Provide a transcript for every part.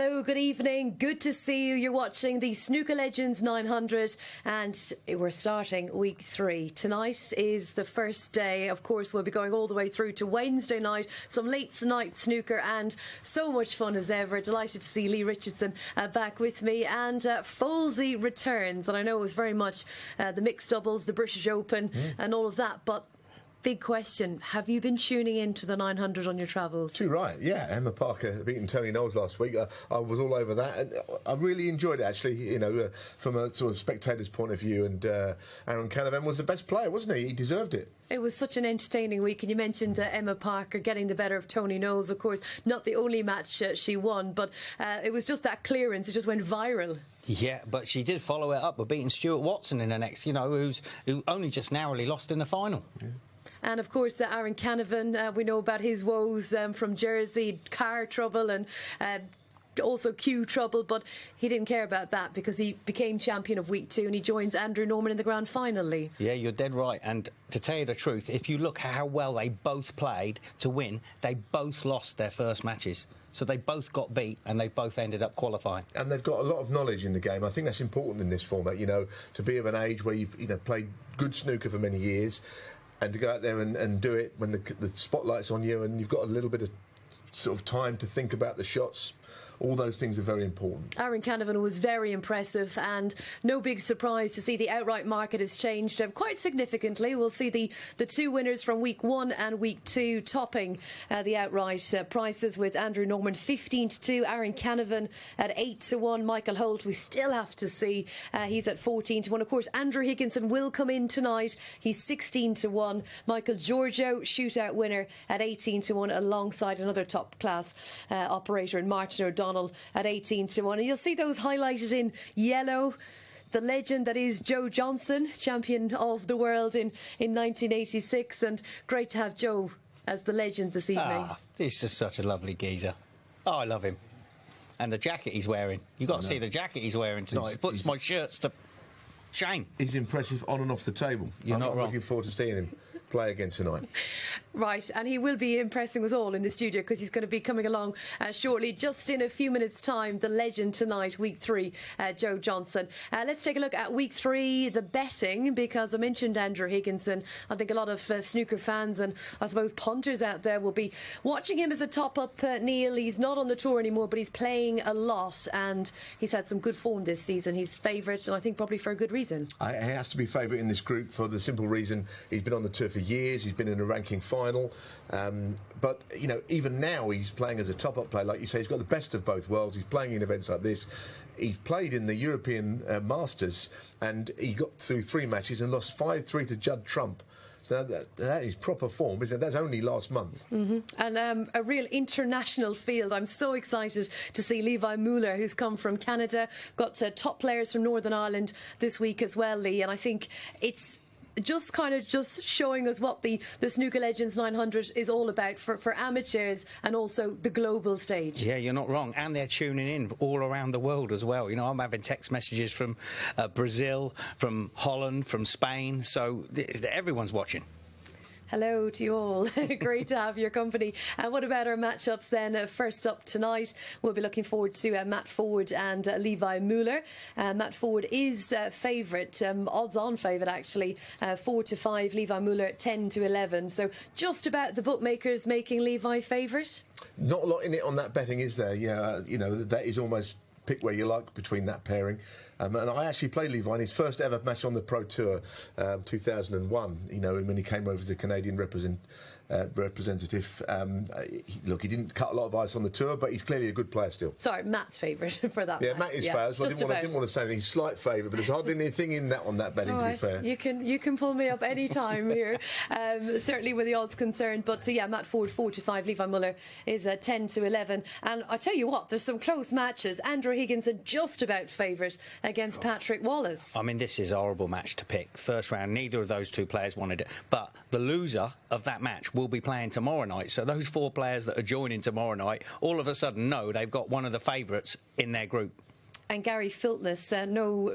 Hello, good evening. Good to see you. You're watching the Snooker Legends 900 and we're starting week 3. Tonight is the first day. Of course, we'll be going all the way through to Wednesday night. Some late night snooker and so much fun as ever. Delighted to see Lee Richardson back with me, and Folsey returns. And I know it was very much the mixed doubles, the British Open and all of that, but big question, have you been tuning in to the 900 on your travels? Too right, yeah. Emma Parker beating Tony Knowles last week. I was all over that, and I really enjoyed it, actually, you know, from a sort of spectator's point of view. And Aaron Canavan was the best player, wasn't he? He deserved it. It was such an entertaining week, and you mentioned Emma Parker getting the better of Tony Knowles. Of course, not the only match she won, but it was just that clearance. It just went viral. Yeah, but she did follow it up with beating Stuart Watson in the next, you know, who only just narrowly lost in the final. Yeah. And of course, Aaron Canavan, we know about his woes from Jersey, car trouble and also queue trouble, but he didn't care about that because he became champion of week 2 and he joins Andrew Norman in the grand final, Lee. Yeah, you're dead right. And to tell you the truth, if you look at how well they both played to win, they both lost their first matches. So they both got beat and they both ended up qualifying. And they've got a lot of knowledge in the game. I think that's important in this format, you know, to be of an age where you've played good snooker for many years, and to go out there and do it when the spotlight's on you and you've got a little bit of sort of time to think about the shots. All those things are very important. Aaron Canavan was very impressive, and no big surprise to see the outright market has changed quite significantly. We'll see the two winners from week 1 and week 2 topping the outright prices, with Andrew Norman 15-2, Aaron Canavan at 8-1, Michael Holt we still have to see, he's at 14-1. Of course, Andrew Higginson will come in tonight, he's 16-1. Michael Giorgio, shootout winner, at 18-1, alongside another top class operator in Martin O'Donnell at 18-1, and you'll see those highlighted in yellow. The legend that is Joe Johnson, champion of the world in 1986, and great to have Joe as the legend this evening. He's just such a lovely geezer. Oh, I love him. And the jacket he's wearing. You've got to see the jacket he's wearing tonight. It puts my shirts to shame. He's impressive on and off the table. I'm not looking forward to seeing him play again tonight. Right, and he will be impressing us all in the studio because he's going to be coming along shortly. Just in a few minutes' time, the legend tonight, week 3, Joe Johnson. Let's take a look at week 3, the betting, because I mentioned Andrew Higginson. I think a lot of snooker fans and I suppose punters out there will be watching him as a top-up, Neil. He's not on the tour anymore, but he's playing a lot and he's had some good form this season. He's favourite, and I think probably for a good reason. He has to be favourite in this group for the simple reason he's been on the tour for years. He's been in a ranking final, but you know, even now he's playing as a top-up player. Like you say, he's got the best of both worlds. He's playing in events like this. He's played in the European Masters, and he got through 3 matches and lost 5-3 to Judd Trump. So that is proper form, isn't it? That's only last month. And a real international field. I'm so excited to see Levi Meiller, who's come from Canada. Got top players from Northern Ireland this week as well, Lee, and I think it's just kind of just showing us what the Snooker Legends 900 is all about for amateurs and also the global stage. Yeah, you're not wrong. And they're tuning in all around the world as well. You know, I'm having text messages from Brazil, from Holland, from Spain. So everyone's watching. Hello to you all. Great to have your company. And what about our matchups then? First up tonight, we'll be looking forward to Matt Ford and Levi Meiller. Matt Ford is favourite, odds-on favourite actually, 4-5. Levi Meiller 10-11. So just about the bookmakers making Levi favourite. Not a lot in it on that betting, is there? Yeah, you know, that is almost pick where you like between that pairing. And I actually played Levi in his first ever match on the Pro Tour, 2001, you know, when he came over as a Canadian representative. Look, he didn't cut a lot of ice on the tour, but he's clearly a good player still. Sorry, Matt's favourite for that. Yeah, Matt is favourite. Well, I didn't want to say anything. Slight favourite, but there's hardly anything in that on that betting, to be fair. You can pull me up any time here, certainly with the odds concerned. But yeah, Matt Ford 4-5, Levi Meiller is 10-11. And I tell you what, there's some close matches. Andrew Higginson just about favourite against Patrick Wallace. I mean, this is a horrible match to pick. First round, neither of those two players wanted it. But the loser of that match will be playing tomorrow night. So those 4 players that are joining tomorrow night all of a sudden know they've got one of the favourites in their group. And Gary Filtness, no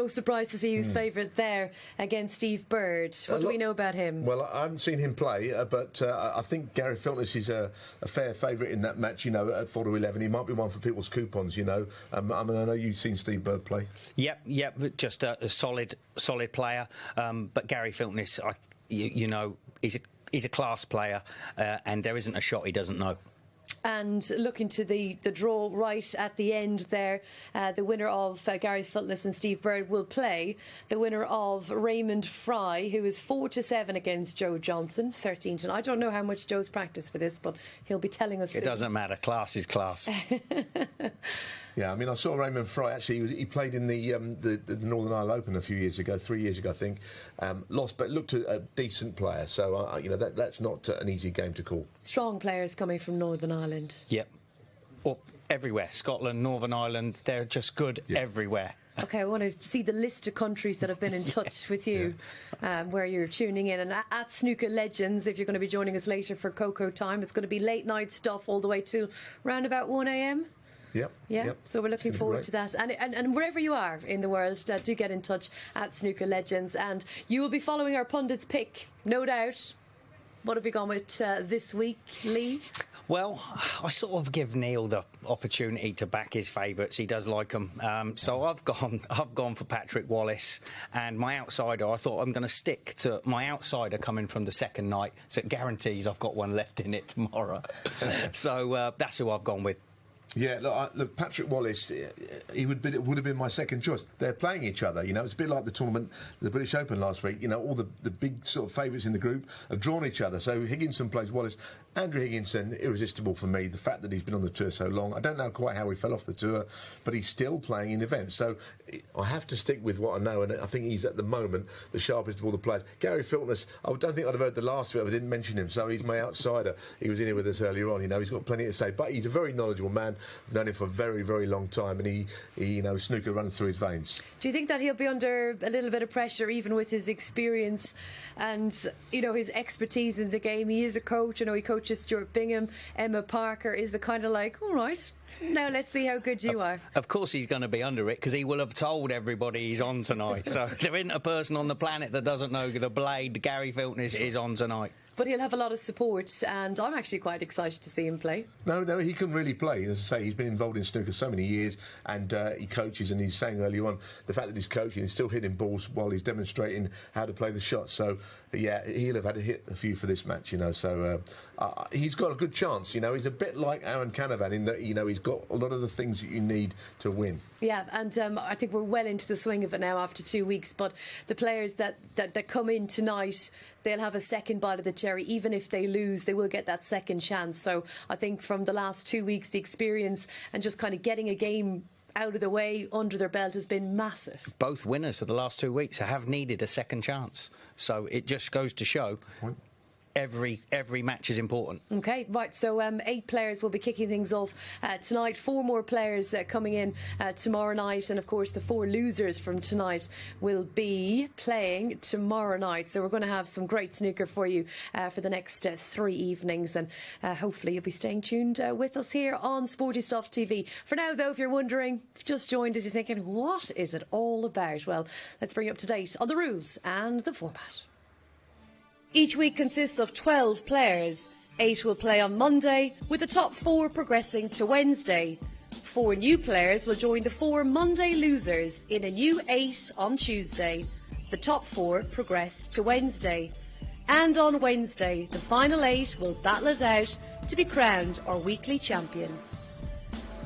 surprise to see who's favourite there against Steve Bird. What do we know about him? Well, I haven't seen him play, but I think Gary Filtness is a fair favourite in that match, at 4 to 11. He might be one for people's coupons, I know you've seen Steve Bird play. Yep, just a solid player. But Gary Filtness, he's a class player, and there isn't a shot he doesn't know. And looking to the draw right at the end there, the winner of Gary Filtness and Steve Bird will play the winner of Raymond Fry, who is 4-7 against Joe Johnson, 13-9. I don't know how much Joe's practiced for this, but he'll be telling us soon. It doesn't matter. Class is class. Yeah, I saw Raymond Fry, actually. He played in the Northern Ireland Open a few years ago, 3 years ago, I think. Lost, but looked a decent player. So, that's not an easy game to call. Strong players coming from Northern Ireland. Yep. Or everywhere. Scotland, Northern Ireland, they're just good everywhere. OK, I want to see the list of countries that have been in touch with you, where you're tuning in. And at Snooker Legends, if you're going to be joining us later for Cocoa Time, it's going to be late night stuff all the way to around about 1 a.m. Yep. So we're looking forward to that. And wherever you are in the world, do get in touch at Snooker Legends. And you will be following our pundits' pick, no doubt. What have we gone with this week, Lee? Well, I sort of give Neil the opportunity to back his favourites. He does like them. So I've gone for Patrick Wallace. And my outsider, I thought I'm going to stick to my outsider coming from the second night. So it guarantees I've got one left in it tomorrow. So that's who I've gone with. Yeah, look, Patrick Wallace, he would have been my second choice. They're playing each other, It's a bit like the tournament, the British Open last week. All the big sort of favourites in the group have drawn each other. So Higginson plays Wallace. Andrew Higginson, irresistible for me. The fact that he's been on the tour so long, I don't know quite how he fell off the tour, but he's still playing in events. So I have to stick with what I know, and I think he's at the moment the sharpest of all the players. Gary Filtness, I don't think I'd have heard the last of it if I didn't mention him. So he's my outsider. He was in here with us earlier on. He's got plenty to say, but he's a very knowledgeable man. I've known him for a very, very long time, and he snooker runs through his veins. Do you think that he'll be under a little bit of pressure, even with his experience and his expertise in the game? He is a coach. He coaches Stuart Bingham. Emma Parker is the kind of like, all right, now let's see how good you are. Of course he's going to be under it, because he will have told everybody he's on tonight. So there isn't a person on the planet that doesn't know the blade Gary Filtness is on tonight. But he'll have a lot of support, and I'm actually quite excited to see him play. No, he can really play. As I say, he's been involved in snooker so many years, and he coaches, and he's saying earlier on the fact that he's coaching, he's still hitting balls while he's demonstrating how to play the shot. So, yeah, he'll have had to hit a few for this match, So he's got a good chance, He's a bit like Aaron Canavan in that, he's got a lot of the things that you need to win. Yeah, and I think we're well into the swing of it now after 2 weeks. But the players that come in tonight, they'll have a second bite of the cherry. Even if they lose, they will get that second chance. So I think from the last 2 weeks, the experience and just kind of getting a game out of the way under their belt has been massive. Both winners of the last 2 weeks have needed a second chance. So it just goes to show every match is important. OK, right, so 8 players will be kicking things off tonight. 4 more players coming in tomorrow night, and of course the 4 losers from tonight will be playing tomorrow night. So we're going to have some great snooker for you for the next 3 evenings, and hopefully you'll be staying tuned with us here on Sporty Stuff TV. For now though, if you're wondering, if you've just joined us, you're thinking, what is it all about? Well, let's bring you up to date on the rules and the format. Each week consists of 12 players. 8 will play on Monday, with the top 4 progressing to Wednesday. 4 new players will join the 4 Monday losers in a new 8 on Tuesday. The top 4 progress to Wednesday. And on Wednesday, the final 8 will battle it out to be crowned our weekly champion.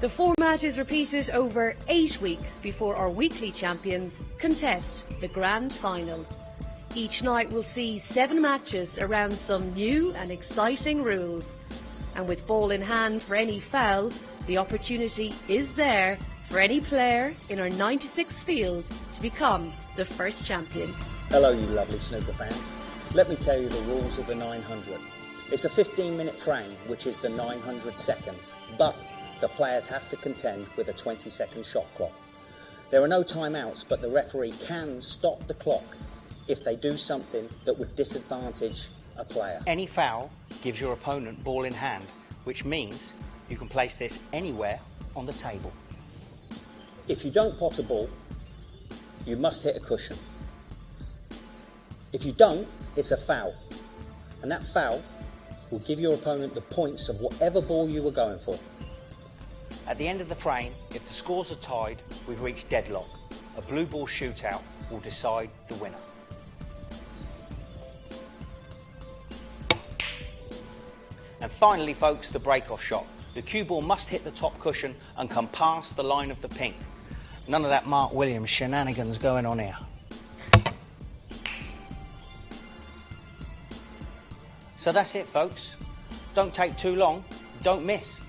The format is repeated over 8 weeks before our weekly champions contest the grand final. Each night will see 7 matches around some new and exciting rules. And with ball in hand for any foul, the opportunity is there for any player in our 96 field to become the first champion. Hello you lovely snooker fans. Let me tell you the rules of the 900. It's a 15-minute frame, which is the 900 seconds, but the players have to contend with a 20-second shot clock. There are no timeouts, but the referee can stop the clock if they do something that would disadvantage a player. Any foul gives your opponent ball in hand, which means you can place this anywhere on the table. If you don't pot a ball, you must hit a cushion. If you don't, it's a foul. And that foul will give your opponent the points of whatever ball you were going for. At the end of the frame, if the scores are tied, we've reached deadlock. A blue ball shootout will decide the winner. And finally, folks, the break-off shot. The cue ball must hit the top cushion and come past the line of the pink. None of that Mark Williams shenanigans going on here. So that's it, folks. Don't take too long. Don't miss.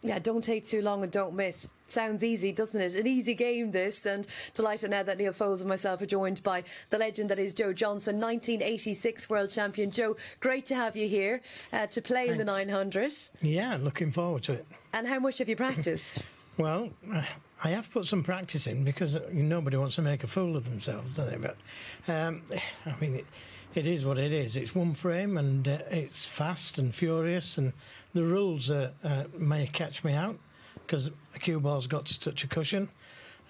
Yeah, don't take too long and don't miss. Sounds easy, doesn't it? An easy game, this. And delighted now that Neil Foles and myself are joined by the legend that is Joe Johnson, 1986 world champion. Joe, great to have you here to play in the 900. Yeah, looking forward to it. And how much have you practiced? Well, I have put some practice in because nobody wants to make a fool of themselves, do they? But, I mean, it is what it is. It's one frame and it's fast and furious, and the rules may catch me out because the cue ball's got to touch a cushion,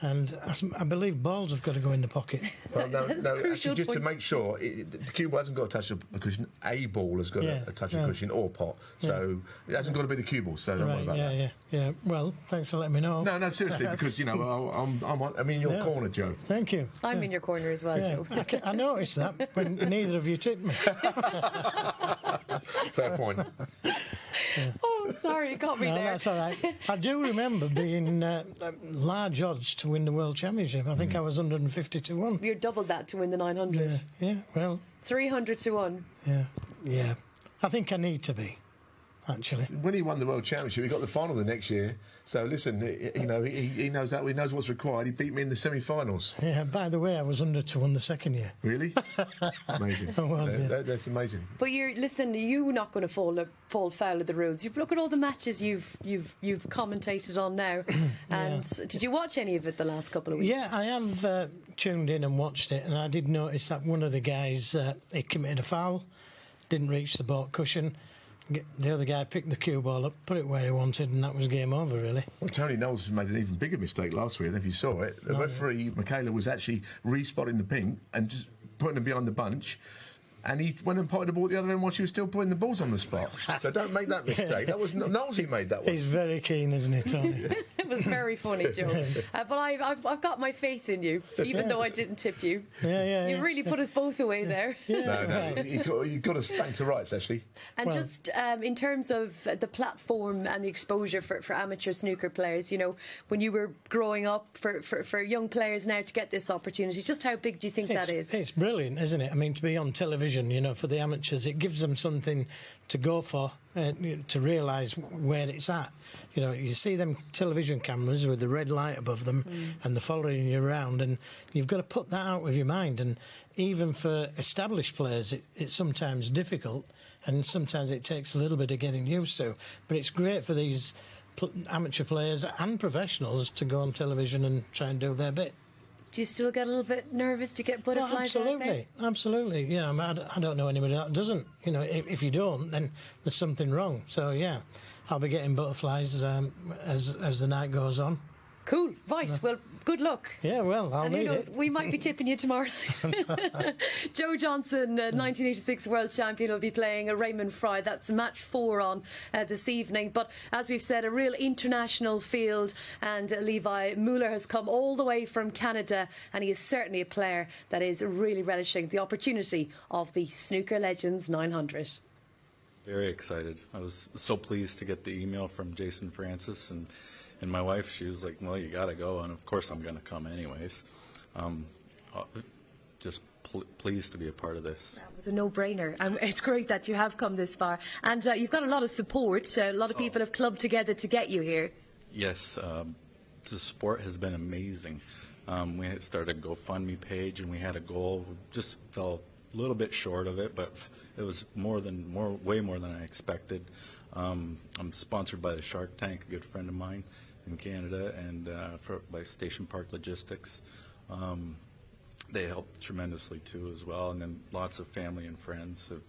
and I believe balls have got to go in the pocket. Well, no, actually, just to make sure, the cue ball hasn't got to touch a cushion. A ball has got to touch a cushion or pot. So it hasn't got to be the cue ball. So don't worry about that. Yeah. Well, thanks for letting me know. No, seriously, because I'm in your corner, Joe. Thank you. I'm in your corner as well, Joe. I noticed that when neither of you tipped me. Fair point. Oh, sorry, you got me there. That's all right. I do remember being large odds to win the World Championship. I think I was 150 to 1. You're doubled that to win the 900. Yeah, well... 300 to 1. Yeah. I think I need to be, actually. When he won the World Championship, he got the final the next year. So listen, he knows that. He knows what's required. He beat me in the semi-finals. Yeah, by the way, I was 100 to 1 the second year. Really? Amazing. I was, That's amazing. But you're not going to fall foul of the rules. You look at all the matches you've commentated on now. And did you watch any of it the last couple of weeks? Yeah, I have tuned in and watched it, and I did notice that one of the guys he committed a foul, didn't reach the baulk cushion. The other guy picked the cue ball up, put it where he wanted, and that was game over, really. Well, Tony Knowles made an even bigger mistake last week, and if you saw it, the referee, Michaela, was actually re-spotting the pink and just putting them behind the bunch, and he went and potted the ball at the other end while she was still putting the balls on the spot. So don't make that mistake. That was Knowles who made that one. He's very keen, isn't he, Tony? It was very funny, Joe. But I've got my faith in you, even though I didn't tip you. You really put us both away there. No, you got us back to rights, actually. And just in terms of the platform and the exposure for amateur snooker players, when you were growing up, for young players now to get this opportunity, just how big do you think that is? It's brilliant, isn't it? I mean, to be on television, for the amateurs, it gives them something to go for, to realise where it's at. You see them television cameras with the red light above them and they're following you around, and you've got to put that out of your mind. And even for established players, it's sometimes difficult, and sometimes it takes a little bit of getting used to. But it's great for these amateur players and professionals to go on television and try and do their bit. Do you still get a little bit nervous to get butterflies out there? Absolutely. Yeah, I don't know anybody that doesn't. If you don't, then there's something wrong. So, yeah, I'll be getting butterflies as the night goes on. Cool. Right. Well, good luck. Yeah, well, I'll need it. We might be tipping you tomorrow. Joe Johnson, 1986 world champion, will be playing a Raymond Fry. That's match 4 on this evening. But as we've said, a real international field, and Levi Meiller has come all the way from Canada, and he is certainly a player that is really relishing the opportunity of the Snooker Legends 900. Very excited. I was so pleased to get the email from Jason Francis, and my wife, she was like, well, you got to go, and of course I'm going to come anyways. Just pleased to be a part of this. That was a no-brainer. It's great that you have come this far. And you've got a lot of support. A lot of people have clubbed together to get you here. Yes, the support has been amazing. We had started a GoFundMe page, and we had a goal. We just fell a little bit short of it, but it was way more than I expected. I'm sponsored by the Shark Tank, a good friend of mine in Canada, and by Station Park Logistics. They helped tremendously too as well, and then lots of family and friends have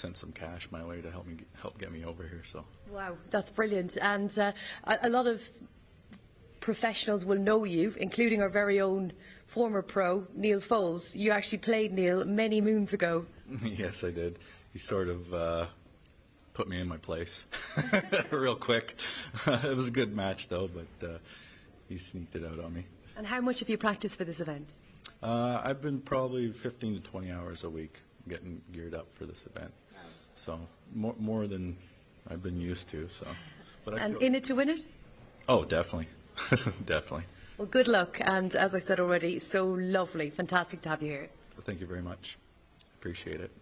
sent some cash my way to help get me over here. So Wow, that's brilliant. And a lot of professionals will know you, including our very own former pro, Neil Foles. You actually played Neil many moons ago. yes, I did. He sort of put me in my place real quick. It was a good match though, but he sneaked it out on me. And how much have you practiced for this event? I've been probably 15 to 20 hours a week getting geared up for this event. So more than I've been used to. So, but And in it to win it? Oh, definitely, definitely. Well, good luck, and as I said already, so lovely, fantastic to have you here. Well, thank you very much. Appreciate it.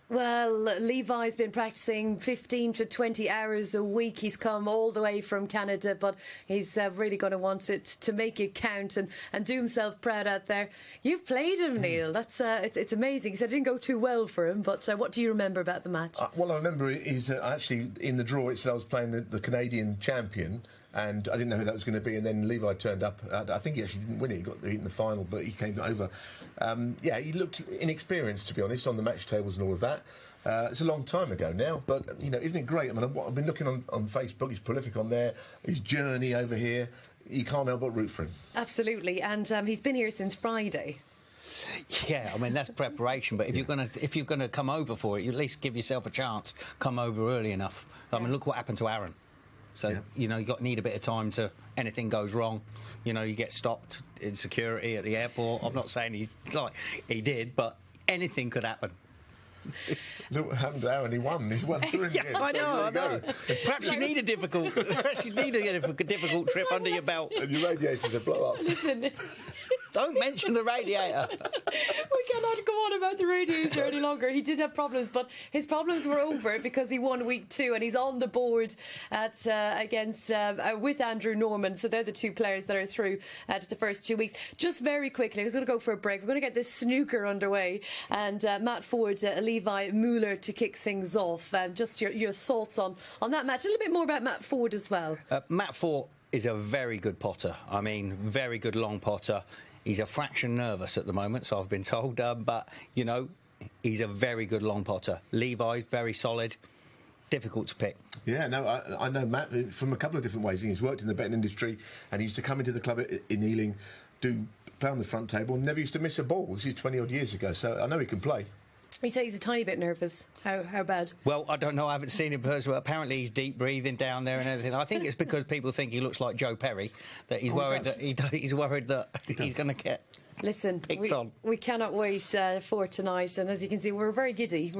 Well, Levi's been practicing 15 to 20 hours a week. He's come all the way from Canada, but he's really going to want it to make it count and do himself proud out there. You've played him, Neil. That's it's amazing. He said it didn't go too well for him, but what do you remember about the match? What I remember is actually in the draw it said I was playing the Canadian champion, and I didn't know who that was going to be, and then Levi turned up. I think he actually didn't win it. He got in the final, but he came over. Yeah, he looked inexperienced, to be honest, on the match tables and all of that. It's a long time ago now, but, you know, isn't it great? I mean, I've been looking on Facebook. He's prolific on there. His journey over here, you can't help but root for him. Absolutely, and he's been here since Friday. Yeah, I mean that's preparation. But if you're gonna come over for it, you at least give yourself a chance. Come over early enough. I mean, look what happened to Aaron. So, you know, need a bit of time to, anything goes wrong, you know, you get stopped in security at the airport. I'm not saying he did, but anything could happen. Look what happened to Aaron, he won through in the end. I know. Perhaps you need a difficult trip under your belt. And your radiators will blow up. Listen, don't mention the radiator. we cannot go on about the radiator any longer. He did have problems, but his problems were over because he won week 2 and he's on the board against with Andrew Norman. So they're the two players that are through to the first 2 weeks. Just very quickly, I was going to go for a break. We're going to get this snooker underway, and Matt Ford, Levi Meiller to kick things off. Just your thoughts on that match. A little bit more about Matt Ford as well. Matt Ford is a very good potter. I mean, very good long potter. He's a fraction nervous at the moment, so I've been told, but, you know, he's a very good long potter. Levi's very solid, difficult to pick. Yeah, no, I know Matt from a couple of different ways. He's worked in the betting industry, and he used to come into the club in Ealing, play on the front table, and never used to miss a ball. This is 20-odd years ago, so I know he can play. You say he's a tiny bit nervous. How bad? Well, I don't know. I haven't seen him personally. Apparently, he's deep breathing down there and everything. I think it's because people think he looks like Joe Perry that he's worried that he's going to get. Listen, we cannot wait for tonight, and as you can see, we're very giddy.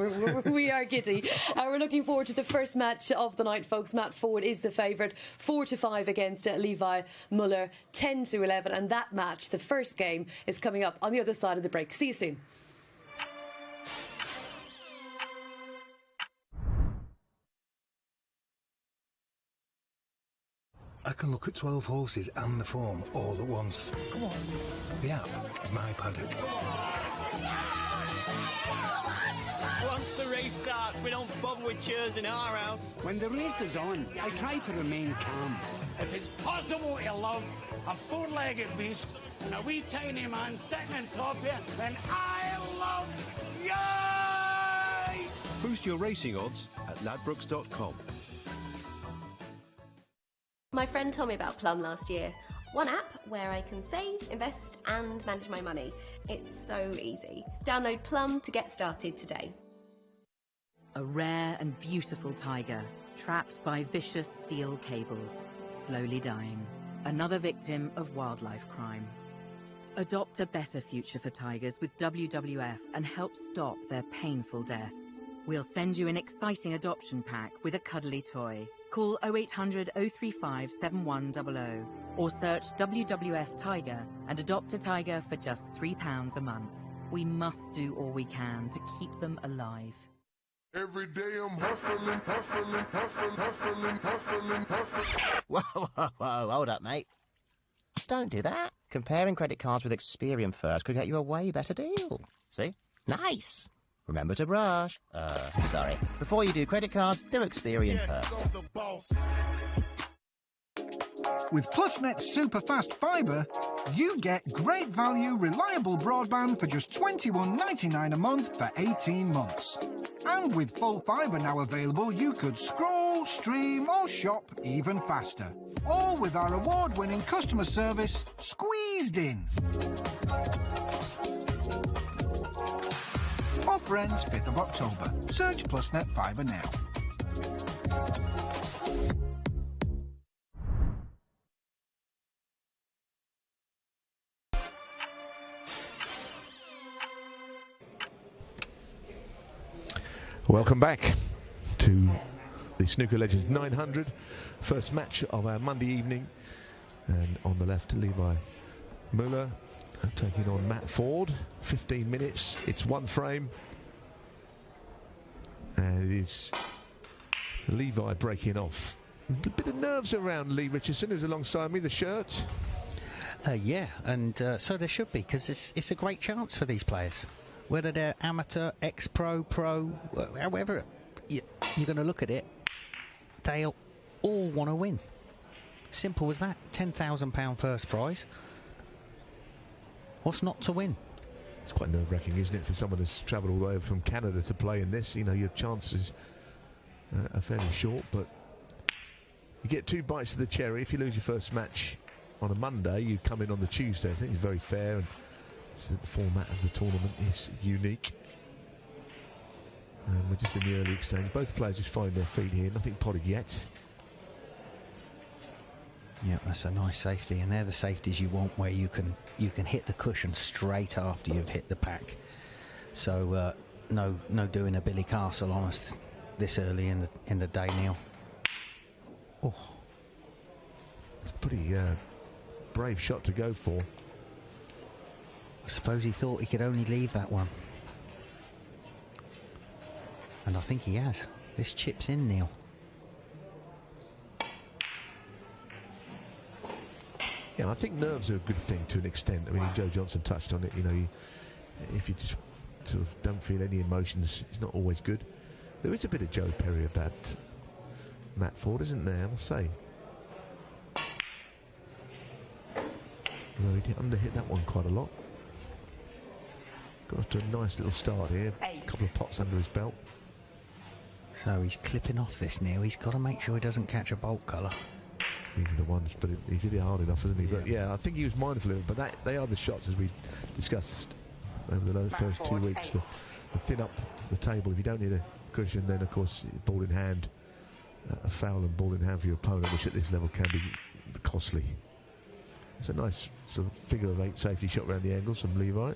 We are giddy. We're looking forward to the first match of the night, folks. Matt Ford is the favourite, 4-5 against Levi Meiller, 10-11, and that match, the first game, is coming up on the other side of the break. See you soon. I can look at 12 horses and the form all at once. Come on. The app is my paddock. Once the race starts, we don't bother with cheers in our house. When the race is on, I try to remain calm. If it's possible to love a four-legged beast and a wee tiny man sitting on top of it, then I love you! Boost your racing odds at ladbrokes.com. My friend told me about Plum last year. One app where I can save, invest and manage my money. It's so easy. Download Plum to get started today. A rare and beautiful tiger, trapped by vicious steel cables, slowly dying. Another victim of wildlife crime. Adopt a better future for tigers with WWF and help stop their painful deaths. We'll send you an exciting adoption pack with a cuddly toy. Call 0800 035 7100 or search WWF Tiger and adopt a tiger for just £3 a month. We must do all we can to keep them alive. Every day I'm hustling, hustling, hustling, hustling, hustling, hustling. Whoa, hold up, mate. Don't do that. Comparing credit cards with Experian first could get you a way better deal. See? Nice. Remember to brush. Sorry. Before you do credit cards, do Experian first. With PlusNet's super fast fibre, You get great value, reliable broadband for just $21.99 a month for 18 months. And with full fibre now available, you could scroll, stream or shop even faster. All with our award-winning customer service squeezed in. Offer ends 5th of October. Search PlusNet Fibre now. Welcome back to the Snooker Legends 900, first match of our Monday evening. And on the left, Levi Meiller taking on Matt Ford. 15 minutes, it's one frame. And it is Levi breaking off. A bit of nerves around Lee Richardson, who's alongside me, the shirt. Yeah, and so there should be, because it's a great chance for these players. Whether they're amateur, ex-pro, pro, however you're going to look at it, they all want to win. Simple as that. £10,000 first prize. What's not to win? It's quite nerve-wracking, isn't it, for someone who's travelled all the way from Canada to play in this? You know, your chances are fairly short, but you get 2 bites of the cherry. If you lose your first match on a Monday, you come in on the Tuesday. I think it's very fair, and the format of the tournament is unique. And we're just in the early exchange. Both players just finding their feet here. Nothing potted yet. Yeah, that's a nice safety, and they're the safeties you want, where you can hit the cushion straight after you've hit the pack. So no doing a Billy Castle on us this early in the day, Neil. Oh, it's a pretty brave shot to go for. I suppose he thought he could only leave that one. And I think he has. This chips in, Neil. Yeah, I think nerves are a good thing to an extent. I mean, Joe Johnson touched on it. You know, if you just sort of don't feel any emotions, it's not always good. There is a bit of Joe Perry about Matt Ford, isn't there, I must say. Although he did underhit that one quite a lot. Got off to a nice little start here. A couple of pots under his belt. So he's clipping off this, Neil. He's got to make sure he doesn't catch a bolt colour. These are the ones, but he did it hard enough, hasn't he? Yeah. But yeah, I think he was mindful of it. But they are the shots, as we discussed over the first 2 weeks. The thin up the table. If you don't hit a cushion, then of course ball in hand, a foul and ball in hand for your opponent, which at this level can be costly. It's a nice sort of figure of 8 safety shot around the angles from Levi.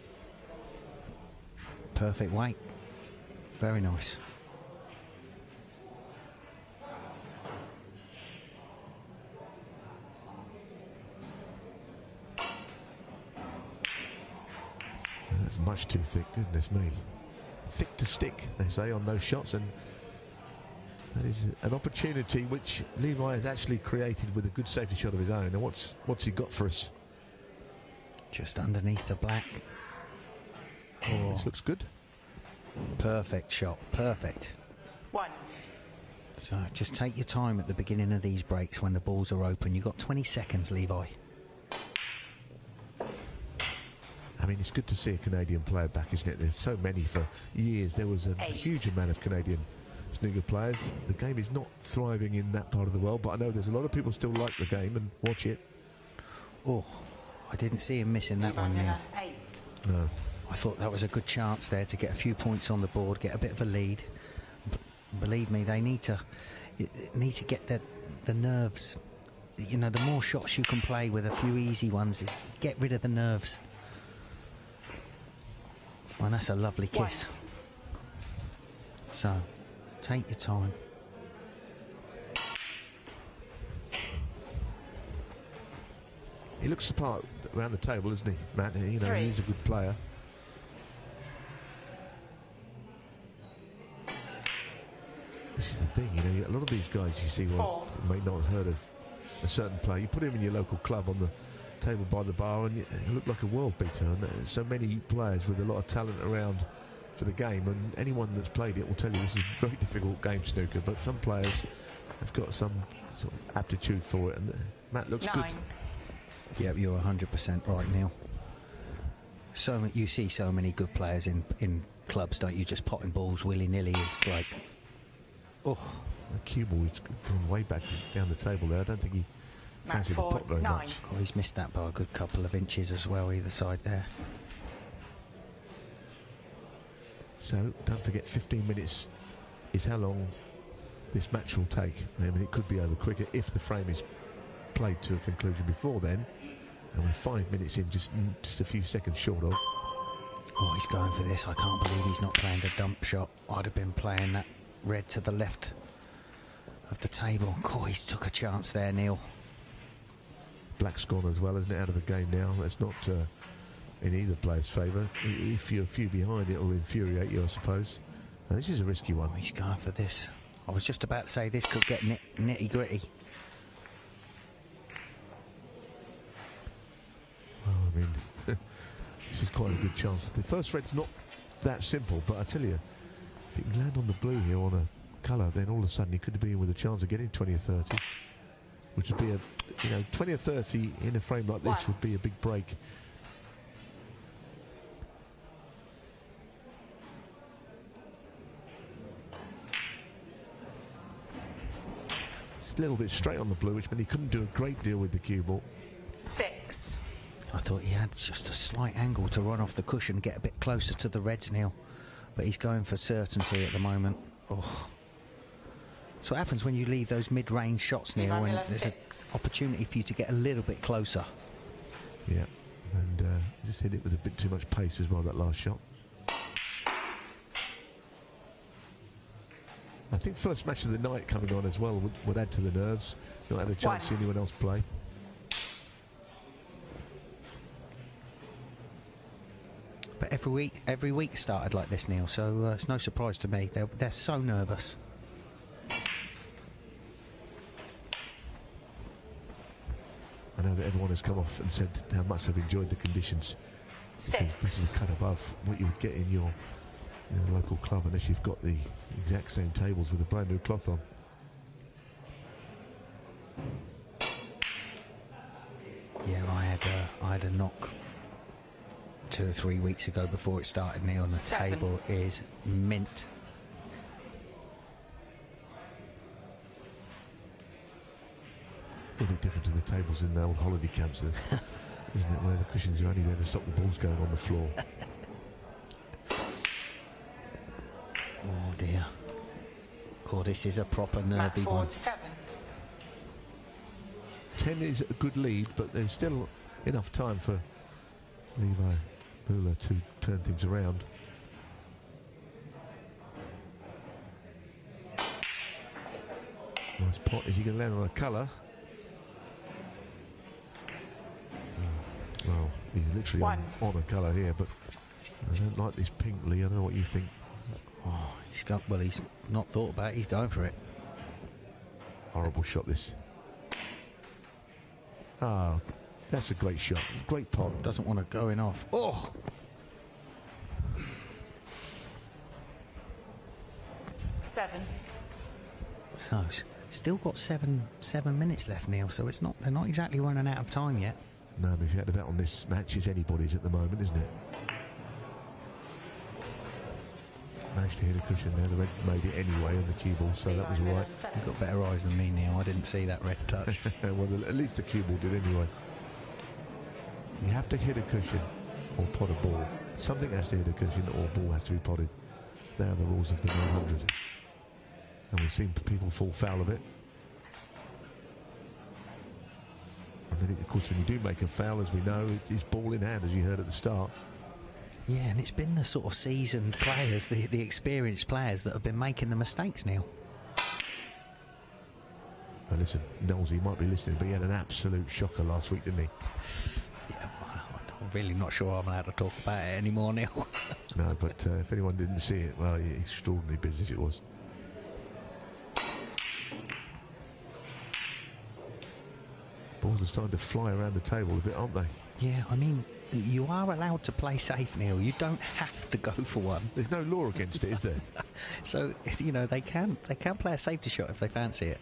Perfect weight. Very nice. That's much too thick, goodness me. Thick to stick, they say, on those shots, and that is an opportunity which Levi has actually created with a good safety shot of his own. And what's he got for us? Just underneath the black. Oh, this looks good. Perfect shot, perfect. 1. So just take your time at the beginning of these breaks when the balls are open. You've got 20 seconds, Levi. I mean, it's good to see a Canadian player back, isn't it? There's so many for years. There was a huge amount of Canadian snooker players. The game is not thriving in that part of the world, but I know there's a lot of people still like the game and watch it. Oh, I didn't see him missing that one, Neil. No. I thought that was a good chance there to get a few points on the board, get a bit of a lead. Believe me, they need to get the nerves. You know, the more shots you can play with a few easy ones, it's get rid of the nerves. And that's a lovely kiss. So, take your time. He looks the part around the table, isn't he, Matt? You know, he's a good player. This is the thing, you know, a lot of these guys you see may not have heard of a certain player. You put him in your local club on the table by the bar and you look like a world beater, and there's so many players with a lot of talent around for the game, and anyone that's played it will tell you this is a very difficult game, snooker, but some players have got some sort of aptitude for it, and Matt looks 9. good. Yep, you're 100% right, Neil. You see so many good players in clubs, don't you? Just potting balls willy-nilly. It's like, oh. The cue ball has gone way back down the table there. I don't think he fancied the pot very much. Oh, he's missed that by a good couple of inches as well, either side there. So, don't forget, 15 minutes is how long this match will take. I mean, it could be over quicker if the frame is played to a conclusion before then. And we're 5 minutes in, just a few seconds short of. Oh, he's going for this. I can't believe he's not playing the dump shot. I'd have been playing that red to the left of the table. Oh, he's took a chance there, Neil. Black's gone as well, isn't it, out of the game now? That's not in either player's favour. If you're a few behind, it'll infuriate you, I suppose. Now, this is a risky one. Oh, he's going for this. I was just about to say this could get nitty-gritty. Well, I mean, this is quite a good chance. The first red's not that simple, but I tell you, if you can land on the blue here on a colour, then all of a sudden he could be in with a chance of getting 20 or 30, which would be 20 or 30 in a frame like this would be a big break. It's a little bit straight on the blue, which meant he couldn't do a great deal with the cue ball. 6. I thought he had just a slight angle to run off the cushion, get a bit closer to the reds, Neil. But he's going for certainty at the moment. Oh. So what happens when you leave those mid-range shots, Neil, when there's an opportunity for you to get a little bit closer. Yeah, and just hit it with a bit too much pace as well, that last shot. I think first match of the night coming on as well would add to the nerves. Not had a chance to see anyone else play. But every week started like this, Neil, so it's no surprise to me. They're so nervous. I know that everyone has come off and said how much they've enjoyed the conditions. This is a cut above what you would get in your local club, unless you've got the exact same tables with a brand new cloth on. Yeah, I had a knock 2 or 3 weeks ago before it started, Neil, and the table is mint. A little bit different to the tables in the old holiday camps, isn't it, where the cushions are only there to stop the balls going on the floor. Oh dear. Oh, this is a proper nervy one. 10 is a good lead, but there's still enough time for Levi Meiller to turn things around. Nice pot. Is he going to land on a colour? Well, he's literally on a colour here, but I don't like this pink, Lee. I don't know what you think. Oh, he's not thought about it. He's going for it. Horrible shot, this. Ah, that's a great shot. Great pot. Doesn't want to go in off. Oh! Seven. So, still got seven minutes left, Neil, so they're not exactly running out of time yet. No, but if you had to bet on this match, it's anybody's at the moment, isn't it? Managed to hit a cushion there. The red made it anyway on the cue ball, so that was all right. You've got better eyes than me, Neil. I didn't see that red touch. Well, at least the cue ball did anyway. You have to hit a cushion or pot a ball. Something has to hit a cushion or a ball has to be potted. They are the rules of the 900. And we've seen people fall foul of it. And then, of course, when you do make a foul, as we know, it's ball in hand, as you heard at the start. Yeah, and it's been the sort of seasoned players, the experienced players that have been making the mistakes, Neil. Now listen, Knowles, he might be listening, but he had an absolute shocker last week, didn't he? Yeah, I'm really not sure I'm allowed to talk about it anymore, Neil. No, but if anyone didn't see it, well, extraordinary business it was. Balls are starting to fly around the table a bit, aren't they? Yeah, I mean, you are allowed to play safe, Neil. You don't have to go for one. There's no law against it, is there? So, they can play a safety shot if they fancy it.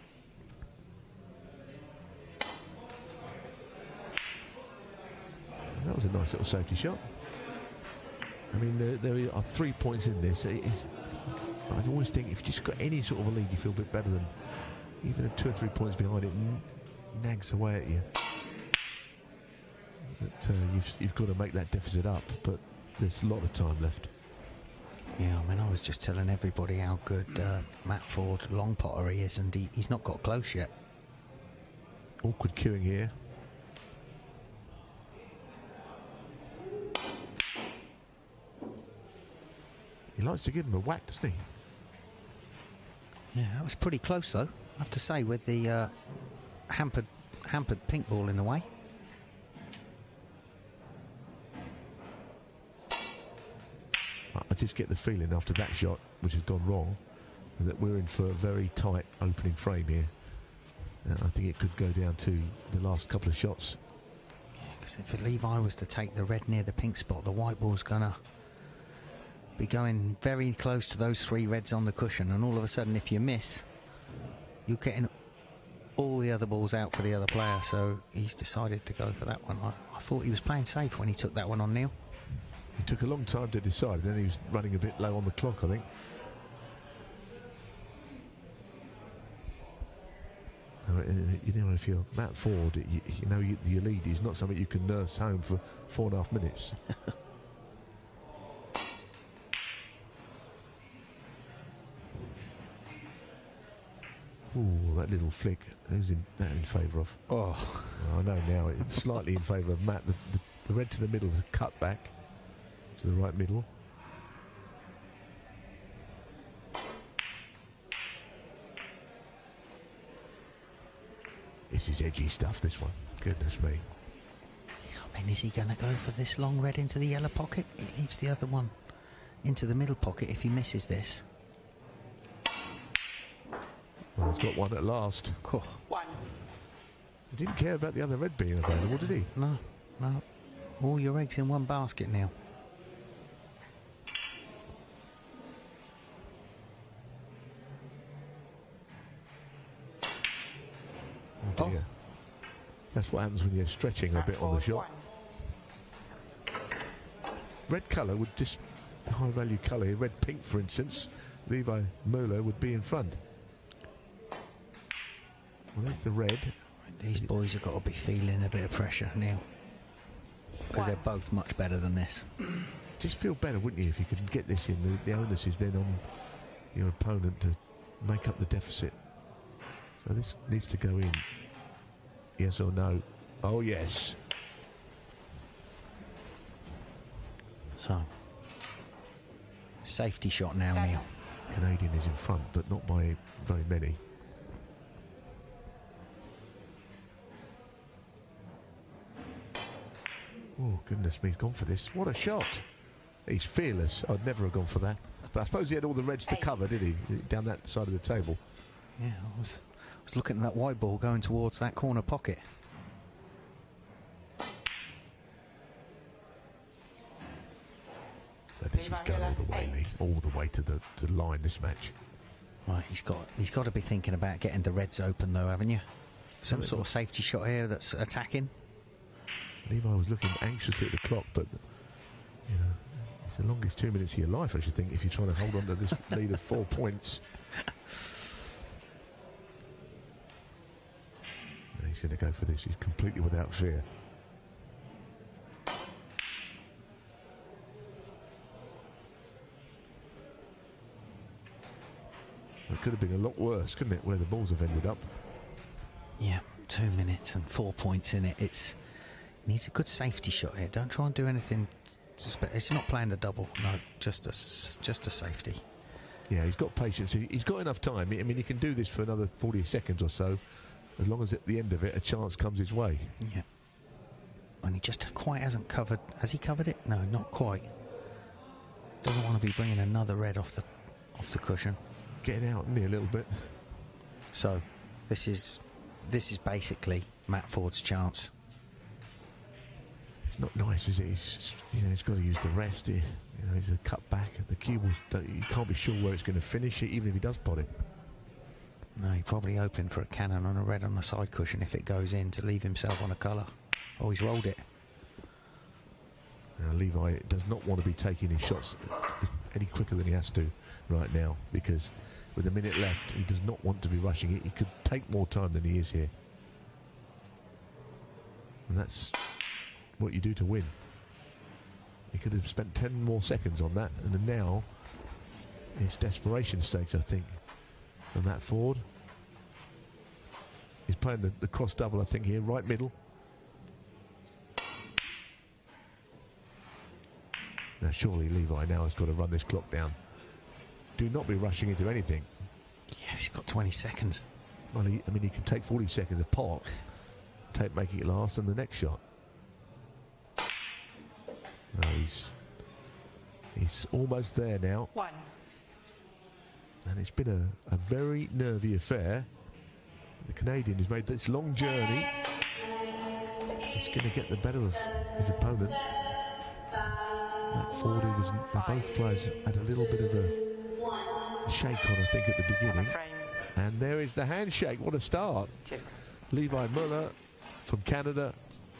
was a nice little safety shot. I mean, there are 3 points in this. I always think if you just got any sort of a lead, you feel a bit better than even 2 or 3 points behind it. Nags away at you. But you've got to make that deficit up. But there's a lot of time left. Yeah, I mean, I was just telling everybody how good Matt Ford long potter he is, and he's not got close yet. Awkward queuing here. He likes to give him a whack, doesn't he? Yeah, that was pretty close, though, I have to say, with the hampered pink ball in the way. I just get the feeling after that shot, which has gone wrong, that we're in for a very tight opening frame here. I think it could go down to the last couple of shots. Yeah, because if Levi was to take the red near the pink spot, the white ball's going to be going very close to those 3 reds on the cushion, and all of a sudden, if you miss, you're getting all the other balls out for the other player, so he's decided to go for that one. I thought he was playing safe when he took that one on, Neil. It took a long time to decide, and then he was running a bit low on the clock, I think. You know, if you're Matt Ford, you know your lead is not something you can nurse home for 4.5 minutes. Ooh, that little flick. Who's that in favour of? Oh, I know now. It's slightly in favour of Matt. The red to the middle is a cut back to the right middle. This is edgy stuff, this one. Goodness me. I mean, is he going to go for this long red into the yellow pocket? He leaves the other one into the middle pocket if he misses this. Well, he's got one at last. Cool. He didn't care about the other red being available, did he? No, no. All your eggs in one basket now. Oh dear. That's what happens when you're stretching a bit on the shot. Red colour would just high value colour here. Red pink, for instance. Levi Meiller would be in front. Well, there's the red. These boys have got to be feeling a bit of pressure now, because they're both much better than this. Just feel better, wouldn't you, if you could get this in? The onus is then on your opponent to make up the deficit. So this needs to go in. Yes or no? Oh, yes. So, safety shot now, Neil. Canadian is in front, but not by very many. Oh, goodness me, he's gone for this. What a shot. He's fearless. I'd never have gone for that. But I suppose he had all the reds to cover, did he? Down that side of the table. Yeah, I was looking at that white ball going towards that corner pocket. But this is going all the way, Lee. All the way to the line, this match. Right, he's got to be thinking about getting the reds open, though, haven't you? Some sort of safety shot here that's attacking. Levi was looking anxiously at the clock, but you know, it's the longest 2 minutes of your life, I should think, if you're trying to hold on to this lead of 4 points. And he's going to go for this. He's completely without fear. It could have been a lot worse, couldn't it, where the balls have ended up? Yeah, 2 minutes and 4 points in it. It needs a good safety shot here. Don't try and do anything suspect. It's not playing the double. No, just a safety. Yeah, he's got patience. He's got enough time. I mean, he can do this for another 40 seconds or so, as long as at the end of it a chance comes his way. Yeah. And he just quite hasn't covered. Has he covered it? No, not quite. Doesn't want to be bringing another red off the cushion. Getting out, isn't he, a little bit? So, this is basically Matt Ford's chance. It's not nice, is it? He's got to use the rest here. He's a cut back. The cue you can't be sure where it's going to finish it, even if he does pot it. No, he probably hoping for a cannon on a red on the side cushion if it goes in to leave himself on a colour. Oh, he's rolled it. Levi does not want to be taking his shots any quicker than he has to right now, because with a minute left, he does not want to be rushing it. He could take more time than he is here. And that's what you do to win. He could have spent 10 more seconds on that, and then now it's desperation stakes, I think, from that forward. He's playing the cross double, I think, here, right middle. Now surely Levi now has got to run this clock down. Do not be rushing into anything. Yeah, he's got 20 seconds. Well, he can take 40 seconds of pot, making it last, and the next shot. No, he's almost there now. 1. And it's been a very nervy affair. The Canadian has made this long journey. He's going to get the better of his opponent. That forward, both players had a little bit of a shake on, I think, at the beginning. And there is the handshake. What a start. Levi Meiller from Canada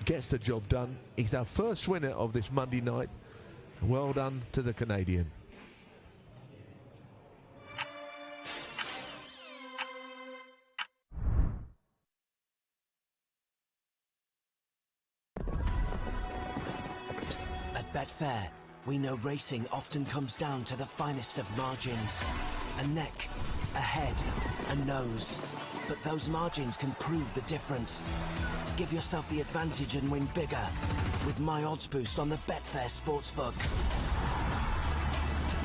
gets the job done. He's our first winner of this Monday night. Well done to the Canadian. At Betfair, we know racing often comes down to the finest of margins. A neck, a head, a nose. But those margins can prove the difference. Give yourself the advantage and win bigger with My Odds Boost on the Betfair Sportsbook.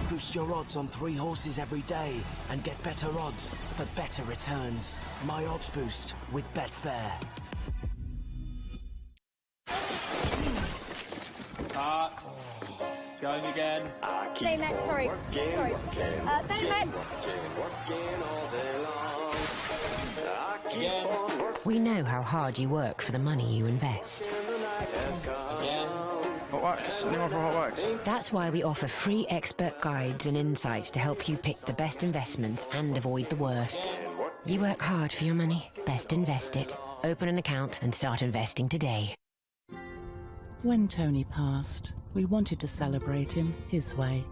Boost your odds on 3 horses every day and get better odds for better returns. My Odds Boost with Betfair. Going again. They met, sorry. They met. We know how hard you work for the money you invest. Again. What works? Anyone for what works? That's why we offer free expert guides and insights to help you pick the best investments and avoid the worst. You work hard for your money. Best invest it. Open an account and start investing today. When Tony passed, we wanted to celebrate him his way.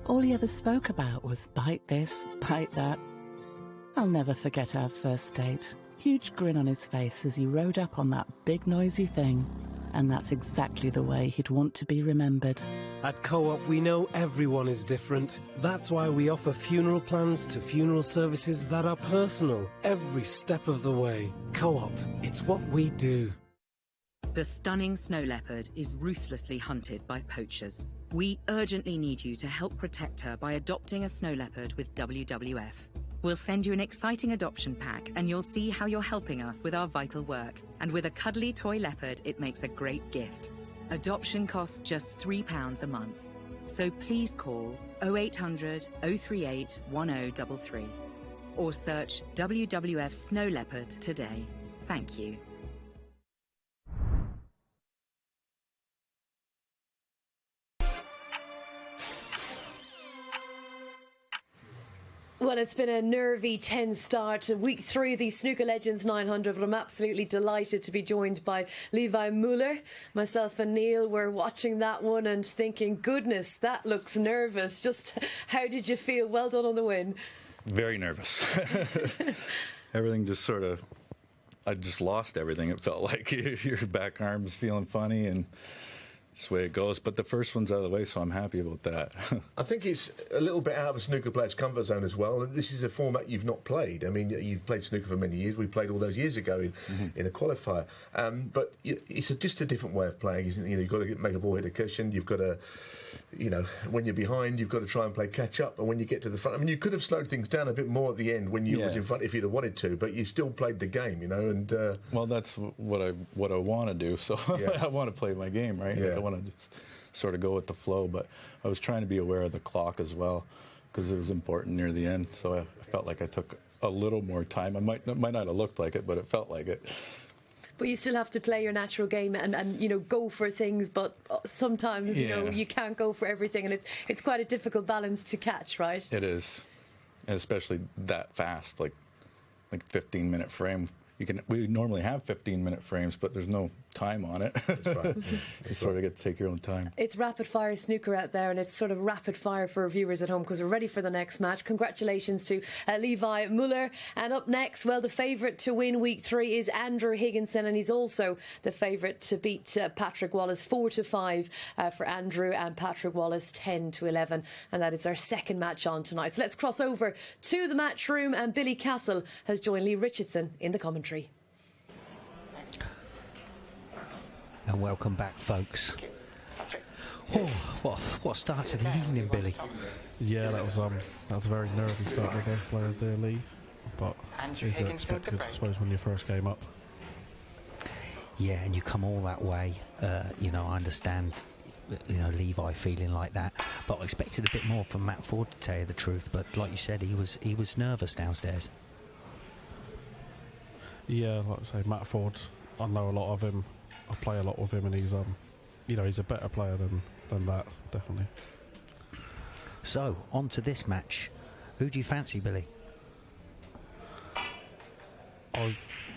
All he ever spoke about was bite this, bite that. I'll never forget our first date. Huge grin on his face as he rode up on that big noisy thing. And that's exactly the way he'd want to be remembered. At Co-op, we know everyone is different. That's why we offer funeral plans to funeral services that are personal, every step of the way. Co-op, it's what we do. The stunning snow leopard is ruthlessly hunted by poachers. We urgently need you to help protect her by adopting a snow leopard with WWF. We'll send you an exciting adoption pack and you'll see how you're helping us with our vital work. And with a cuddly toy leopard, it makes a great gift. Adoption costs just £3 a month. So please call 0800 038 1033 or search WWF Snow Leopard today. Thank you. Well, it's been a nervy, tense start. Week 3 of the Snooker Legends 900, but I'm absolutely delighted to be joined by Levi Meiller. Myself and Neil were watching that one and thinking, goodness, that looks nervous. Just how did you feel? Well done on the win. Very nervous. Everything just sort of, I just lost everything. It felt like your back arm's feeling funny and that's the way it goes, but the first one's out of the way, so I'm happy about that. I think it's a little bit out of a snooker player's comfort zone as well. This is a format you've not played. I mean, you've played snooker for many years. We played all those years ago in a qualifier. But it's just a different way of playing, isn't it? You've got to make a ball hit a cushion. You've got to, when you're behind, you've got to try and play catch up. And when you get to the front, I mean, you could have slowed things down a bit more at the end when you was in front if you'd have wanted to, but you still played the game, And well, that's what I want to do. So I want to play my game, right? Yeah. I want to just sort of go with the flow, but I was trying to be aware of the clock as well because it was important near the end. So I felt like I took a little more time. I might not have looked like it, but it felt like it. But you still have to play your natural game and go for things, but sometimes you can't go for everything, and it's quite a difficult balance to catch, right? It is, and especially that fast, like 15-minute frame. we normally have 15-minute frames, but there's no time on it. That's right. You sort of get to take your own time. It's rapid fire snooker out there, and it's sort of rapid fire for viewers at home because we're ready for the next match. Congratulations to Levi Meiller. And up next, well, the favourite to win week 3 is Andrew Higginson, and he's also the favourite to beat Patrick Wallace 4-5 for Andrew, and Patrick Wallace 10-11. And that is our second match on tonight. So let's cross over to the match room, and Billy Castle has joined Lee Richardson in the commentary. And welcome back, folks. Oh, what start to the evening, Billy? Yeah, that was a very nervy start with both players there, Lee. But is expected, I suppose, when you first came up. Yeah, and you come all that way. You know, I understand. You know, Levi feeling like that, but I expected a bit more from Matt Ford, to tell you the truth. But like you said, he was nervous downstairs. Yeah, like I say, Matt Ford. I know a lot of him. I play a lot with him, and he's you know, he's a better player than that, definitely. So on to this match. Who do you fancy, Billy?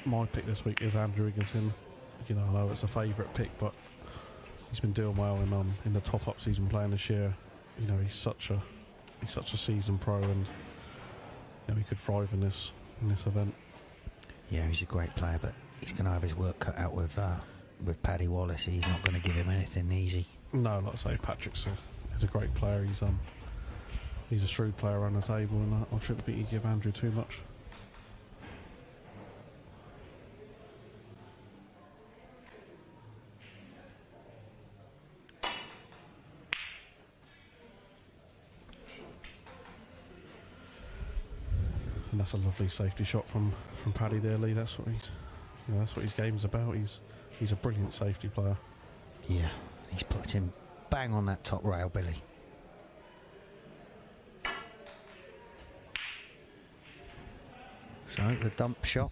My pick this week is Andrew Higginson. You know, I know it's a favourite pick, but he's been doing well in the top-up season playing this year. You know, he's such a seasoned pro, and you know, he could thrive in this event. Yeah, he's a great player, but he's going to have his work cut out with Paddy Wallace. He's not going to give him anything easy. No, like I say, Patrick's a great player. He's a shrewd player around the table, and I shouldn't think he'd give Andrew too much. And that's a lovely safety shot from Paddy there, Lee. That's what his game's about. He's a brilliant safety player. Yeah, he's put him bang on that top rail, Billy. So the dump shot,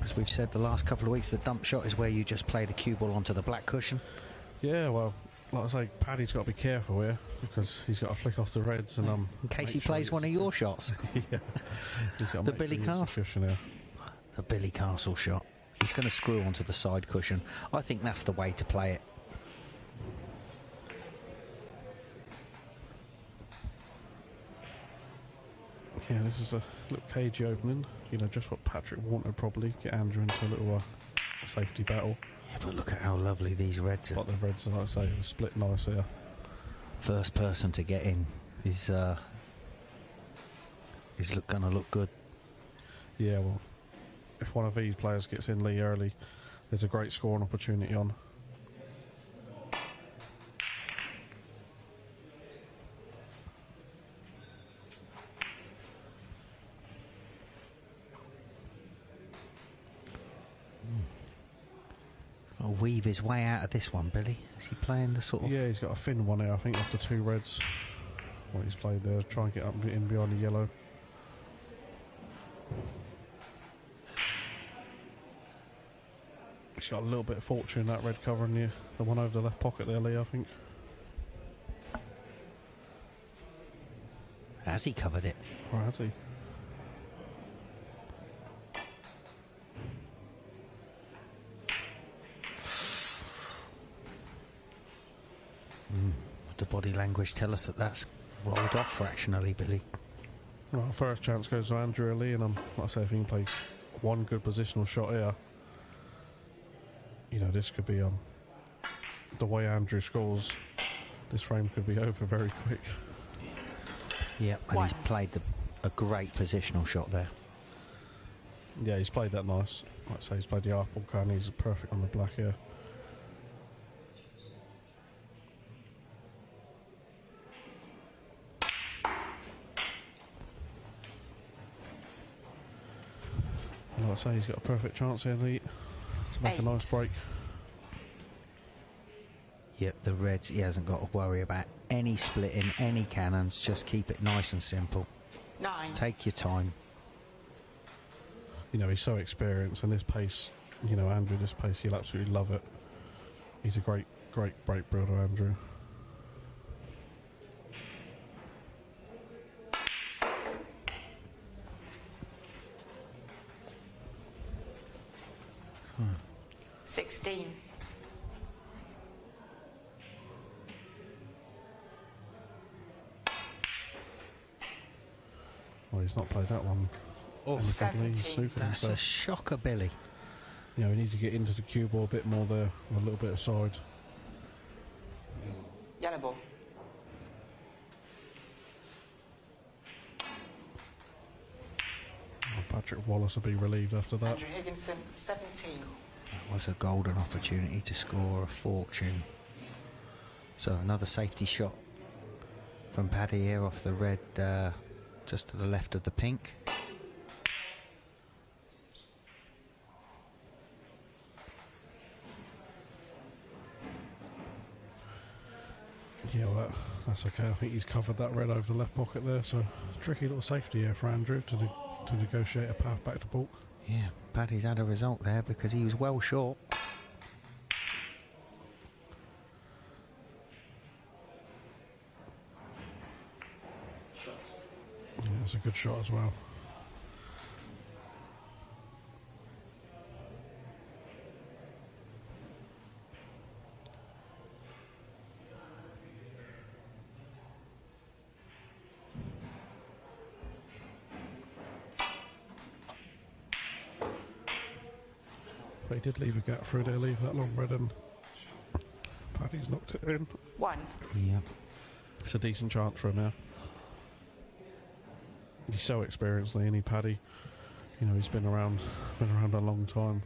as we've said the last couple of weeks, the dump shot is where you just play the cue ball onto the black cushion. Yeah, well, like I say, Paddy's got to be careful here because he's got to flick off the reds and in case he plays one of your shots. Yeah, the Billy Castle. The Billy Castle shot. He's going to screw onto the side cushion. I think that's the way to play it. Yeah, this is a little cagey opening. You know, just what Patrick wanted, probably. Get Andrew into a little safety battle. Yeah, but look at how lovely these reds are. Like the reds, like I say, it was split nice there. First person to get in is going to look good. Yeah, well, if one of these players gets in Lee early, there's a great scoring opportunity on. Got to weave his way out of this one, Billy. Is he playing the sort of... Yeah, he's got a thin one here, I think, after 2 reds. What he's played there, try and get up in behind the yellow. He's got a little bit of fortune in that red covering the one over the left pocket there, Lee, I think. Has he covered it? Or has he? The body language tell us that that's rolled off fractionally, Billy. Well, first chance goes to Andrew Lee, and like I say, if he can play one good positional shot here, you know, this could be the way Andrew scores, this frame could be over very quick. Yep, and he's played a great positional shot there. Yeah, he's played that nice. Like I say, he's played the apple can, he's perfect on the black here. Like I say, he's got a perfect chance here, Lee, to make a nice break. Yep, the reds, he hasn't got to worry about any splitting, any cannons, just keep it nice and simple. 9. Take your time. You know, he's so experienced, and this pace, you know, Andrew, this pace, he'll absolutely love it. He's a great break builder, Andrew. 16. Well, he's not played that one. Oh, He's snookered that's himself. a shocker, Billy. You know, he needs to get into the cue ball a bit more there, a little bit aside. Yellow ball. Patrick Wallace will be relieved after that. Andrew Higginson, 17. That was a golden opportunity to score a fortune. So another safety shot from Paddy here off the red, just to the left of the pink. Yeah, well, that's okay. I think he's covered that red over the left pocket there, so tricky little safety here for Andrew to negotiate a path back to balk. Yeah, Paddy's had a result there because he was well short. Yeah, that's a good shot as well. But he did leave a gap through there, leave that long red, and Paddy's knocked it in. 1. Yeah. It's a decent chance for him now. He's so experienced, isn't he, Paddy? You know, he's been around a long time.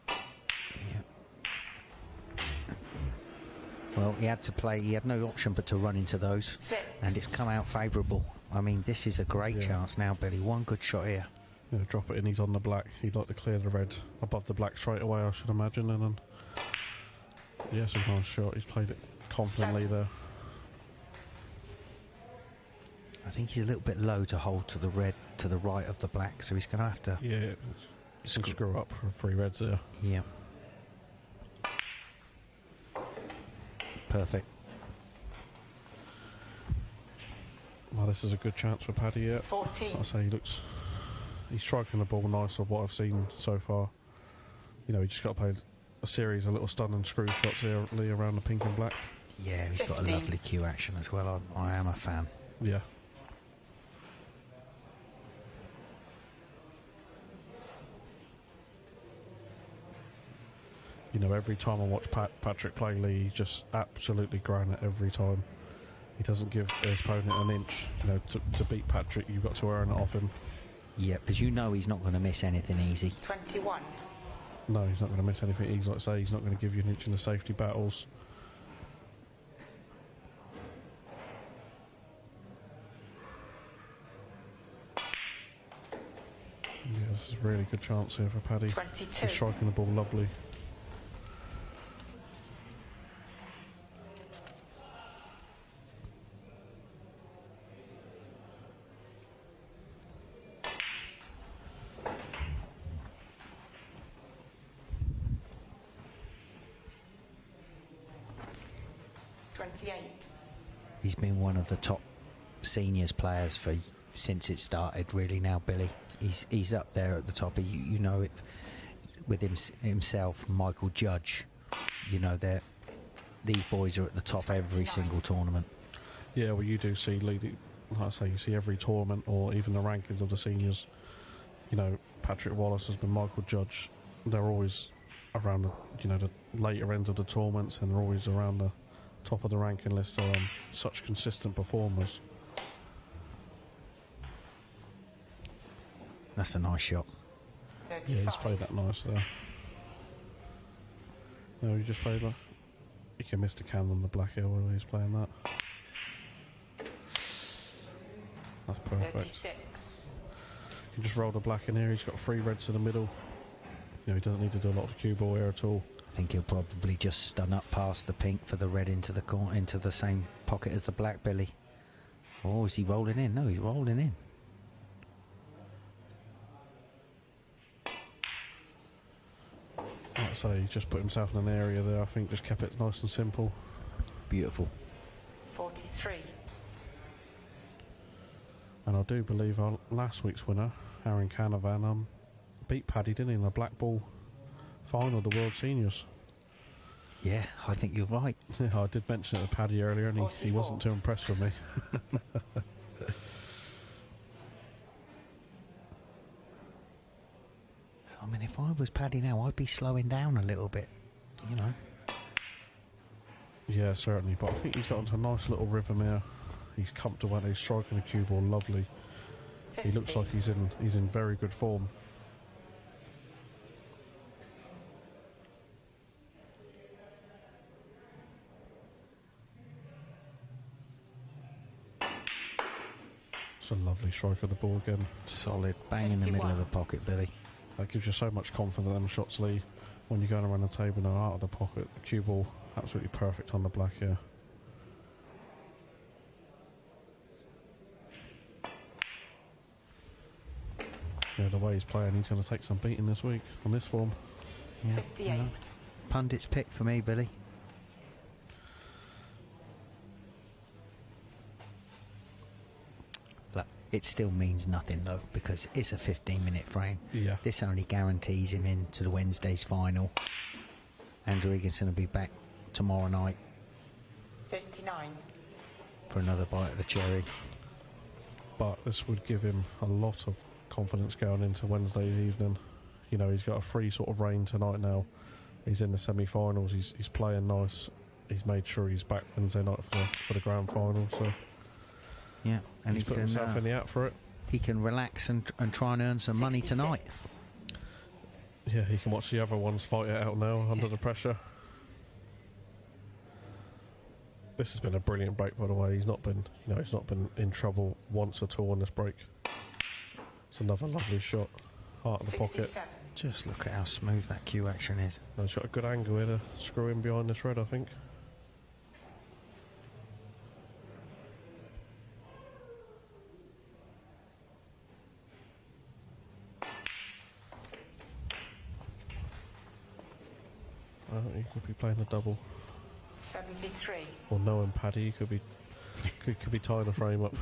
Yeah. Well, he had to play. He had no option but to run into those, and it's come out favourable. I mean, this is a great chance now, Billy. One good shot here. Yeah, drop it in. He's on the black. He'd like to clear the red above the black straight away, I should imagine. And then, yeah, some nice shot. He's played it confidently there. I think he's a little bit low to hold to the red to the right of the black, so he's going to have to. Yeah, he can screw up for 3 reds there. Yeah. Perfect. Well, this is a good chance for Paddy. Yeah, 14. I say he's striking the ball nice of what I've seen so far. You know, he just got to play a series of little stun and screw shots here around the pink and black. Yeah, he's got a lovely cue action as well. I am a fan. Yeah. You know, every time I watch Patrick play Lee, he's just absolutely growing it every time. He doesn't give his opponent an inch. You know, to beat Patrick, you've got to earn it off him. Yeah, because you know he's not going to miss anything easy. 21. No, he's not going to miss anything. He's like I say, he's not going to give you an inch in the safety battles. Yeah, this is a really good chance here for Paddy. 22. He's striking the ball lovely. He's been one of the top seniors players since it started, really. Now, Billy, he's up there at the top. You know it with himself, Michael Judge. You know these boys are at the top every single tournament. Yeah, well, you do see, like I say, you see every tournament or even the rankings of the seniors. You know, Patrick Wallace has been Michael Judge. They're always around the later ends of the tournaments, and they're always around the top of the ranking list. Are such consistent performers. That's a nice shot. 35. Yeah, he's played that nice there. No, he just played like he can miss the can on the black hill while he's playing that. That's perfect. 36. You can just roll the black in here. He's got 3 reds to the middle. You know, he doesn't need to do a lot of cue ball here at all. I think he'll probably just stun up past the pink for the red into the corner, into the same pocket as the black, Billy. Oh, is he rolling in? No, he's rolling in. Like I say, he just put himself in an area there. I think just kept it nice and simple. Beautiful. 43. And I do believe our last week's winner, Aaron Canavan, beat Paddy, didn't he, in a black ball final, the World Seniors. Yeah, I think you're right. Yeah, I did mention it to Paddy earlier, and he wasn't too impressed with me. I mean, if I was Paddy now, I'd be slowing down a little bit, you know. Yeah, certainly, but I think he's got onto a nice little rhythm here. He's comfortable and he's striking the cue ball lovely. He looks like he's in very good form. It's a lovely strike of the ball again. Solid, bang in the middle of the pocket, Billy. That gives you so much confidence in them shots, Lee. When you're going around the table now, out of the pocket, the cue ball absolutely perfect on the black here. Yeah, the way he's playing, he's going to take some beating this week on this form. Yeah, 58. Pundit's pick for me, Billy. Look, it still means nothing though, because it's a 15-minute frame. Yeah. This only guarantees him into the Wednesday's final. Andrew Higginson will be back tomorrow night 59 for another bite of the cherry. But this would give him a lot of confidence going into Wednesday's evening. You know, he's got a free sort of reign tonight now. He's in the semi-finals. He's playing nice. He's made sure he's back Wednesday night for the grand final. So yeah, and he's put himself in the act for it. He can relax and try and earn some money tonight. Yeah, he can watch the other ones fight it out now under the pressure. This has been a brilliant break, by the way. He's not been in trouble once at all on this break. It's another lovely shot, heart of the pocket. Just look at how smooth that cue action is. He's got a good angle here to screw in behind this red, I think. He could be playing a double. 73. Or knowing Paddy, he could be tying a frame up.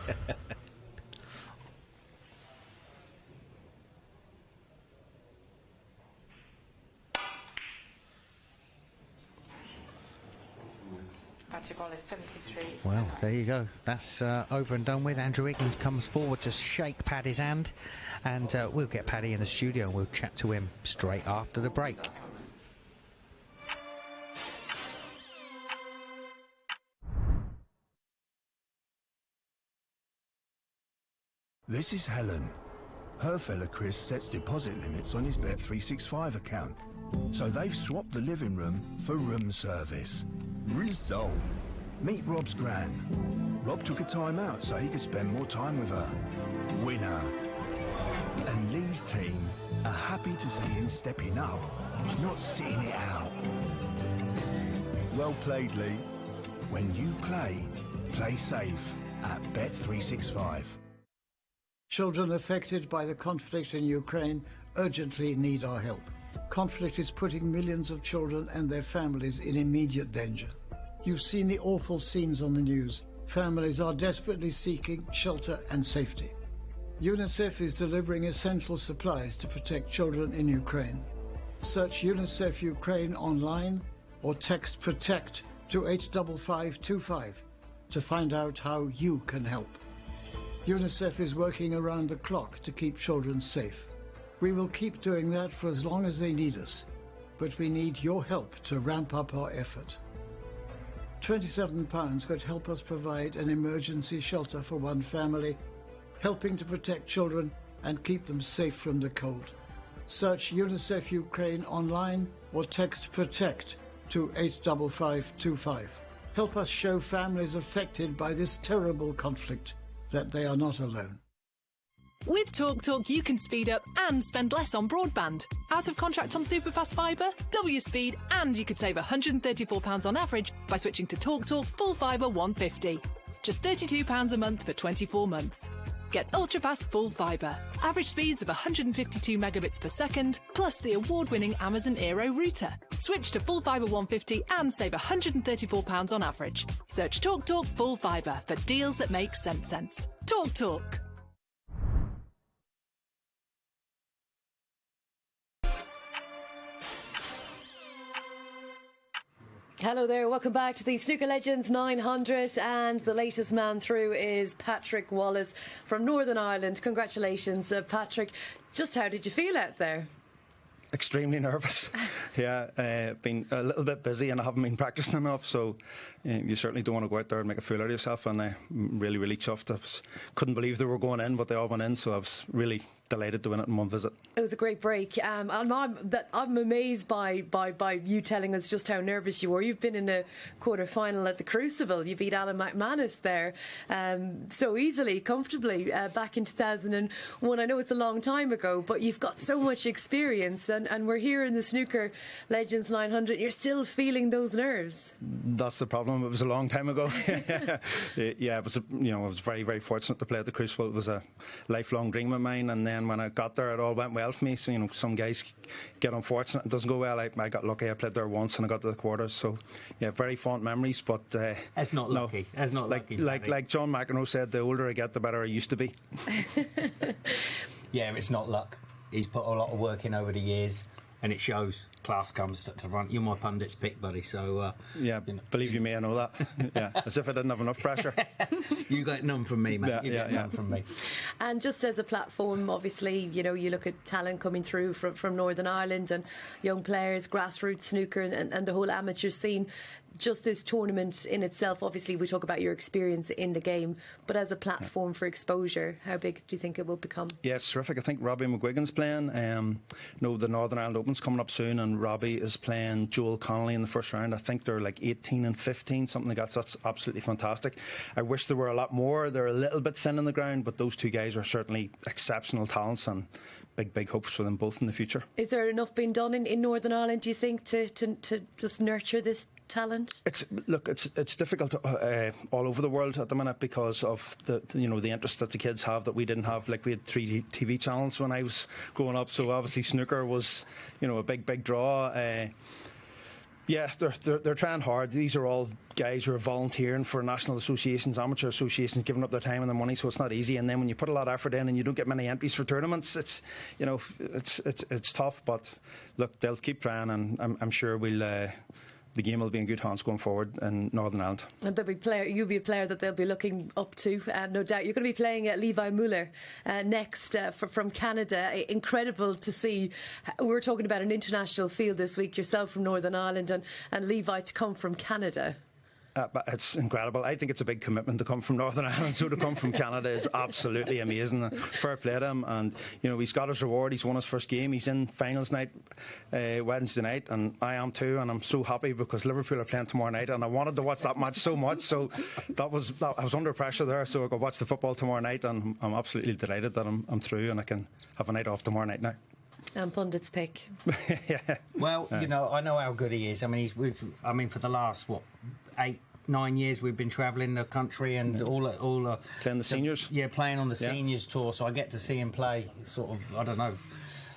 Ball is 73. Well, there you go. That's over and done with. Andrew Higgins comes forward to shake Paddy's hand, and we'll get Paddy in the studio and we'll chat to him straight after the break. This is Helen. Her fella Chris sets deposit limits on his Bet365 account, so they've swapped the living room for room service. Result. Meet Rob's gran. Rob took a time out so he could spend more time with her. Winner. And Lee's team are happy to see him stepping up, not sitting it out. Well played, Lee. When you play safe at Bet365. Children affected by the conflict in Ukraine urgently need our help. Conflict is putting millions of children and their families in immediate danger. You've seen the awful scenes on the news. Families are desperately seeking shelter and safety. UNICEF is delivering essential supplies to protect children in Ukraine. Search UNICEF Ukraine online or text PROTECT to 85525 to find out how you can help. UNICEF is working around the clock to keep children safe. We will keep doing that for as long as they need us, but we need your help to ramp up our effort. £27 could help us provide an emergency shelter for one family, helping to protect children and keep them safe from the cold. Search UNICEF Ukraine online or text PROTECT to 85525. Help us show families affected by this terrible conflict that they are not alone. With TalkTalk, you can speed up and spend less on broadband. Out of contract on superfast fibre? Double your speed and you could save £134 on average by switching to TalkTalk Full Fibre 150. Just £32 a month for 24 months. Get ultra-fast full fibre. Average speeds of 152 megabits per second, plus the award-winning Amazon Aero router. Switch to Full Fibre 150 and save £134 on average. Search TalkTalk Full Fibre for deals that make sense. TalkTalk. Hello there, welcome back to the Snooker Legends 900, and the latest man through is Patrick Wallace from Northern Ireland. Congratulations, Patrick. Just how did you feel out there? Extremely nervous. Yeah, been a little bit busy and I haven't been practicing enough, so you certainly don't want to go out there and make a fool out of yourself, and really, really chuffed. Couldn't believe they were going in, but they all went in, so I was really delighted to win it in one visit. It was a great break. I'm amazed by you telling us just how nervous you were. You've been in a quarter-final at the Crucible. You beat Alan McManus there so easily, comfortably, back in 2001. I know it's a long time ago, but you've got so much experience, and we're here in the Snooker Legends 900. You're still feeling those nerves. That's the problem. It was a long time ago. Yeah, it was. I was very, very fortunate to play at the Crucible. It was a lifelong dream of mine, and then when I got there, it all went well for me. So, some guys get unfortunate, it doesn't go well. I got lucky. I played there once and I got to the quarters. So, yeah, very fond memories. But that's not lucky. That's not lucky. Like John McEnroe said, the older I get, the better I used to be. Yeah, it's not luck. He's put a lot of work in over the years, and it shows. Class comes to front. You're my pundit's pick, buddy. So yeah, believe you me, I know that. Yeah, as if I didn't have enough pressure. You got none from me, mate. You got none from me. And just as a platform, obviously, you look at talent coming through from Northern Ireland and young players, grassroots snooker, and the whole amateur scene. Just this tournament in itself, obviously, we talk about your experience in the game, but as a platform for exposure, how big do you think it will become? Yeah, it's terrific. I think Robbie McGuigan's playing. The Northern Ireland Open's coming up soon, and Robbie is playing Joel Connolly in the first round. I think they're like 18 and 15, something like that. So that's absolutely fantastic. I wish there were a lot more. They're a little bit thin on the ground, but those two guys are certainly exceptional talents, and big hopes for them both in the future. Is there enough being done in Northern Ireland, do you think, to just nurture this talent? It's difficult all over the world at the minute because of the interest that the kids have that we didn't have. Like, we had 3 TV channels when I was growing up, so obviously snooker was a big draw. Yeah, they're trying hard. These are all guys who are volunteering for national associations, amateur associations, giving up their time and their money, so it's not easy. And then when you put a lot of effort in and you don't get many entries for tournaments, it's tough. But look, they'll keep trying, and I'm sure the game will be in good hands going forward in Northern Ireland. And you'll be a player that they'll be looking up to, no doubt. You're going to be playing Levi Meiller next from Canada. Incredible to see. We were talking about an international field this week, yourself from Northern Ireland and Levi to come from Canada. But it's incredible. I think it's a big commitment to come from Northern Ireland, so to come from Canada is absolutely amazing. Fair play to him, and he's got his reward. He's won his first game. He's in finals night Wednesday night, and I am too, and I'm so happy because Liverpool are playing tomorrow night, and I wanted to watch that match so much, so I was under pressure there, so I could watch the football tomorrow night, and I'm absolutely delighted that I'm through and I can have a night off tomorrow night now. And pundit's pick. Yeah. Well, I know how good he is. I mean, for the last 8-9 years we've been travelling the country and all playing the seniors. Yeah, playing on the seniors tour, so I get to see him play sort of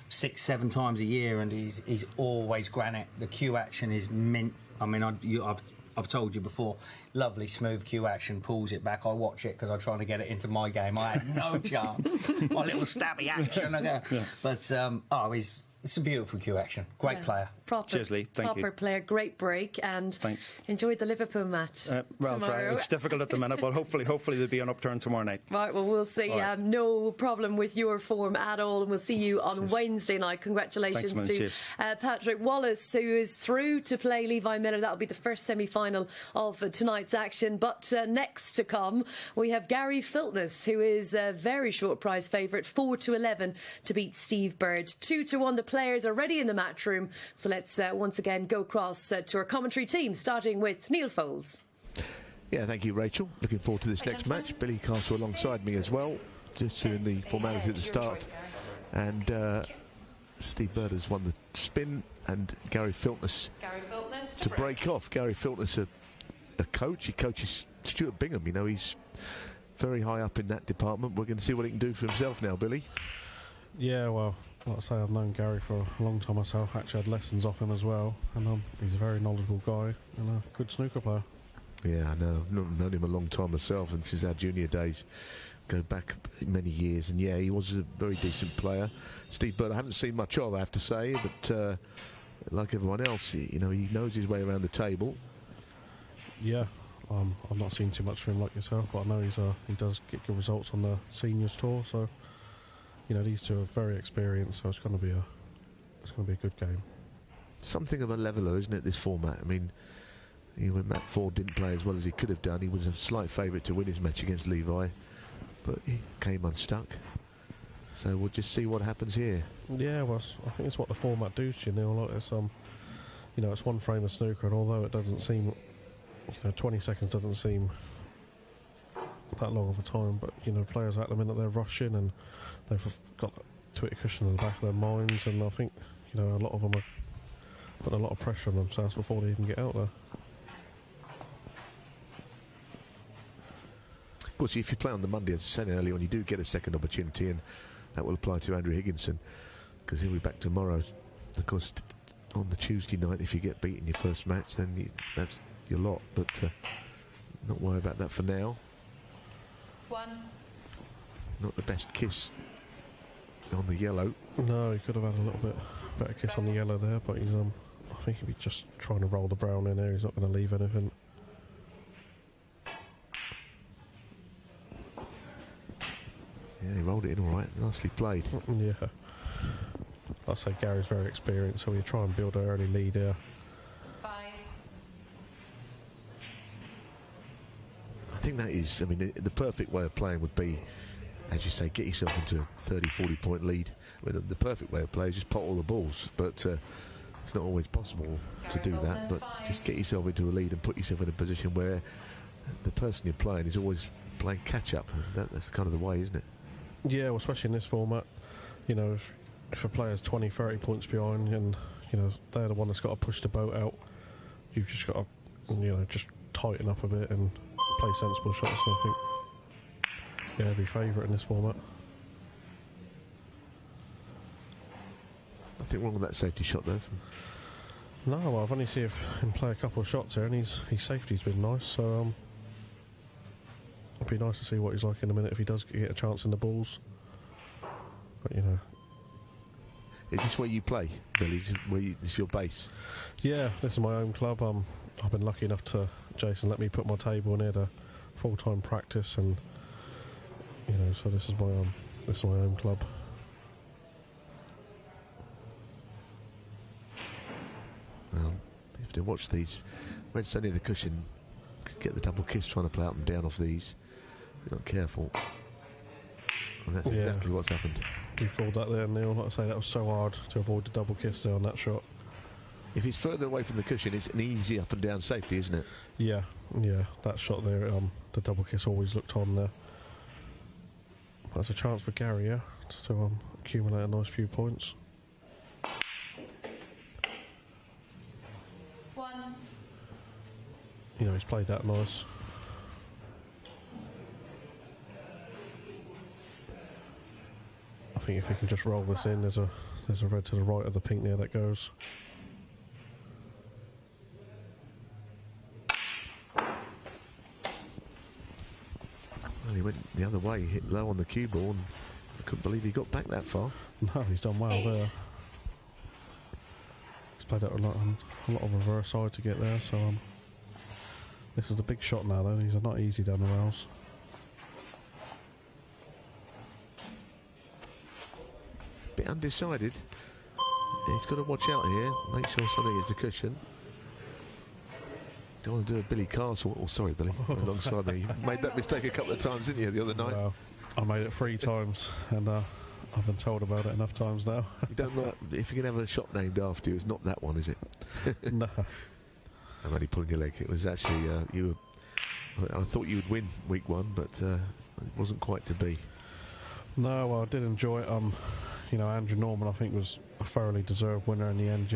6-7 times a year, and he's always granite. The cue action is mint. I mean, I've told you before, lovely smooth cue action, pulls it back. I watch it because I'm trying to get it into my game. I had no chance. My little stabby action. But it's a beautiful cue action. Great player. Cheers, Lee. Thank you. Proper player. Great break, and thanks. Enjoyed the Liverpool match. It's difficult at the minute, but hopefully there'll be an upturn tomorrow night. Right, well, we'll see. Right. No problem with your form at all, and we'll see you on Wednesday night. Congratulations to Patrick Wallace, who is through to play Levi Meiller. That'll be the first semi-final of tonight's action. But next to come, we have Gary Filtness, who is a very short prize favourite, 4-11 to beat Steve Bird. 2-1. The players are ready in the match room, so let's once again go across to our commentary team, starting with Neil Foles. Yeah, thank you, Rachel. Looking forward to this next match. Billy Castle alongside me as well, just doing the formality at the start. And Steve Bird has won the spin, and Gary Filtness to break off. Gary Filtness, a coach. He coaches Stuart Bingham. He's very high up in that department. We're going to see what he can do for himself now, Billy. Yeah, well, like I say, I've known Gary for a long time myself. Actually had lessons off him as well, and he's a very knowledgeable guy and a good snooker player. Yeah, I know. I've known him a long time myself, and since our junior days, go back many years. And yeah, he was a very decent player. Steve Bird, I haven't seen much of, I have to say, but like everyone else, he knows his way around the table. Yeah, I've not seen too much of him like yourself, but I know he does get good results on the seniors tour. So these two are very experienced, so it's going to be a good game. Something of a leveler, isn't it? This format. I mean, when Matt Ford didn't play as well as he could have done, he was a slight favourite to win his match against Levi, but he came unstuck. So we'll just see what happens here. Yeah, well, I think it's what the format does to you, Neil. Like it's it's one frame of snooker, and although it doesn't seem, 20 seconds doesn't seem that long of a time, but players at the minute they're rushing and they've got Twitter cushion in the back of their minds, and I think a lot of them are putting a lot of pressure on themselves before they even get out there. Of course, if you play on the Monday, as I said earlier, when you do get a second opportunity, and that will apply to Andrew Higginson, because he'll be back tomorrow. Of course, on the Tuesday night, if you get beaten your first match, then that's your lot. But not worry about that for now. Not the best kiss on the yellow. No, he could have had a little bit better kiss on the yellow there, but he's I think he'd be just trying to roll the brown in there. He's not going to leave anything. Yeah, he rolled it in all right. Nicely played. Yeah. Like I say, Gary's very experienced, so we try and build an early lead here. I think that is, I mean, the perfect way of playing would be, as you say, get yourself into a 30, 40 point lead. I mean, the perfect way of playing is just pot all the balls, but it's not always possible to do that. But just get yourself into a lead and put yourself in a position where the person you're playing is always playing catch up. That's kind of the way, isn't it? Yeah, well, especially in this format, if a player's 20, 30 points behind, and they're the one that's got to push the boat out, you've just got to just tighten up a bit and play sensible shots. And I think every favourite in this format. Nothing wrong with that safety shot though. No, well, I've only seen him play a couple of shots here, and his safety's been nice. So it'd be nice to see what he's like in a minute if he does get a chance in the balls. But is this where you play, Billy? Is this your base? Yeah, this is my home club. I've been lucky enough to Jason let me put my table in here to full-time practice, and so this is my home club. Well, you have to watch these. Red Sunny the cushion could get the double kiss trying to play up and down off these. If you're not careful. And that's exactly what's happened. You've called that there, Neil. Like I say, that was so hard to avoid the double kiss there on that shot. If he's further away from the cushion, it's an easy up and down safety, isn't it? Yeah, that shot there, the double kiss always looked on there. That's a chance for Gary, yeah, to accumulate a nice few points. He's played that nice. I think if he can just roll this in, there's a red to the right of the pink there that goes. Well, he went the other way, hit low on the cue ball, and I couldn't believe he got back that far. No, he's done well there. He's played out a lot of reverse side to get there, so this is the big shot now though. These are not easy down the rails. Bit undecided. He's got to watch out here. Make sure something is the cushion. Don't want to do a Billy Castle. Oh, sorry, Billy. Alongside me. You made that mistake a couple of times, didn't you, the other night? Well, I made it 3 times, and I've been told about it enough times now. You don't like, if you can have a shot named after you, it's not that one, is it? No. I'm only pulling your leg. It was actually I thought you would win week 1, but it wasn't quite to be. No, well, I did enjoy it. Andrew Norman, I think, was a thoroughly deserved winner in the end.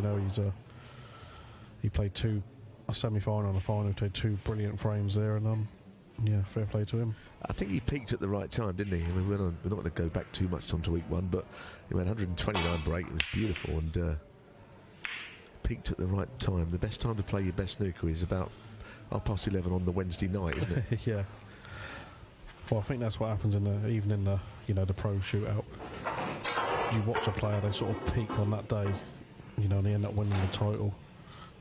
He played a semi-final and a final. He played 2 brilliant frames there, and fair play to him. I think he peaked at the right time, didn't he? I mean, we're not going to go back too much onto week 1, but he went 129 break. It was beautiful, and peaked at the right time. The best time to play your best snooker is about 11:30 on the Wednesday night, isn't it? Yeah. Well, I think that's what happens even in the pro shootout. You watch a player, they sort of peak on that day, you know, and he ended up winning the title.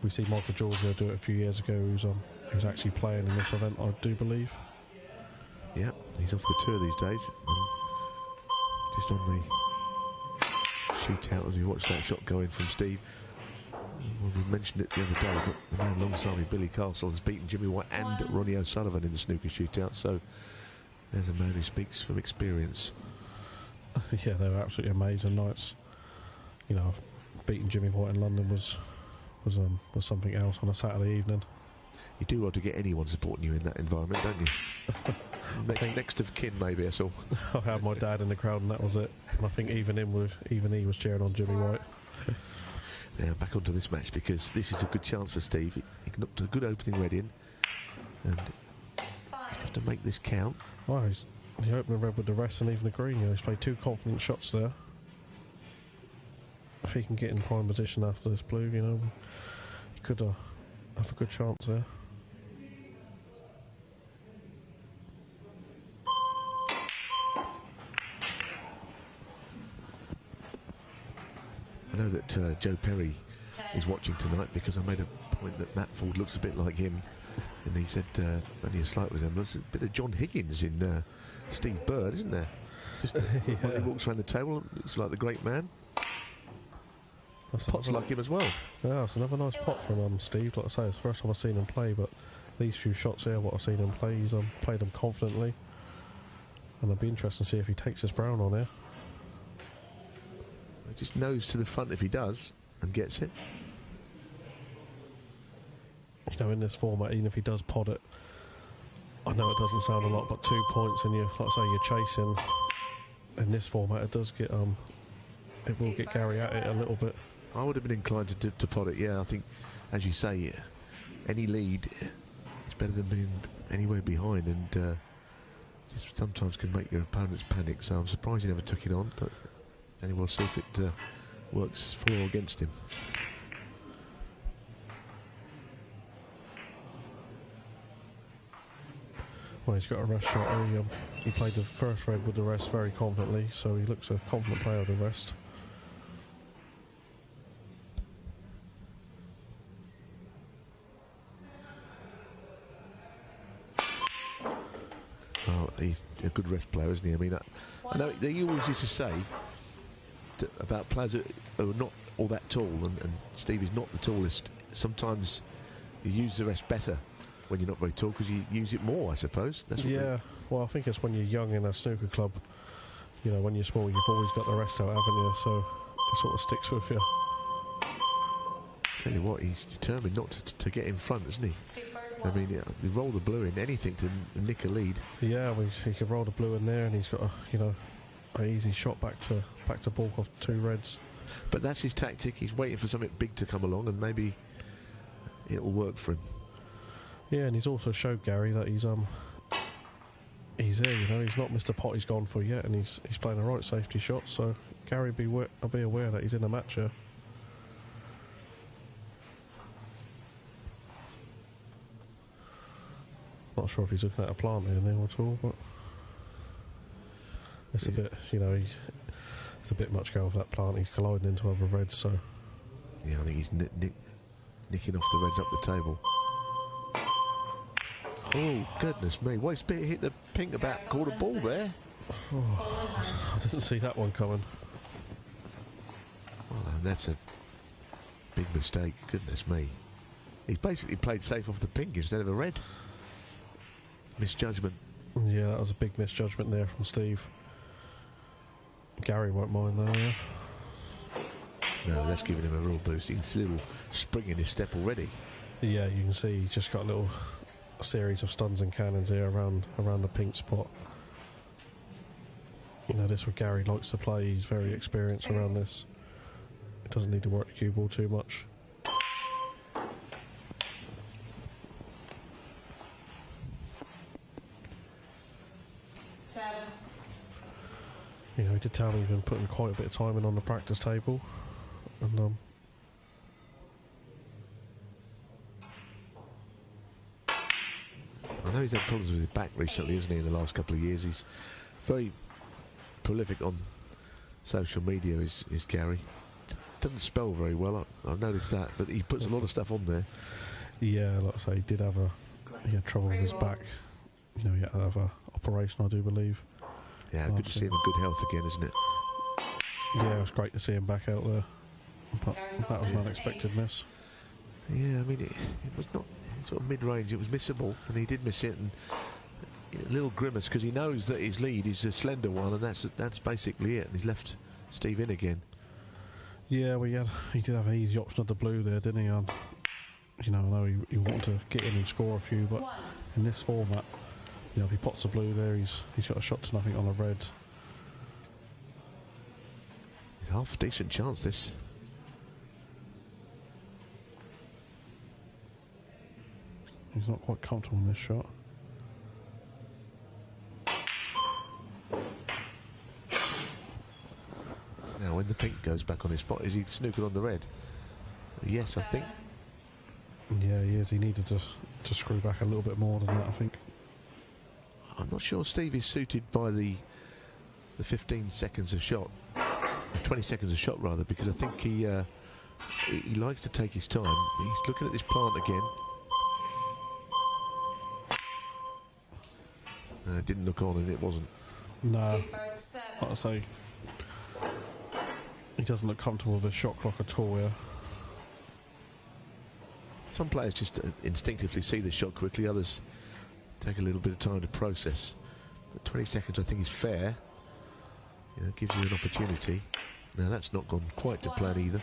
We see Michael Giorgio do it a few years ago, who's actually playing in this event, I do believe. Yeah, he's off the tour these days. Just on the shootout as we watch that shot go in from Steve. Well, we mentioned it the other day, but the man alongside me, Billy Castle, has beaten Jimmy White and Ronnie O'Sullivan in the snooker shootout, so there's a man who speaks from experience. Yeah, they were absolutely amazing nights. You know, beating Jimmy White in London was something else on a Saturday evening. You do want to get anyone supporting you in that environment, don't you? Next of kin, maybe, that's all. I had my dad in the crowd and that was it. And I think even he was cheering on Jimmy White. Now back onto this match, because this is a good chance for Steve. He can up to a good opening red in, and he's got to make this count. Well, he opened the red with the rest and even the green. You know, he's played 2 confident shots there. If he can get in prime position after this blue, you know, he could have a good chance there. I know that Joe Perry is watching tonight, because I made a point that Matt Ford looks a bit like him, and he said only a slight resemblance. A bit of John Higgins in Steve Bird, isn't there? Just when he walks around the table, looks like the great man. Pot's like him as well. Yeah, it's another nice pot from Steve. Like I say, it's the first time I've seen him play, but these few shots here, what I've seen him play, he's played them confidently, and it'll be interesting to see if he takes this brown on here. He just nose to the front if he does, and gets it. You know, in this format, even if he does pod it, I know it doesn't sound a lot, but 2 points and like I say, you're chasing. In this format, it does get it will get Gary at it a little bit. I would have been inclined to pot it, yeah. I think, as you say, any lead is better than being anywhere behind, and just sometimes can make your opponents panic. So I'm surprised he never took it on, but anyway, we'll see if it works for or against him. Well, he's got a rest shot. He played the first red with the rest very confidently, so he looks a confident player with the rest. Well, he's a good rest player, isn't he? I mean, I know they always used to say about players who are not all that tall, and Steve is not the tallest. Sometimes you use the rest better when you're not very tall, because you use it more, I suppose. That's Yeah, well, I think it's when you're young in a snooker club. You know, when you're small, you've always got the rest out, haven't you? So it sort of sticks with you. Tell you what, he's determined not to get in front, isn't he? I mean, they roll the blue in, anything to nick a lead. Yeah, well, he could roll the blue in there, and he's got an easy shot back to balk off 2 reds. But that's his tactic. He's waiting for something big to come along, and maybe it'll work for him. Yeah, and he's also showed Gary that he's there. You know, he's not Mr. Pot he's gone for yet, and he's playing the right safety shot. So Gary, I'll be aware that he's in a match here. Not sure if he's looking at a plant here now at all, but it's a bit, you know, it's a bit much go for that plant. He's colliding into other reds, so yeah, I think he's nicking off the reds up the table. Oh, goodness me. Well, it's hit the pink about quarter ball there. Oh, I didn't see that one coming. Well, that's a big mistake. Goodness me. He's basically played safe off the pink instead of a red. Misjudgment. Yeah, that was a big misjudgment there from Steve. Gary won't mind though, yeah? No, that's giving him a real boost. He's a little spring in his step already. Yeah, you can see he's just got a little series of stuns and cannons here around the pink spot. You know, this is what Gary likes to play. He's very experienced around this. He doesn't need to work the cue ball too much. You know, he did tell me he's been putting quite a bit of time in on the practice table, and I know he's had problems with his back recently, isn't he, in the last couple of years. He's very prolific on social media, is Gary. doesn't spell very well. I've noticed that, but he puts a lot of stuff on there. Yeah, like I say, he had trouble with his back. You know, he had to have an operation, I do believe. Yeah, good to see him in good health again, isn't it? Yeah, it was great to see him back out there. But that was an unexpected miss. Yeah, I mean, it was not sort of mid-range. It was missable, and he did miss it. And a little grimace because he knows that his lead is a slender one, and that's basically it. And he's left Steve in again. Yeah, well, he did have an easy option of the blue there, didn't he? You know, I know he wanted to get in and score a few, but in this format, you know, if he pots the blue there, he's got a shot to nothing on the red. It's half a decent chance, this. He's not quite comfortable in this shot. Now, when the pink goes back on his spot, is he snookered on the red? Yes, I think. Yeah, he is. He needed to screw back a little bit more than that, I think. I'm not sure Steve is suited by the 15 seconds of shot. 20 seconds of shot, rather, because I think he likes to take his time. He's looking at this plant again. No, it didn't look on, and it wasn't. No, like I say, he doesn't look comfortable with the shot clock at all here. Some players just instinctively see the shot quickly, others take a little bit of time to process. But 20 seconds I think is fair. You know, gives you an opportunity. Now that's not gone quite to plan either.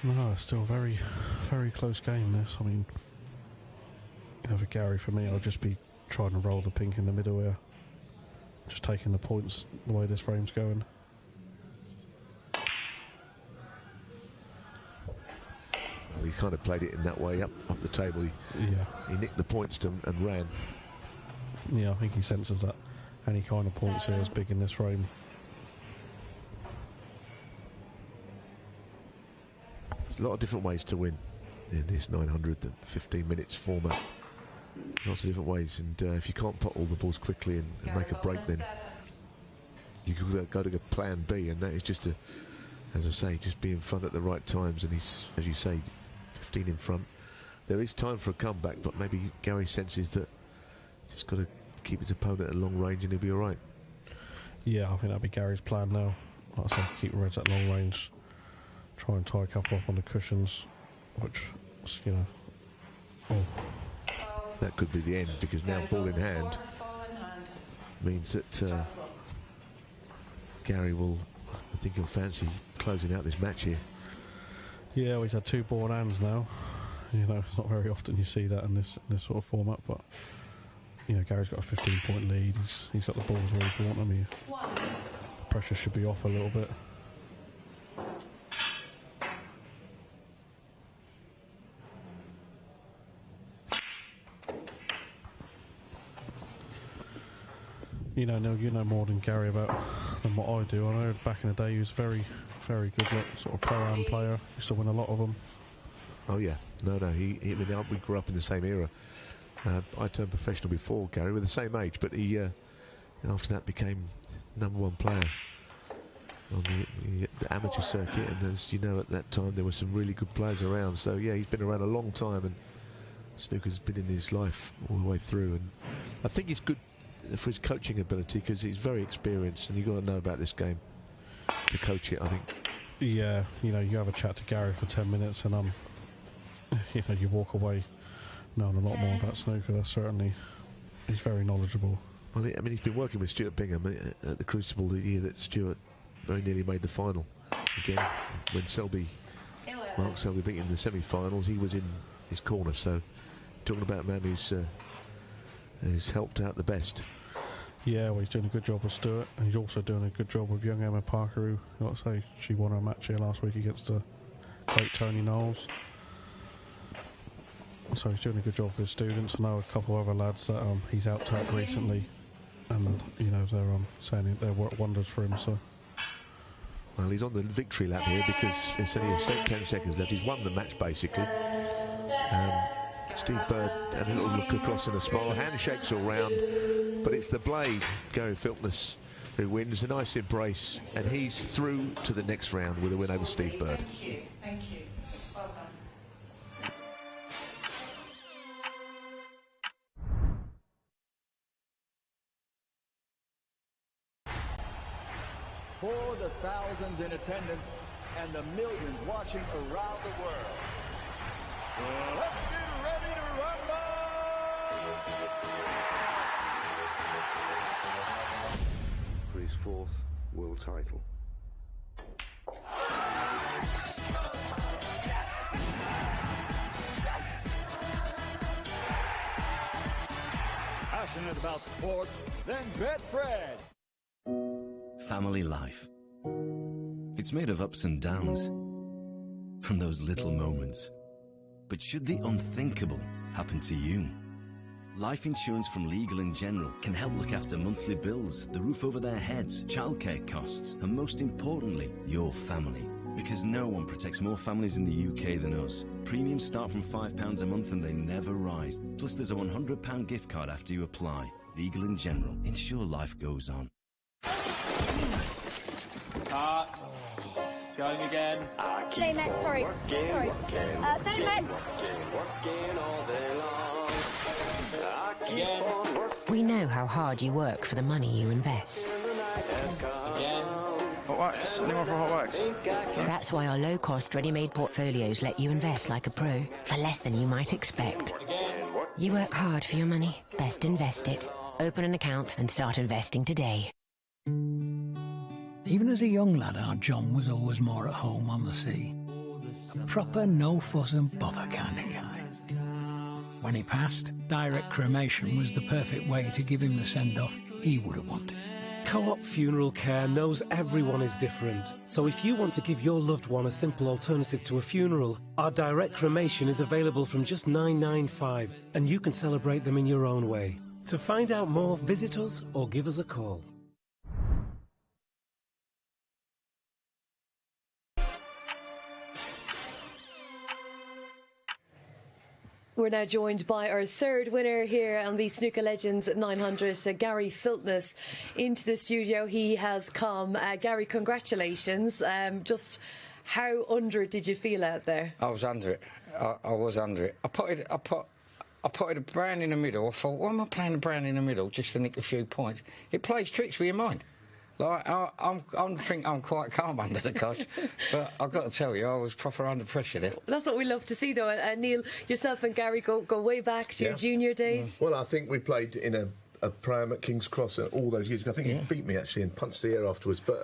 No, it's still a very, very close game, this. I mean, you know, for Gary, for me, I'll just be trying to roll the pink in the middle here. Just taking the points the way this frame's going. Well, he kind of played it in that way up the table. He nicked the points and ran. Yeah, I think he senses that any kind of points here is big in this frame. There's a lot of different ways to win in this 900 and 15 minutes format. Lots of different ways, and if you can't pot all the balls quickly and make a break, then you could go to plan B, and that is just as I say, just be in front at the right times. And he's, as you say, 15 in front. There is time for a comeback, but maybe Gary senses that he's just got to keep his opponent at long range and he'll be all right. Yeah, I think that'll be Gary's plan now. Like I say, keep Reds at long range, try and tie a couple up on the cushions, which, you know, that could be the end, because now ball in hand means that Gary will, I think he'll fancy closing out this match here. Yeah, well, he's had two ball in hands now. You know, it's not very often you see that in this sort of format, but you know, Gary's got a 15-point lead. He's got the balls where he's want them here. The pressure should be off a little bit. You know, Neil, you know more than Gary than what I do. I know back in the day he was very, very good, sort of pro-am player. Used to win a lot of them. Oh yeah, no, we grew up in the same era. I turned professional before Gary, we're the same age, but he after that became #1 player on the amateur circuit, and as you know, at that time there were some really good players around. So yeah, he's been around a long time, and snooker's been in his life all the way through. And I think he's good for his coaching ability, because he's very experienced, and you've got to know about this game to coach it, I think. Yeah, you know, you have a chat to Gary for 10 minutes, and you know, you walk away knowing a lot more about snooker. That's certainly, he's very knowledgeable. Well, I mean, he's been working with Stuart Bingham at the Crucible the year that Stuart very nearly made the final. Again, when Mark Selby beat him in the semi-finals, he was in his corner. So, talking about a man who's helped out the best. Yeah, well, he's doing a good job with Stuart, and he's also doing a good job with young Emma Parker, who, like I say, she won her match here last week against the great Tony Knowles. So he's doing a good job with his students. I know a couple of other lads that he's out-tapped recently, and you know, they're saying they work wonders for him. So, well, he's on the victory lap here because it's only 10 seconds left. He's won the match basically. Steve Bird had a little look across and a smile, handshakes all round, but it's the blade. Gary Filtness who wins. A nice embrace, and he's through to the next round with a win over Steve Bird. Thank you. Thank you. Well done. For the thousands in attendance and the millions watching around the world, let's get ready to rumble! For his 4th world title. Passionate about sport? Then bet Fred! Family life. It's made of ups and downs, and those little moments. But should the unthinkable happen to you? Life insurance from Legal & General can help look after monthly bills, the roof over their heads, childcare costs, and most importantly, your family. Because no one protects more families in the UK than us. Premiums start from £5 a month and they never rise. Plus there's a £100 gift card after you apply. Legal & General. Ensure life goes on. Cut. Going again. Hey, Matt, sorry. Sorry. Thank Matt. Again. We know how hard you work for the money you invest. Again. Hot wax? Anyone for hot wax? That's why our low-cost ready-made portfolios let you invest like a pro for less than you might expect. You work hard for your money. Best invest it. Open an account and start investing today. Even as a young lad, our John was always more at home on the sea. A proper no-fuss and bother kind of guy. When he passed, direct cremation was the perfect way to give him the send-off he would have wanted. Co-op Funeral Care knows everyone is different. So if you want to give your loved one a simple alternative to a funeral, our direct cremation is available from just $9.95, and you can celebrate them in your own way. To find out more, visit us or give us a call. We're now joined by our third winner here on the Snooker Legends 900, Gary Filtness, into the studio. He has come. Gary, congratulations. Just how under it did you feel out there? I was under it. I was under it. I put it a brown in the middle. I thought, why am I playing a brown in the middle just to nick a few points? It plays tricks with your mind. Like, I think I'm quite calm under the cosh, but I've got to tell you, I was proper under pressure there. That's what we love to see, though. Neil, yourself and Gary go way back to your junior days. Well, I think we played in a pram at King's Cross all those years ago. I think he beat me, actually, and punched the air afterwards. But,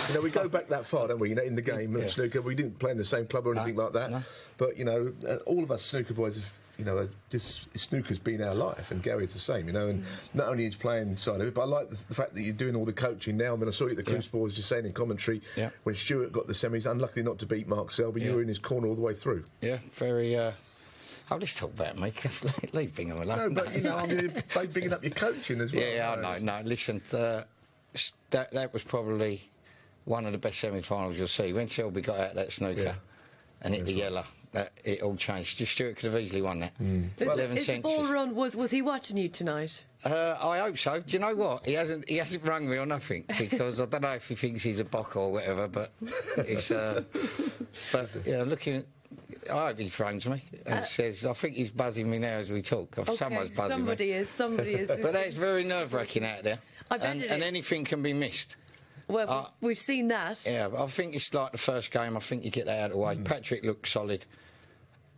you know, we go back that far, don't we? You know, in the game of snooker. We didn't play in the same club or anything like that. No. But, you know, all of us snooker boys have... You know, snooker's been our life, and Gary's the same, you know, and not only his playing side of it, but I like the fact that you're doing all the coaching now. I mean, I saw you at the Crucible, was just saying in commentary, when Stuart got the semis, unluckily not to beat Mark Selby, you were in his corner all the way through. Yeah, very... I'll just talk about me. Leave Bingham alone. No, but, you know, I mean, you're bigging up your coaching as well. Yeah, I know. No, listen, that was probably one of the best semi-finals you'll see. When Selby got out that snooker and hit the yellow, it all changed. Just Stuart could have easily won that. Is the ball run? Was he watching you tonight? I hope so. Do you know what? He hasn't rung me or nothing, because I don't know if he thinks he's a bocker or whatever. But it's but yeah, looking. I hope he phones me and says, I think he's buzzing me now as we talk. Okay, someone's buzzing somebody me. Somebody is. But that's very nerve-wracking out there. I bet it is. And anything can be missed. Well, we've seen that. Yeah, I think it's like the first game. I think you get that out of the way. Patrick looked solid.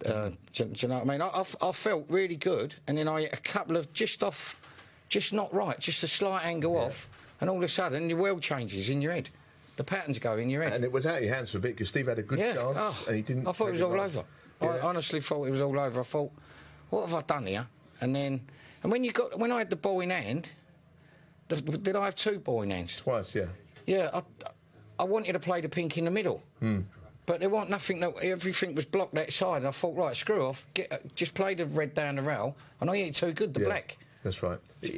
Do you know what I mean? I felt really good, and then I hit a couple of just not right, just a slight angle off, and all of a sudden your world changes in your head. The patterns go in your head. And it was out of your hands for a bit, because Steve had a good chance, and he didn't... I thought it was all over. I honestly thought it was all over. I thought, what have I done here? And when I had the ball in hand, did I have two ball in hands? Twice, yeah. Yeah, I wanted to play the pink in the middle. But there wasn't nothing, everything was blocked that side. And I thought, right, screw off, just play the red down the rail, and I hit too good, the black. That's right. I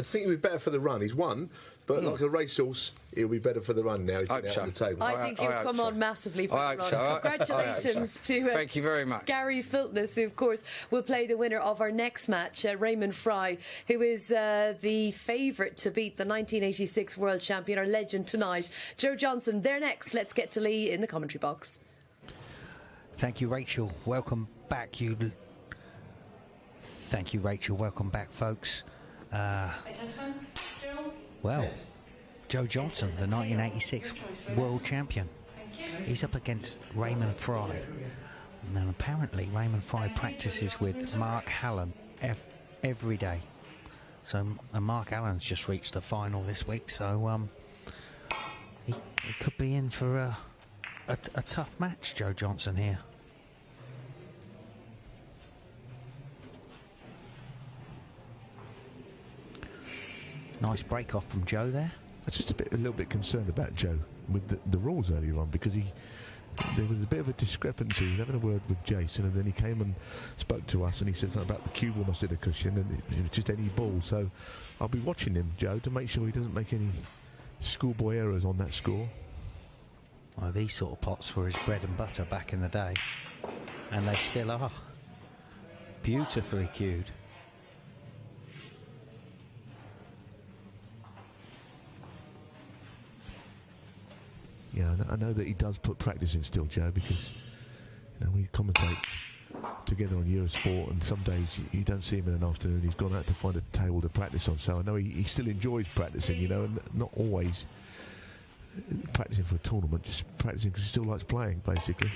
think it would be better for the run. He's won, But like a racehorse, he'll be better for the run now. He's been out on the table. I think he'll come on massively for the run. Congratulations to thank you very much. Gary Filtness, who, of course, will play the winner of our next match, Raymond Fry, who is the favourite to beat the 1986 world champion, our legend tonight. Joe Johnson, they're next. Let's get to Lee in the commentary box. Thank you, Rachel. Welcome back. Thank you, Rachel. Welcome back, folks. Well, Joe Johnson, the 1986 world champion. He's up against Raymond Fry. And then apparently Raymond Fry practices with Mark Hallen every day. So Mark Allen's just reached the final this week, so he could be in for a tough match, Joe Johnson here. Nice break off from Joe there. I was just a little bit concerned about Joe with the rules earlier on, because there was a bit of a discrepancy. He was having a word with Jason, and then he came and spoke to us, and he said something about the cue ball must hit a cushion, and it was just any ball. So I'll be watching him, Joe, to make sure he doesn't make any schoolboy errors on that score. Well, these sort of pots were his bread and butter back in the day, and they still are. Beautifully cued. Yeah, I know that he does put practice in still, Joe, because we commentate together on Eurosport, and some days you don't see him in an afternoon. He's gone out to find a table to practice on, so I know he still enjoys practicing, and not always practicing for a tournament, just practicing because he still likes playing, basically.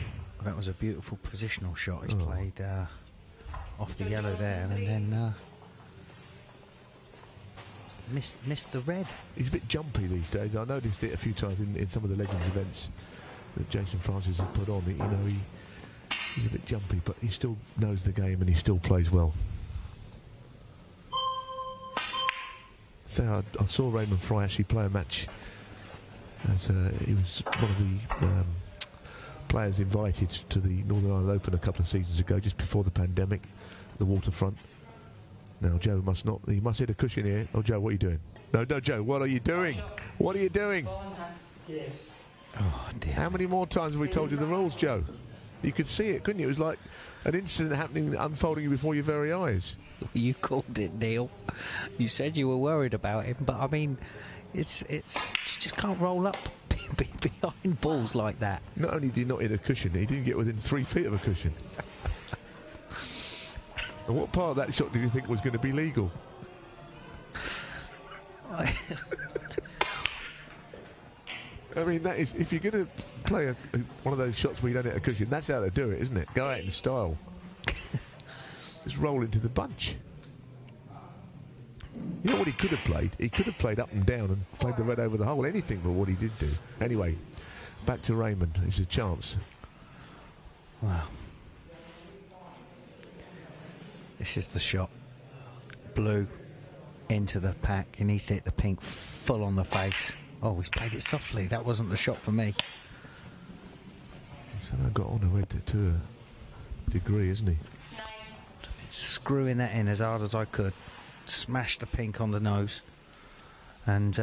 That was a beautiful positional shot he's played off the yellow there, and then missed the red. He's a bit jumpy these days. I noticed it a few times in some of the Legends events that Jason Francis has put on. He's a bit jumpy, but he still knows the game and he still plays well. So I saw Raymond Fry actually play a match. As he was one of the players invited to the Northern Ireland Open a couple of seasons ago, just before the pandemic, the waterfront. Now, Joe must not. He must hit a cushion here. Oh, Joe, what are you doing? No, Joe, what are you doing? What are you doing? Yes. Oh, dear. How many more times have we told you the rules, Joe? You could see it, couldn't you? It was like an incident happening, unfolding before your very eyes. You called it, Neil. You said you were worried about him, but I mean, it's you just can't roll up behind balls like that. Not only did he not hit a cushion, he didn't get within 3 feet of a cushion. And what part of that shot did you think was going to be legal? I mean, that is, if you're going to play one of those shots where you don't hit a cushion, that's how to do it, isn't it? Go out in style. Just roll into the bunch. You know what he could have played? He could have played up and down and played the red over the hole, anything but what he did do. Anyway, back to Raymond. It's a chance. Wow. This is the shot. Blue into the pack. He needs to hit the pink full on the face. Oh, he's played it softly. That wasn't the shot for me. So I got on a red to a degree, isn't he? Screwing that in as hard as I could. Smash the pink on the nose and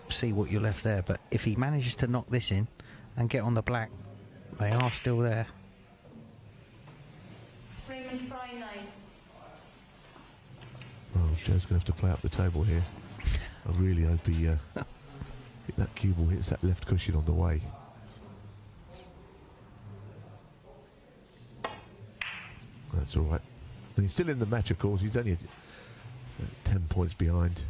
see what you're left there. But if he manages to knock this in and get on the black, they are still there. Raymond Fry 9. Well, Joe's going to have to play up the table here. I really hope he that cue ball hits that left cushion on the way. That's all right. And he's still in the match, of course. He's only 10 points behind.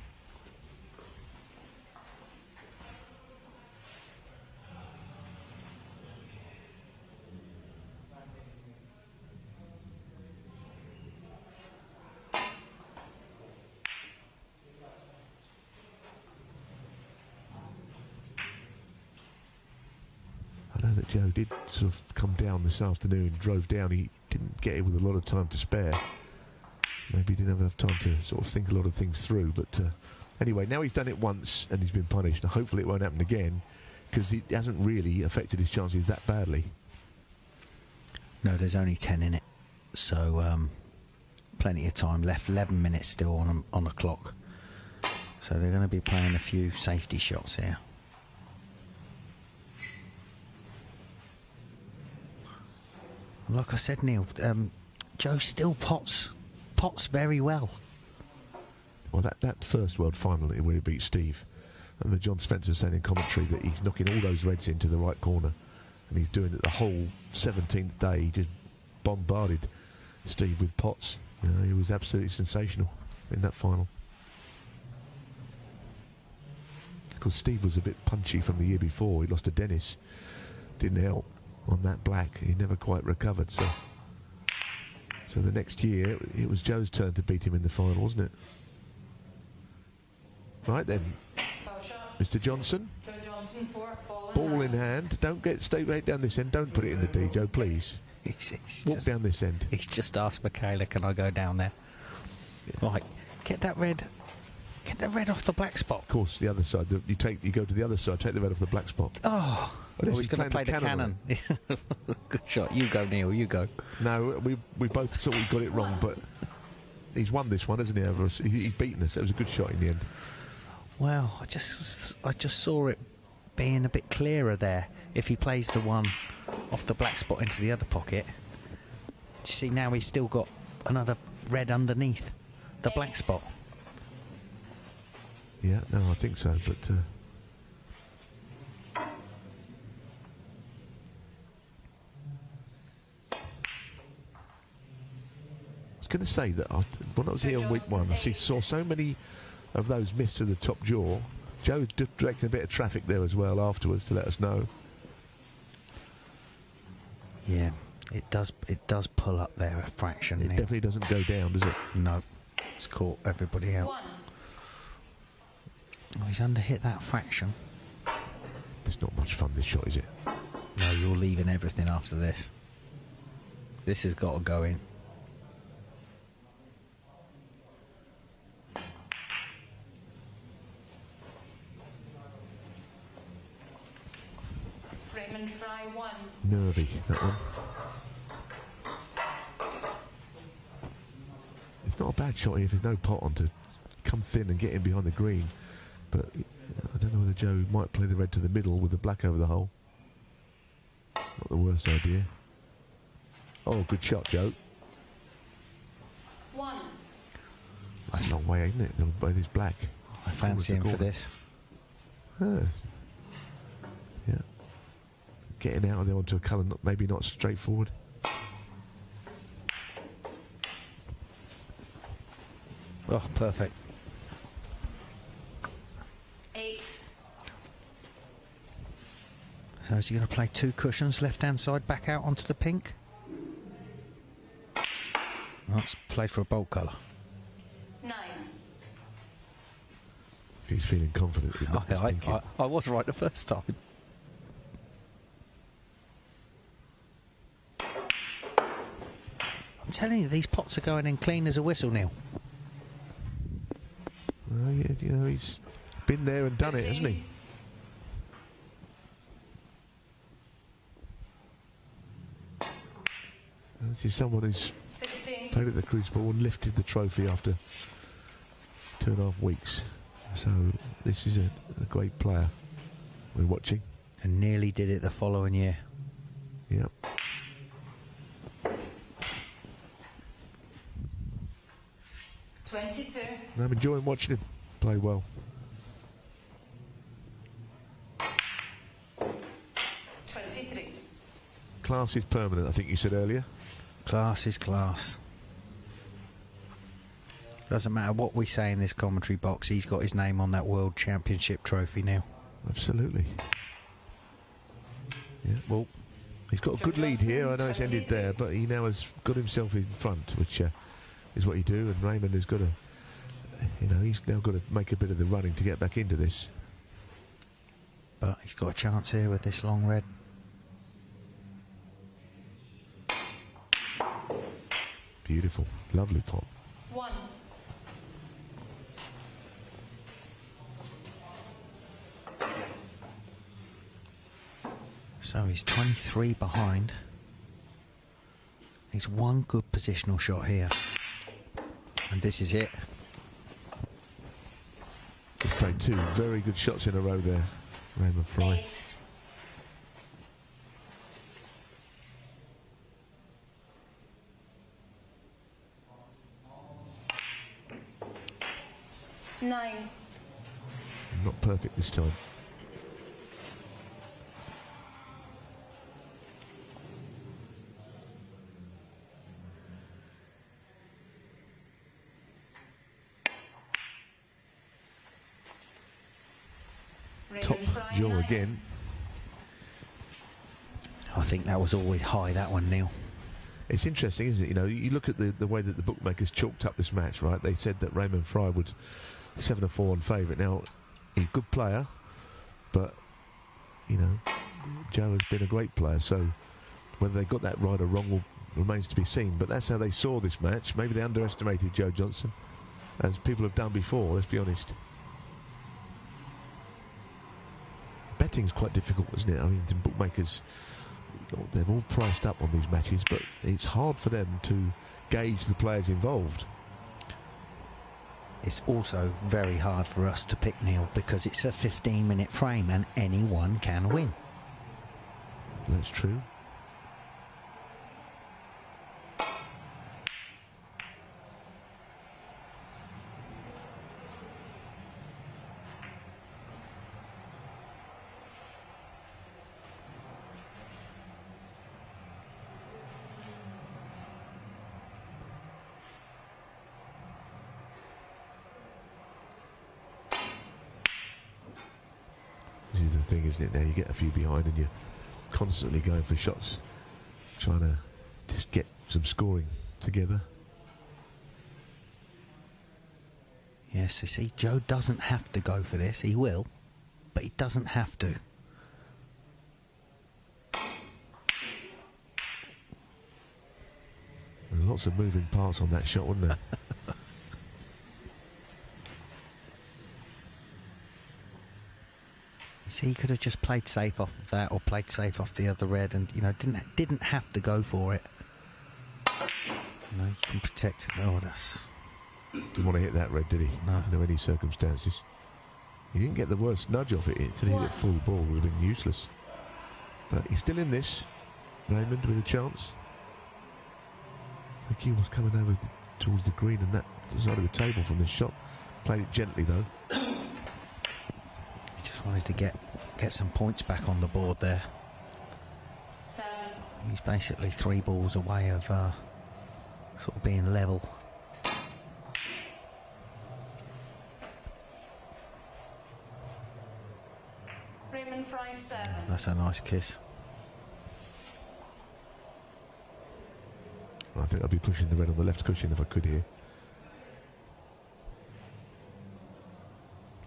I know that Joe did sort of come down this afternoon, drove down. He didn't get it with a lot of time to spare. Maybe he didn't have enough time to sort of think a lot of things through. But anyway, now he's done it once and he's been punished. And hopefully it won't happen again, because it hasn't really affected his chances that badly. No, there's only 10 in it. So plenty of time left. 11 minutes still on the clock. So they're going to be playing a few safety shots here. Like I said, Neil, Joe still pots very well. Well, that first World Final where he beat Steve, and the John Spencer saying in commentary that he's knocking all those reds into the right corner, and he's doing it the whole 17th day. He just bombarded Steve with pots. You know, he was absolutely sensational in that final. Because Steve was a bit punchy from the year before. He lost to Dennis. Didn't help on that black. He never quite recovered. So the next year, it was Joe's turn to beat him in the final, wasn't it? Right then, Mr. Johnson. Ball in hand. Don't stay right down this end. Don't put it in the D, Joe, please. Walk down this end. He's just asked Michaela, can I go down there? Yeah. Right, get that red off the black spot. Of course, the other side. You go to the other side, take the red off the black spot. Oh, he's going to play the cannon. Good shot. You go, Neil, you go. No, we both thought we got it wrong, but he's won this one, hasn't he, over us? He's beaten us. It was a good shot in the end. Well, I just saw it being a bit clearer there. If he plays the one off the black spot into the other pocket, you see now he's still got another red underneath the black spot. Yeah, no, I think so, but I was going to say that when I was here on week one, I saw so many of those miss to the top jaw. Joe directed a bit of traffic there as well afterwards to let us know. Yeah, it does pull up there a fraction. It definitely doesn't go down, does it? No, it's caught everybody out. Oh, he's underhit that fraction. It's not much fun, this shot, is it? No, you're leaving everything after this. This has got to go in. Nervy, that one. It's not a bad shot here if there's no pot on to come thin and get in behind the green, but I don't know whether Joe might play the red to the middle with the black over the hole. Not the worst idea. Oh, good shot, Joe. That's a long way, isn't it, by this black? I fancy him for this. Yeah. Getting out of there onto a colour maybe not straightforward. Oh, perfect. 8. So is he going to play two cushions, left-hand side, back out onto the pink? Oh, it's played for a bold colour. 9. He's feeling confident. I was right the first time. I'm telling you, these pots are going in clean as a whistle, Neil. Well, yeah, you know, he's been there and done it, hasn't he? This is someone who's played at the Crucible and lifted the trophy after 2.5 weeks. So this is a great player we're watching. And nearly did it the following year. Yep. I'm enjoying watching him play well. 23. Class is permanent, I think you said earlier. Class is class. Doesn't matter what we say in this commentary box, he's got his name on that World Championship trophy now. Absolutely. Yeah. Well, he's got a good lead here. I know it's ended there, but he now has got himself in front, which is what you do. And Raymond has got to, you know, he's now got to make a bit of the running to get back into this. But he's got a chance here with this long red. Beautiful, lovely pot. 1. So he's 23 behind. He's one good positional shot here. And this is it. 2 very good shots in a row there, Raymond Fry. 9. Not perfect this time. Top jaw again. I think that was always high, that one, Neil. It's interesting, isn't it? You know, you look at the way that the bookmakers chalked up this match, right? They said that Raymond Fry would 7-4 on favourite. Now, he's a good player, but, you know, Joe has been a great player, so whether they got that right or wrong remains to be seen. But that's how they saw this match. Maybe they underestimated Joe Johnson, as people have done before, let's be honest. Betting's quite difficult, isn't it? I mean, the bookmakers, they're all priced up on these matches, but it's hard for them to gauge the players involved. It's also very hard for us to pick, Neil, because it's a 15-minute frame and anyone can win. That's true. This is the thing, isn't it? Now you get a few behind and you're constantly going for shots, trying to just get some scoring together. Yes, you see, Joe doesn't have to go for this. He will, but he doesn't have to. There's lots of moving parts on that shot, wasn't there? See, he could have just played safe off of that, or played safe off the other red, and you know, didn't have to go for it. You know, you can protect it. Oh, that's. Didn't want to hit that red, did he? No. Under any circumstances. He didn't get the worst nudge off it. It could have hit it full ball, would have been useless. But he's still in this. Raymond with a chance. The cue was coming over towards the green and that side of the table from this shot. Played it gently though. He just wanted to get some points back on the board there. 7. He's basically 3 balls away of sort of being level. Raymond Fry 7. That's a nice kiss. I think I'd be pushing the red on the left cushion if I could here.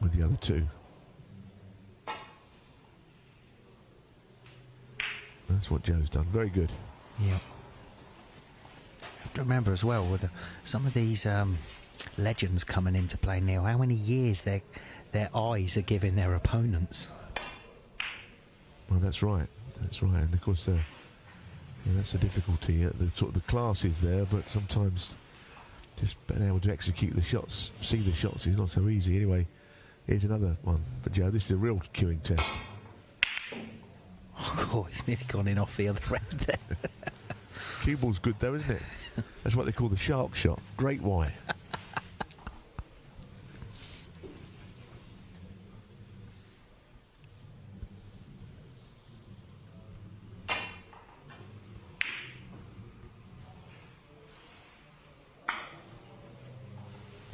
With the other two. That's what Joe's done. Very good. Yeah. You have to remember as well, with some of these legends coming into play, Neil, how many years their eyes are giving their opponents. Well, that's right. That's right. And of course, yeah, that's the difficulty. The sort of the class is there, but sometimes just being able to execute the shots, see the shots, is not so easy. Anyway, here's another one for Joe. This is a real queuing test. Oh, he's nearly gone in off the other end there. Cue ball's good though, isn't it? That's what they call the shark shot. Great white.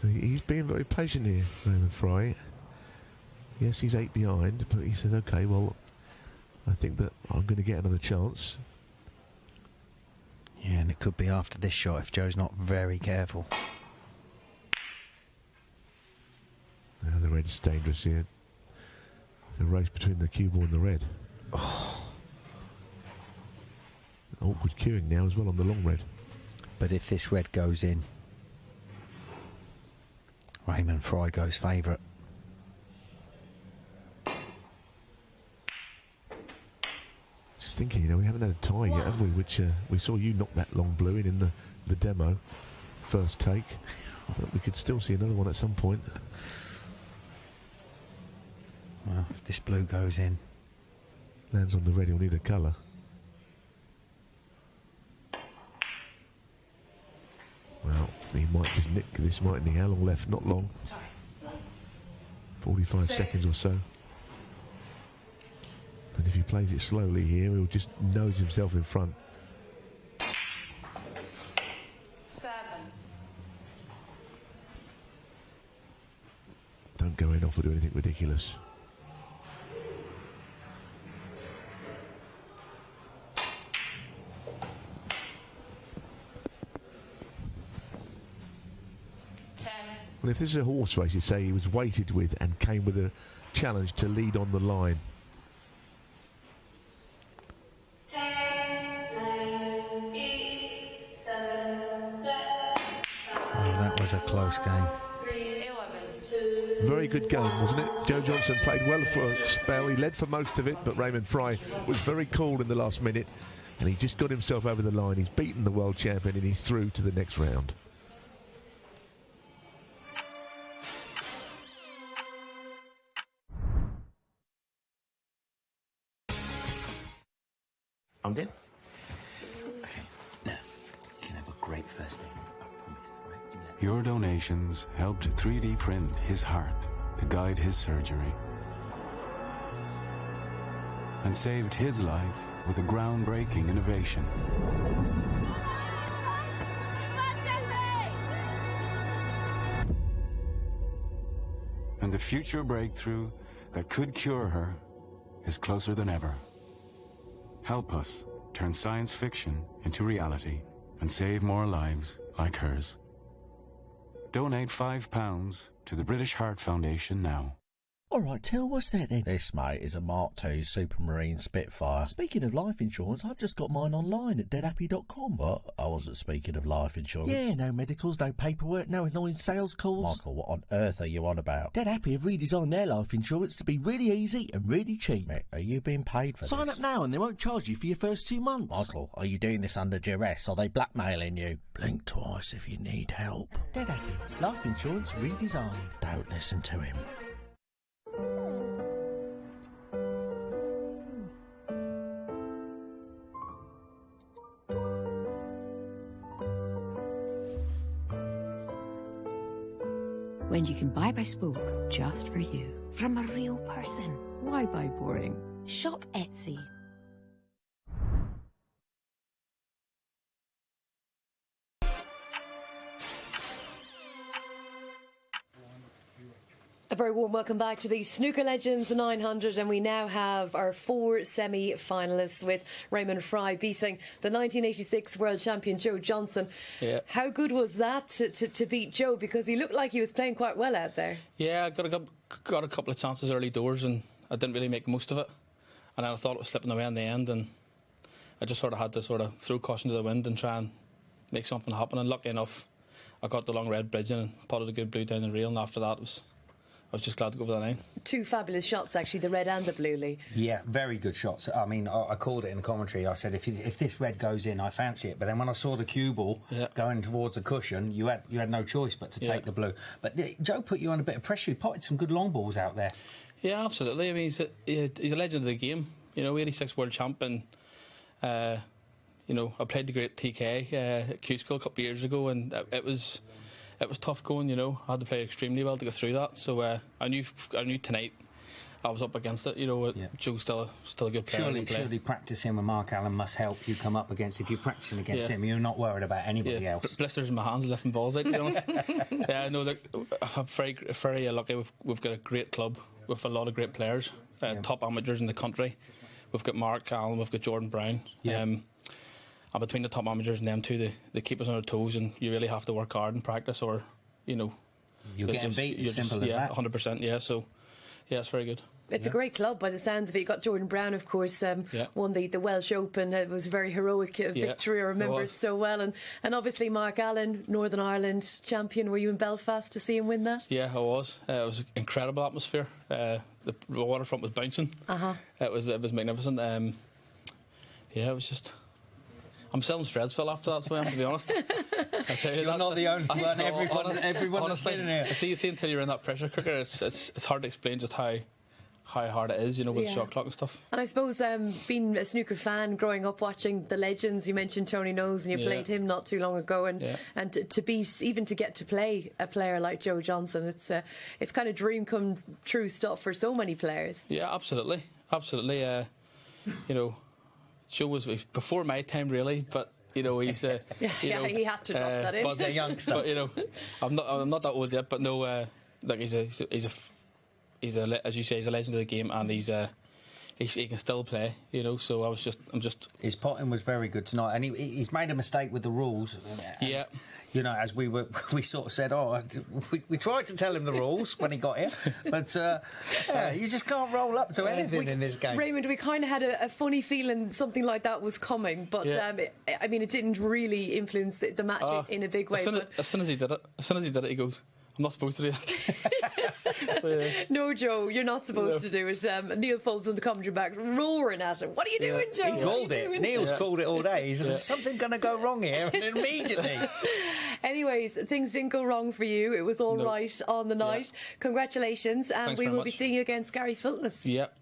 So he's being very patient here, Raymond Fry. Yes, he's 8 behind, but he says, okay, well, I think that I'm going to get another chance. Yeah, and it could be after this shot if Joe's not very careful. Now the red's dangerous here. There's a race between the cue ball and the red. Oh. Awkward queuing now as well on the long red. But if this red goes in, Raymond Fry goes favourite. Just thinking, we haven't had a tie yet, have we? Which we saw you knock that long blue in the demo, first take. But we could still see another one at some point. Well, if this blue goes in. Lands on the red, he'll need a colour. Well, he might just nick this, mightn't he? How long left? Not long. 45 seconds or so. And if he plays it slowly here, he'll just nose himself in front. 7. Don't go in off or do anything ridiculous. Well, if this is a horse race, you say he was weighted with and came with a challenge to lead on the line. Oh, that was a close game. Very good game, wasn't it? Joe Johnson played well for a spell. He led for most of it, but Raymond Fry was very cool in the last minute, and he just got himself over the line. He's beaten the world champion, and he's through to the next round. I'm in. Okay, now, you can have a great first day. I promise, right? Your donations helped 3D print his heart to guide his surgery and saved his life with a groundbreaking innovation. And the future breakthrough that could cure her is closer than ever. Help us turn science fiction into reality and save more lives like hers. Donate £5 to the British Heart Foundation now. All right, Till, what's that then? This, mate, is a Mark II Supermarine Spitfire. Speaking of life insurance, I've just got mine online at deadhappy.com. What? I wasn't speaking of life insurance. Yeah, no medicals, no paperwork, no annoying sales calls. Michael, what on earth are you on about? Dead Happy have redesigned their life insurance to be really easy and really cheap. Mick, are you being paid for this? Sign up now and they won't charge you for your first 2 months. Michael, are you doing this under duress? Are they blackmailing you? Blink twice if you need help. Dead Happy, life insurance redesigned. Don't listen to him. When you can buy bespoke just for you from a real person. Why buy boring? Shop Etsy. A very warm welcome back to the Snooker Legends 900, and we now have our 4 semi-finalists, with Raymond Fry beating the 1986 world champion Joe Johnson. Yeah. How good was that to beat Joe, because he looked like he was playing quite well out there? Yeah, I got a couple of chances early doors and I didn't really make most of it, and I thought it was slipping away in the end, and I just sort of had to throw caution to the wind and try and make something happen. And lucky enough, I got the long red bridge and potted a good blue down the rail, and after that I was just glad to go over the line. 2 fabulous shots, actually, the red and the blue, Lee. Yeah, very good shots. I mean, I called it in the commentary. I said, if this red goes in, I fancy it. But then when I saw the cue ball going towards the cushion, you had no choice but to take the blue. But Joe put you under a bit of pressure. He potted some good long balls out there. Yeah, absolutely. I mean, he's a legend of the game. You know, 86 world champ, and you know, I played the great TK at Q School a couple of years ago, and it was tough going. You know, I had to play extremely well to go through that. So I knew tonight I was up against it. You know, Joe's still a good player. Surely practicing with Mark Allen must help you come up against. If you're practicing against him, you're not worried about anybody else. Blisters in my hands lifting balls out, to be honest. Yeah, no, I'm very lucky. We've got a great club with a lot of great players, top amateurs in the country. We've got Mark Allen, we've got Jordan Brown. And between the top amateurs and them two, they keep us on our toes, and you really have to work hard in practice, or you'll get beat. Simple as that. 100%. Yeah, so it's very good. It's a great club by the sounds of it. You got Jordan Brown, of course, won the Welsh Open. It was a very heroic victory. I remember it so well. And obviously Mark Allen, Northern Ireland champion. Were you in Belfast to see him win that? Yeah, I was. It was an incredible atmosphere. The waterfront was bouncing. It was magnificent. It was just. I'm selling Stradesville after that, so I am, to be honest. You're not the only one. Everyone that's been in here. I see until you're in that pressure cooker. It's hard to explain just how how hard it is, you know, with Yeah. the shot clock and stuff. And I suppose being a snooker fan, growing up watching the legends, you mentioned Tony Knowles and you Yeah. played him not too long ago, and to be even to get to play a player like Joe Johnson, it's kind of dream come true stuff for so many players. Yeah, absolutely. You know, Joe was before my time really, but you know he's you know, he had to drop that in. But, a youngster. But you know, I'm not that old yet. But no, like he's a as you say, he's a legend of the game, and he can still play. You know, so I'm just. His potting was very good tonight, and he's made a mistake with the rules. Yeah. You know, as we sort of said, we tried to tell him the rules when he got here, but you just can't roll up to anything in this game. Raymond, we kind of had a funny feeling something like that was coming, but I mean, it didn't really influence the match in a big way. As soon as he did it, he goes, "I'm not supposed to do that." No, Joe, you're not supposed to do it. Neil Folds on the commentary back roaring at him. What are you doing, Joe? He called it. Neil's called it all day. He said, "There's something going to go wrong here," and immediately. Anyways, things didn't go wrong for you. It was all right on the night. Congratulations, and we will be seeing you against Gary Filtness. Yep,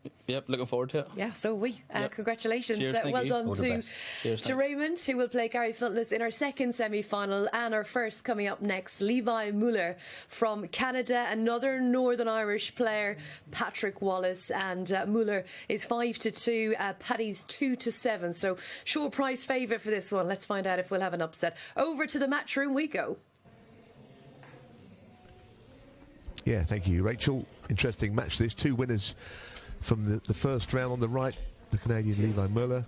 looking forward to it. Yeah, so we. Congratulations. Cheers, well done to Raymond, who will play Gary Filtness in our second semi-final, and our first coming up next, Levi Meiller from Canada, another Northern Irish player, Patrick Wallace, and Meiller is 5-2, Paddy's 2-7, so short price favourite for this one. Let's find out if we'll have an upset. Over to the match room we go. Yeah, thank you, Rachel. Interesting match this. Two winners from the first round. On the right, the Canadian Levi Meiller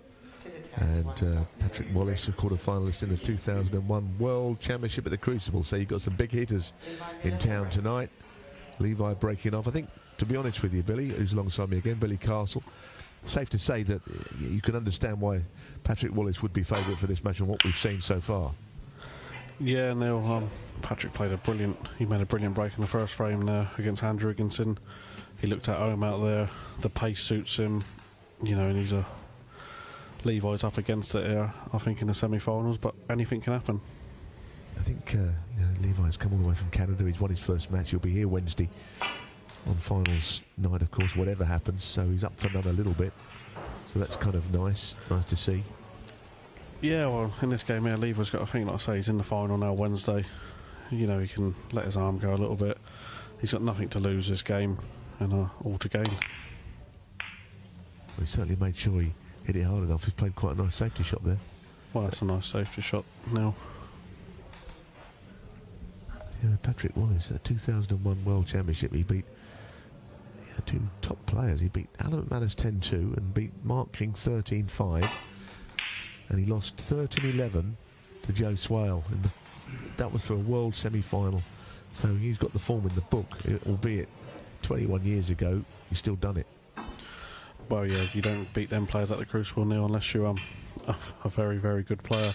and Patrick Wallace, a quarter-finalist in the 2001 World Championship at the Crucible. So you've got some big hitters in town tonight. Levi breaking off. I think, to be honest with you, Billy, who's alongside me again, Billy Castle, safe to say that you can understand why Patrick Wallace would be favourite for this match and what we've seen so far. Yeah, Neil, Patrick made a brilliant break in the first frame there against Andrew Higginson. He looked at home out there, the pace suits him, you know, and Levi's up against it here, I think, in the semi-finals, but anything can happen. I think Levi's come all the way from Canada. He's won his first match. He'll be here Wednesday on finals night, of course, whatever happens, so he's up for another little bit, so that's kind of nice to see. Yeah, well, in this game here, Levi's got, I think, like I say, he's in the final now Wednesday. You know, he can let his arm go a little bit. He's got nothing to lose this game and all to gain. He certainly made sure he hit it hard enough. He's played quite a nice safety shot there. Well, that's a nice safety shot now. Yeah, Patrick Wallace, at the 2001 World Championship, he beat two top players. He beat Alan McManus 10-2 and beat Mark King 13-5. And he lost 13-11 to Joe Swale. That was for a world semi-final. So he's got the form in the book, albeit 21 years ago, he's still done it. Well, yeah, you don't beat them players at the Crucible, Neil, unless you're a very, very good player.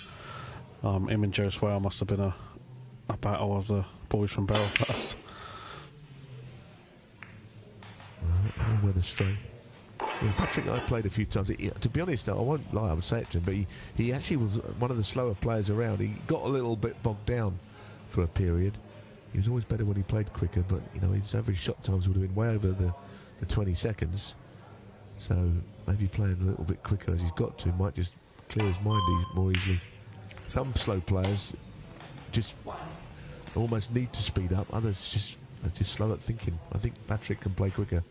Him and Joe Swale must have been a battle of the boys from Belfast. Well, went astray. Yeah, Patrick I played a few times. To be honest, I won't lie, I would say it to him, but he actually was one of the slower players around. He got a little bit bogged down for a period. He was always better when he played quicker, but you know, his average shot times would have been way over the 20 seconds. So maybe playing a little bit quicker as he's got to might just clear his mind more easily. Some slow players just almost need to speed up. Others are just slow at thinking. I think Patrick can play quicker.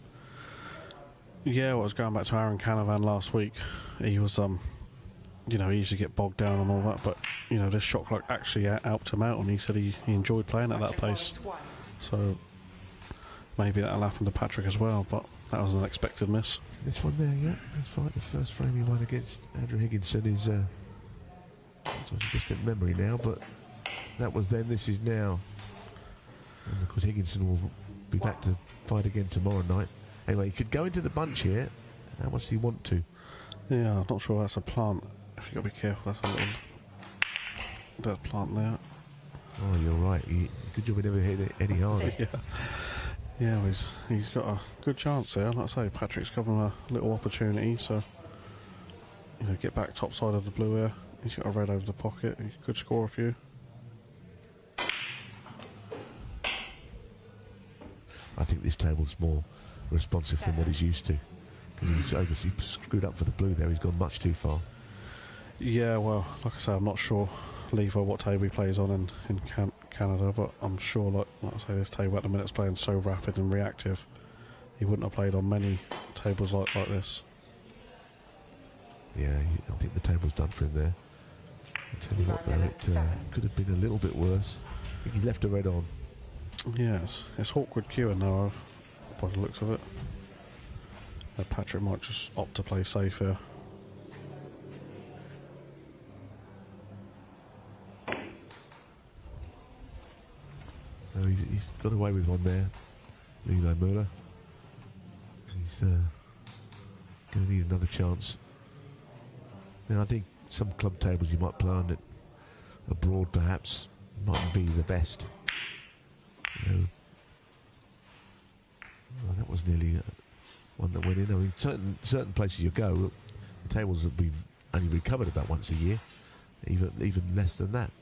Yeah, well, I was going back to Aaron Canavan last week. He was, you know, he used to get bogged down and all that, but, you know, this shot clock actually helped him out, and he said he enjoyed playing at that pace. So maybe that'll happen to Patrick as well, but that was an unexpected miss. This one there, yeah, that's right. The first frame he won against Andrew Higginson is sort of a distant memory now, but that was then, this is now. And of course Higginson will be back to fight again tomorrow night. Anyway, he could go into the bunch here. How much does he want to? Yeah, I'm not sure that's a plant. If you've got to be careful, that's a little dead plant there. Oh, you're right. Good job he never hit it any harder. Yeah, well, he's got a good chance there. Like I say, Patrick's given him a little opportunity, so you know, get back top side of the blue here. He's got a red over the pocket. He could score a few. I think this table's more responsive than what he's used to. Because he's obviously screwed up for the blue there. He's gone much too far. Yeah, well, like I say, I'm not sure, Levi, what table he plays on in Canada, but I'm sure, like I say, this table at the minute's playing so rapid and reactive, he wouldn't have played on many tables like this. Yeah, I think the table's done for him there. I tell you what, though, it could have been a little bit worse. I think he's left a red on. Yes, it's awkward queuing now, by the looks of it. Patrick might just opt to play safe here. So he's got away with one there, Levi Meiller. He's going to need another chance. Now, I think some club tables you might play on it abroad, perhaps, mightn't be the best. You know, well, that was nearly one that went in. I mean, certain places you go, the tables have been only recovered about once a year, even less than that.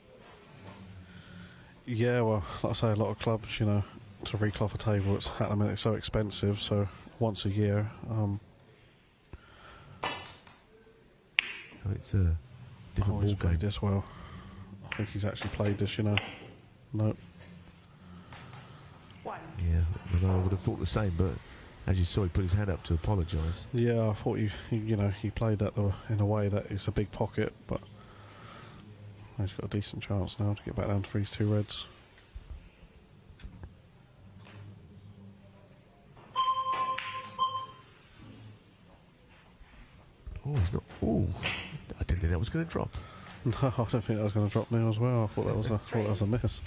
Yeah, well, like I say, a lot of clubs, you know, to recloth a table, it's at the minute so expensive, so once a year. It's a different ball game. This well. I think he's actually played this, you know. Nope. Yeah, I would have thought the same, but as you saw, he put his hand up to apologise. Yeah, I thought he played that in a way that it's a big pocket, but he's got a decent chance now to get back down to these two reds. Oh, he's not. Oh, I didn't think that was going to drop. No, I don't think that was going to drop now as well. I thought that was a miss.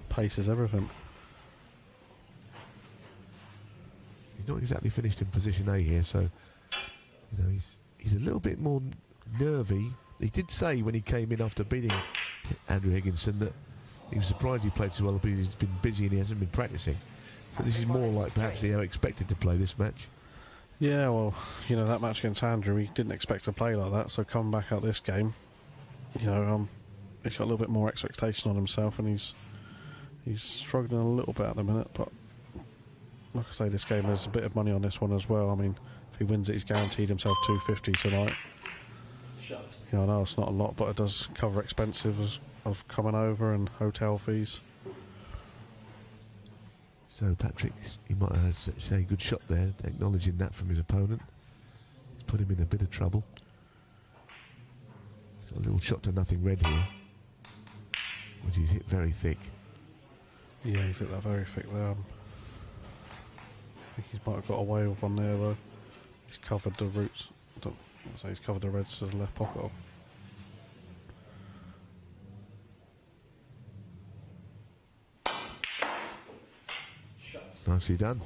Pace is everything. He's not exactly finished in position A here, so you know he's a little bit more nervy. He did say when he came in after beating Andrew Higginson that he was surprised he played so well, but he's been busy and he hasn't been practicing. So this is more like perhaps Leo expected to play this match. Yeah, well, you know, that match against Andrew, he didn't expect to play like that, so coming back out this game, you know, he's got a little bit more expectation on himself, and he's struggling a little bit at the minute, but like I say, this game, there's a bit of money on this one as well. I mean, if he wins it, he's guaranteed himself $250 tonight. You know, I know it's not a lot, but it does cover expenses of coming over and hotel fees. So Patrick, he might have had a good shot there, acknowledging that from his opponent. He's put him in a bit of trouble. He's got a little shot to nothing red here, which he's hit very thick. Yeah, he's hit that very thick there. I think he might have got away with one there though. He's covered the roots. I don't say he's covered the reds to the left pocket. Nicely done.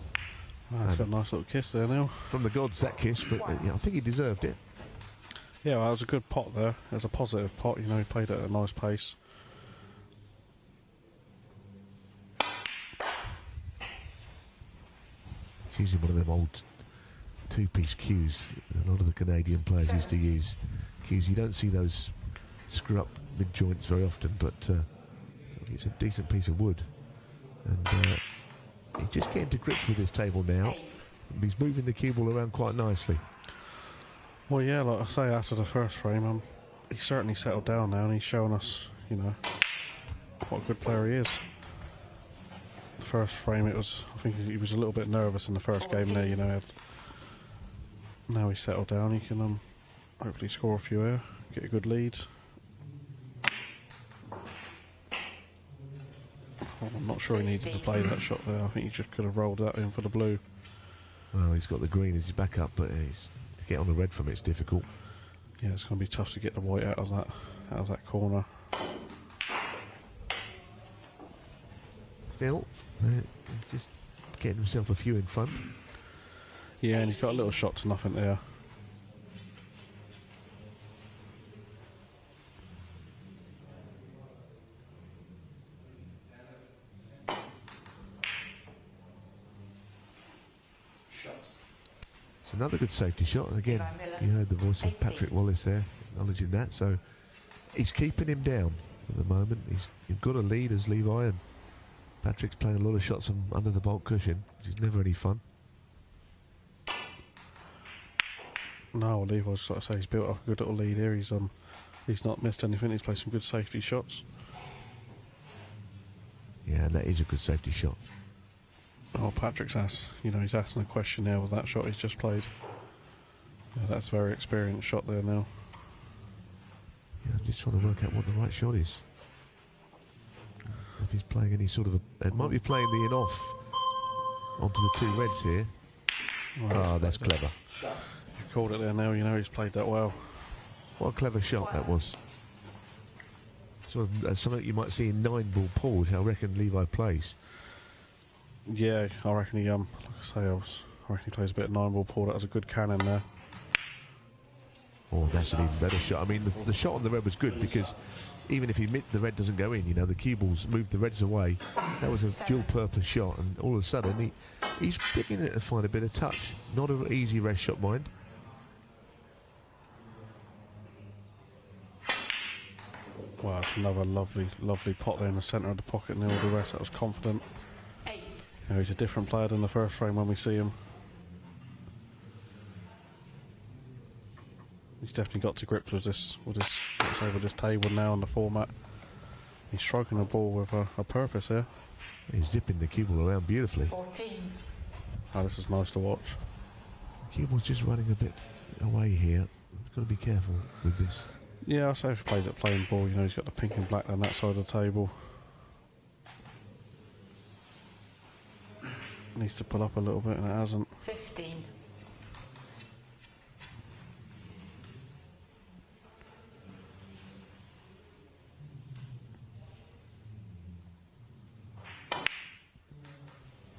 Oh, he's got a nice little kiss there now. From the gods, that kiss, but yeah, I think he deserved it. Yeah, well, that was a good pot there. It was a positive pot, you know, he played it at a nice pace. It's usually one of them old two-piece cues a lot of the Canadian players used to use. Cues, you don't see those screw-up mid-joints very often, but it's a decent piece of wood. And he's just getting to grips with his table now. He's moving the cue ball around quite nicely. Well, yeah, like I say, after the first frame, he's certainly settled down now, and he's showing us, you know, what a good player he is. The first frame, I think he was a little bit nervous in the first game there, you know. Now he's settled down, he can hopefully score a few here, get a good lead. I'm not sure he needed to play that shot there. I think he just could have rolled that in for the blue. Well, he's got the green as his backup, but to get on the red from it's difficult. Yeah, it's going to be tough to get the white out of that corner. Still, just getting himself a few in front. Yeah, and he's got a little shot to nothing there. It's another good safety shot, and again, you heard the voice of Patrick Wallace there, acknowledging that, so he's keeping him down at the moment. You've got a lead as Levi, and Patrick's playing a lot of shots under the baulk cushion, which is never any fun. No, Levi's, like I say, he's built up a good little lead here. He's not missed anything. He's played some good safety shots. Yeah, and that is a good safety shot. Oh, Patrick's he's asking a question now with that shot he's just played. Yeah, that's a very experienced shot there now. Yeah, I'm just trying to work out what the right shot is. If he's playing any sort of it might be playing the in off onto the two reds here. Right. That's clever. You've called it there now, he's played that well. What a clever shot that was. Sort of something you might see in 9-ball pool, which I reckon Levi plays. Yeah, I reckon he, like I say, I reckon he plays a bit of 9-ball pool. That was a good cannon there. Oh, that's an even better shot. I mean, the shot on the red was good because even if the red doesn't go in, the cue balls moved the reds away. That was a dual-purpose shot, and all of a sudden he's picking it to find a bit of touch. Not an easy red shot, mind. Wow, that's another lovely, lovely pot there in the centre of the pocket and all the rest. That was confident. 8. He's a different player than the first frame when we see him. He's definitely got to grips with this table now and the format. He's striking the ball with a purpose here. He's zipping the cue ball around beautifully. 14. Oh, this is nice to watch. The cue ball's just running a bit away here. Got to be careful with this. Yeah, I say if he plays at playing ball, he's got the pink and black on that side of the table. Needs to pull up a little bit and it hasn't. 15.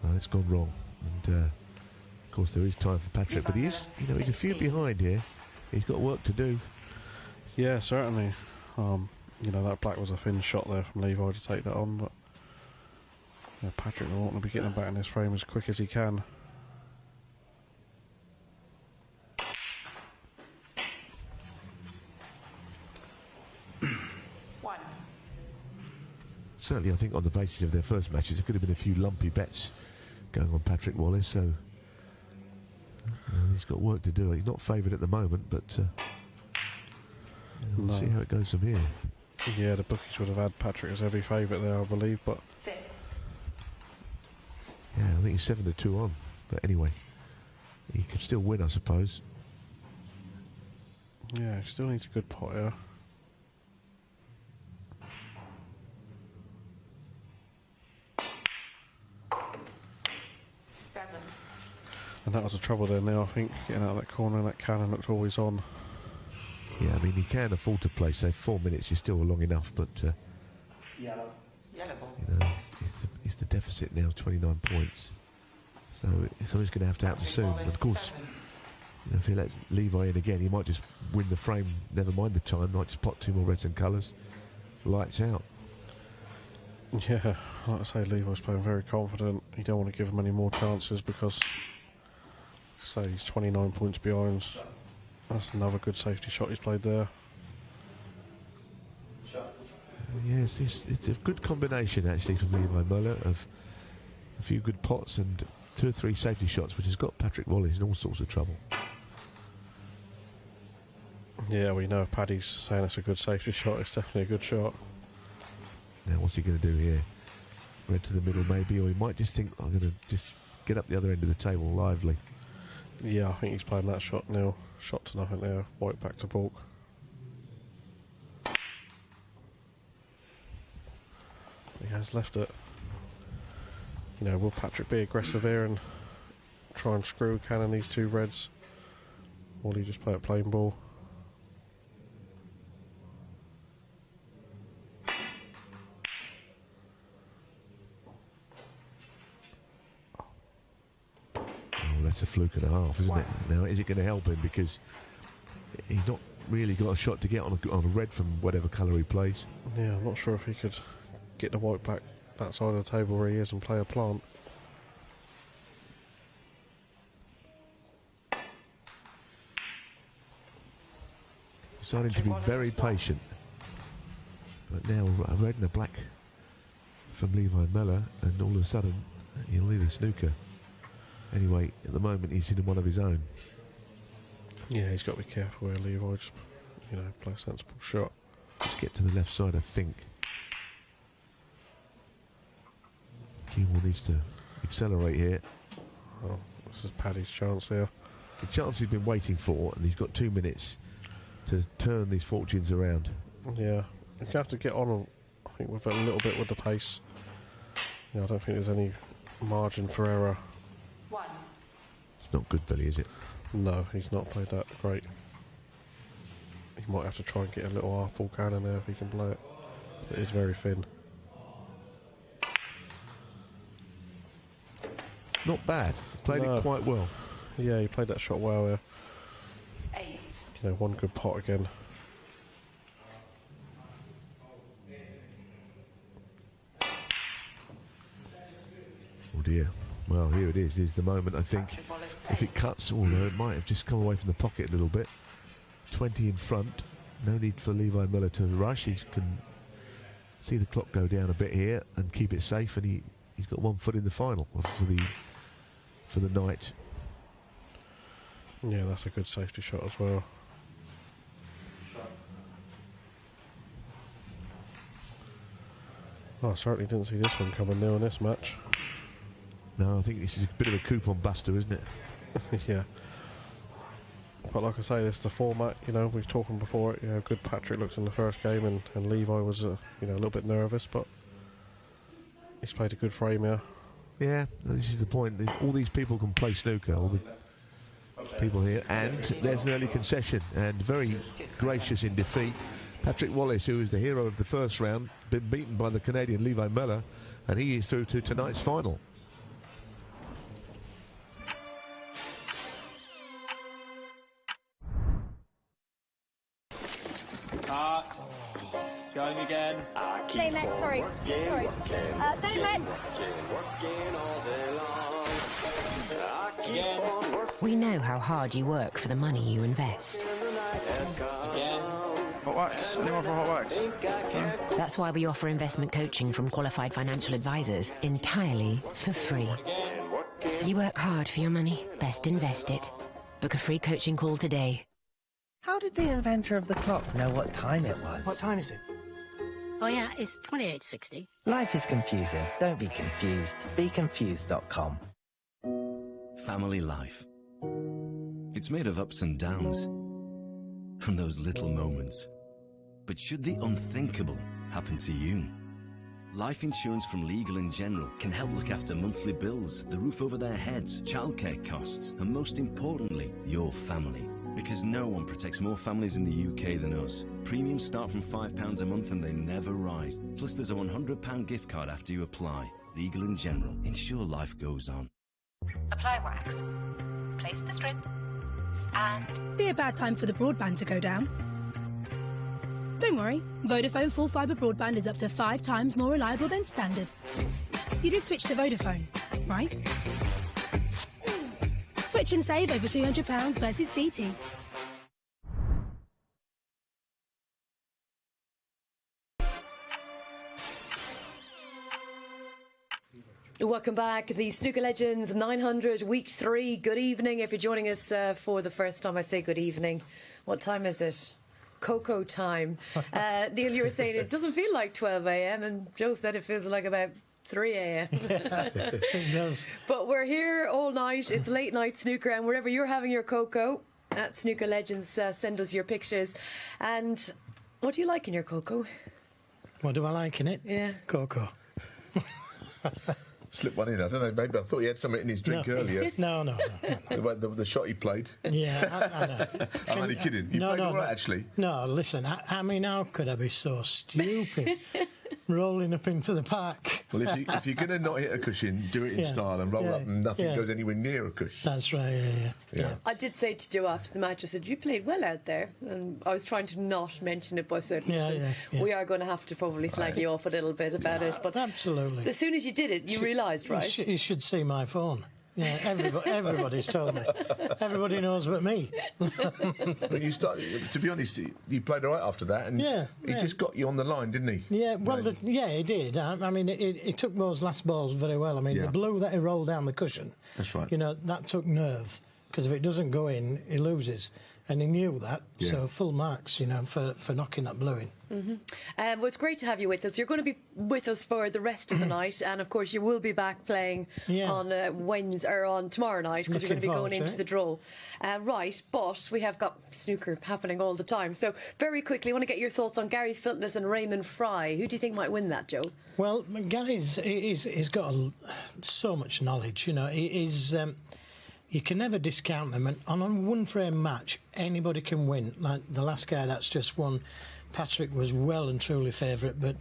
No, it's gone wrong. And of course there is time for Patrick, but he's a few behind here. He's got work to do. Yeah, certainly. That black was a thin shot there from Levi to take that on, but Patrick will want to be getting back in this frame as quick as he can. Certainly, I think on the basis of their first matches, there could have been a few lumpy bets going on Patrick Wallace, so he's got work to do. He's not favoured at the moment, but we'll see how it goes from here. Yeah, the bookies would have had Patrick as heavy favourite there, I believe, but... 6. Yeah, I think he's 7-2 on, but anyway, he could still win, I suppose. Yeah, he still needs a good pot here. And that was the trouble there now, I think, getting out of that corner, and that cannon looked always on. Yeah, I mean, he can afford to play, say 4 minutes is still long enough, but Yellow ball. it's the deficit now, 29 points. So something's going to have to happen soon. And of course, if he lets Levi in again, he might just win the frame, never mind the time, might just pot 2 more reds and colours. Lights out. Yeah, like I say, Levi's playing very confident. You don't want to give him any more chances because... So he's 29 points behind. That's another good safety shot he's played there. Yes, it's a good combination actually from Levi Meiller of a few good pots and 2 or 3 safety shots, which has got Patrick Wallace in all sorts of trouble. Yeah, we know if Paddy's saying it's a good safety shot, it's definitely a good shot. Now what's he going to do here? Red to the middle maybe, or he might just think, I'm going to just get up the other end of the table lively. Yeah, I think he's playing that shot now. Shot to nothing there. White back to baulk. He has left it. Will Patrick be aggressive here and try and screw cannon these 2 reds? Or will he just play it plain ball? That's a fluke and a half, isn't it? Now, is it going to help him? Because he's not really got a shot to get on a red from whatever colour he plays. Yeah, I'm not sure if he could get the white back that side of the table where he is and play a plant. Deciding to be very patient. But now a red and a black from Levi Meiller, and all of a sudden he'll need a snooker. Anyway, at the moment he's in one of his own. Yeah, he's got to be careful where Levi just, play a sensible shot. Just get to the left side, I think. Keemore needs to accelerate here. Oh, this is Paddy's chance here. It's a chance he's been waiting for, and he's got 2 minutes to turn these fortunes around. Yeah, you have to get on, I think, with a little bit with the pace. I don't think there's any margin for error. It's not good, Billy, is it? No, he's not played that great. He might have to try and get a little apple cannon there if he can play it. It is very thin. Not bad. Played it quite well. Yeah, he played that shot well there. 8. One good pot again. Oh dear. Well, here it is. Here's the moment, I think. If it cuts, although it might have just come away from the pocket a little bit. 20 in front. No need for Levi Meiller to rush. He can see the clock go down a bit here and keep it safe, and he's got 1 foot in the final for the night. Yeah, that's a good safety shot as well. Oh, I certainly didn't see this one coming now in this match. No, I think this is a bit of a coupon buster, isn't it? Yeah. But like I say, this is the format, we've talked before it, how good Patrick looked in the first game, and Levi was, a little bit nervous, but he's played a good frame here. Yeah, this is the point. All these people can play snooker, all the people here, and there's an early concession, and very gracious in defeat. Patrick Wallace, who is the hero of the first round, been beaten by the Canadian Levi Meiller, and he is through to tonight's final. Going again. Hey, Matt, sorry. Thanks, Matt. We know how hard you work for the money you invest. Hot wax? Anyone for hot wax? That's why we offer investment coaching from qualified financial advisors entirely for free. You work hard for your money, best invest it. Book a free coaching call today. How did the inventor of the clock know what time it was? What time is it? Oh yeah, it's 28:60. Life is confusing. Don't be confused. BeConfused.com. Family life. It's made of ups and downs, from those little moments. But should the unthinkable happen to you? Life insurance from Legal & General can help look after monthly bills, the roof over their heads, childcare costs, and most importantly, your family. Because no one protects more families in the UK than us. Premiums start from £5 a month and they never rise. Plus there's a £100 gift card after you apply. Legal & General. Ensure life goes on. Apply wax. Place the strip. And... Be a bad time for the broadband to go down. Don't worry. Vodafone full fibre broadband is up to 5 times more reliable than standard. You did switch to Vodafone, right? Switch and save over £200 versus BT. Welcome back. The Snooker Legends 900 Week 3. Good evening. If you're joining us for the first time, I say good evening. What time is it? Cocoa time. Neil, you were saying it doesn't feel like 12 a.m. and Joe said it feels like about 3 a.m. It does. But we're here all night. It's late night snooker, and wherever you're having your cocoa, at Snooker Legends, send us your pictures. And what do you like in your cocoa? What do I like in it? Yeah. Cocoa. Slip one in. I don't know. Maybe I thought he had something in his drink earlier. No. The shot he played. Yeah, I know. I'm only kidding. You played all right, actually. No, listen. I mean, how could I be so stupid? Rolling up into the park. Well, if you're going to not hit a cushion, do it in style and roll up, and nothing goes anywhere near a cushion. That's right. Yeah. I did say to Joe after the match, I said, you played well out there. And I was trying to not mention it, but I said, we are going to have to probably slag you off a little bit about it. But absolutely. As soon as you did it, you realised, right? You should see my phone. Yeah, everybody's told me. Everybody knows but me. But you started, to be honest, you played all right after that, and he just got you on the line, didn't he? Yeah, well, he did. I mean, he took those last balls very well. I mean, the blue that he rolled down the cushion, that's right. You know, that took nerve, because if it doesn't go in, he loses. And he knew that, so full marks, you know, for knocking that blue in. Well, it's great to have you with us. You're going to be with us for the rest of the night, and of course you will be back playing on on tomorrow night, because you're going to be going into the draw. Right, but we have got snooker happening all the time. So very quickly, I want to get your thoughts on Gary Filtness and Raymond Fry. Who do you think might win that, Joe? Well, Gary's he's got so much knowledge. You know, he's. You can never discount them, and on a one-frame match, anybody can win. Like the last guy that's just won, Patrick was well and truly favourite, but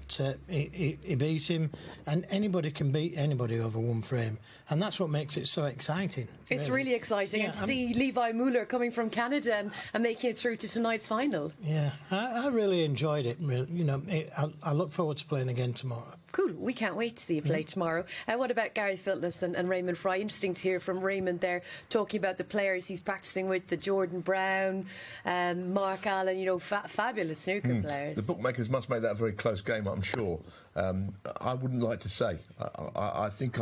he beat him, and anybody can beat anybody over one frame, and that's what makes it so exciting. It's really exciting, and to see Levi Meiller coming from Canada and making it through to tonight's final. Yeah, I really enjoyed it. You know, I look forward to playing again tomorrow. Cool. We can't wait to see you play tomorrow. What about Gary Filtness and Raymond Fry? Interesting to hear from Raymond there, talking about the players he's practicing with, the Jordan Brown, Mark Allen, you know, fabulous snooker players. The bookmakers must make that a very close game, I'm sure. I wouldn't like to say. I think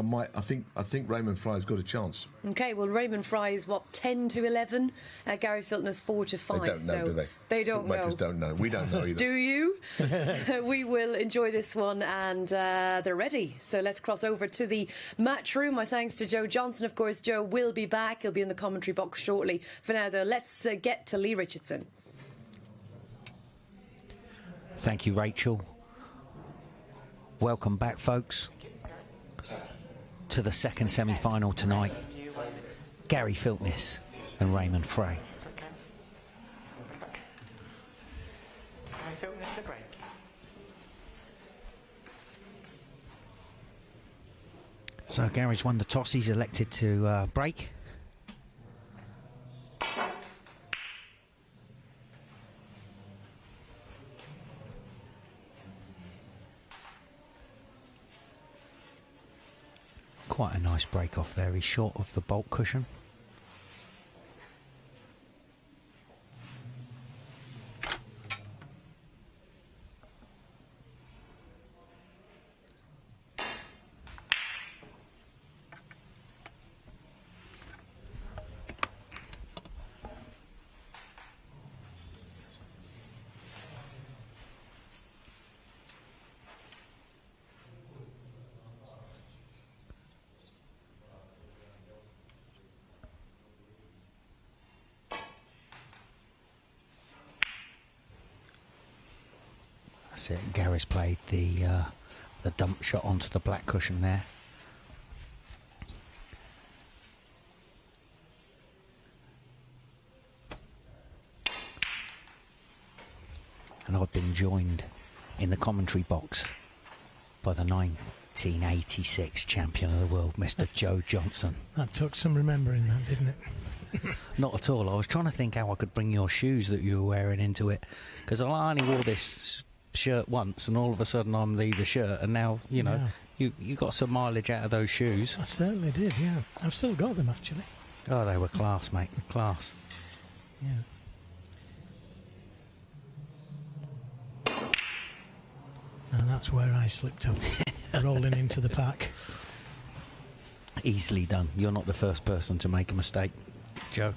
Raymond Fry's got a chance. Okay, well, Raymond Fry is, 10 to 11? Gary Filtness 4 to 5. They don't know, do they? They don't know. Bookmakers don't know. We don't know either. Do you? We will enjoy this one, and they're ready. So let's cross over to the match room. My thanks to Joe Johnson. Of course, Joe will be back. He'll be in the commentary box shortly. For now, though, let's get to Lee Richardson. Thank you, Rachel. Welcome back, folks, to the second semi-final tonight. Gary Filtness and Raymond Fry. So Gary's won the toss. He's elected to break. Quite a nice break off there. He's short of the bolt cushion. That's it. Gary's played the dump shot onto the black cushion there. And I've been joined in the commentary box by the 1986 champion of the world, Mr. Joe Johnson. That took some remembering, that, didn't it? Not at all. I was trying to think how I could bring your shoes that you were wearing into it, because I only wore this shirt once, and all of a sudden I'm the shirt, and now you know you got some mileage out of those shoes. I certainly did. Yeah, I've still got them actually. Oh, they were class, mate. Class. Yeah. Now that's where I slipped up, rolling into the pack. Easily done. You're not the first person to make a mistake, Joe.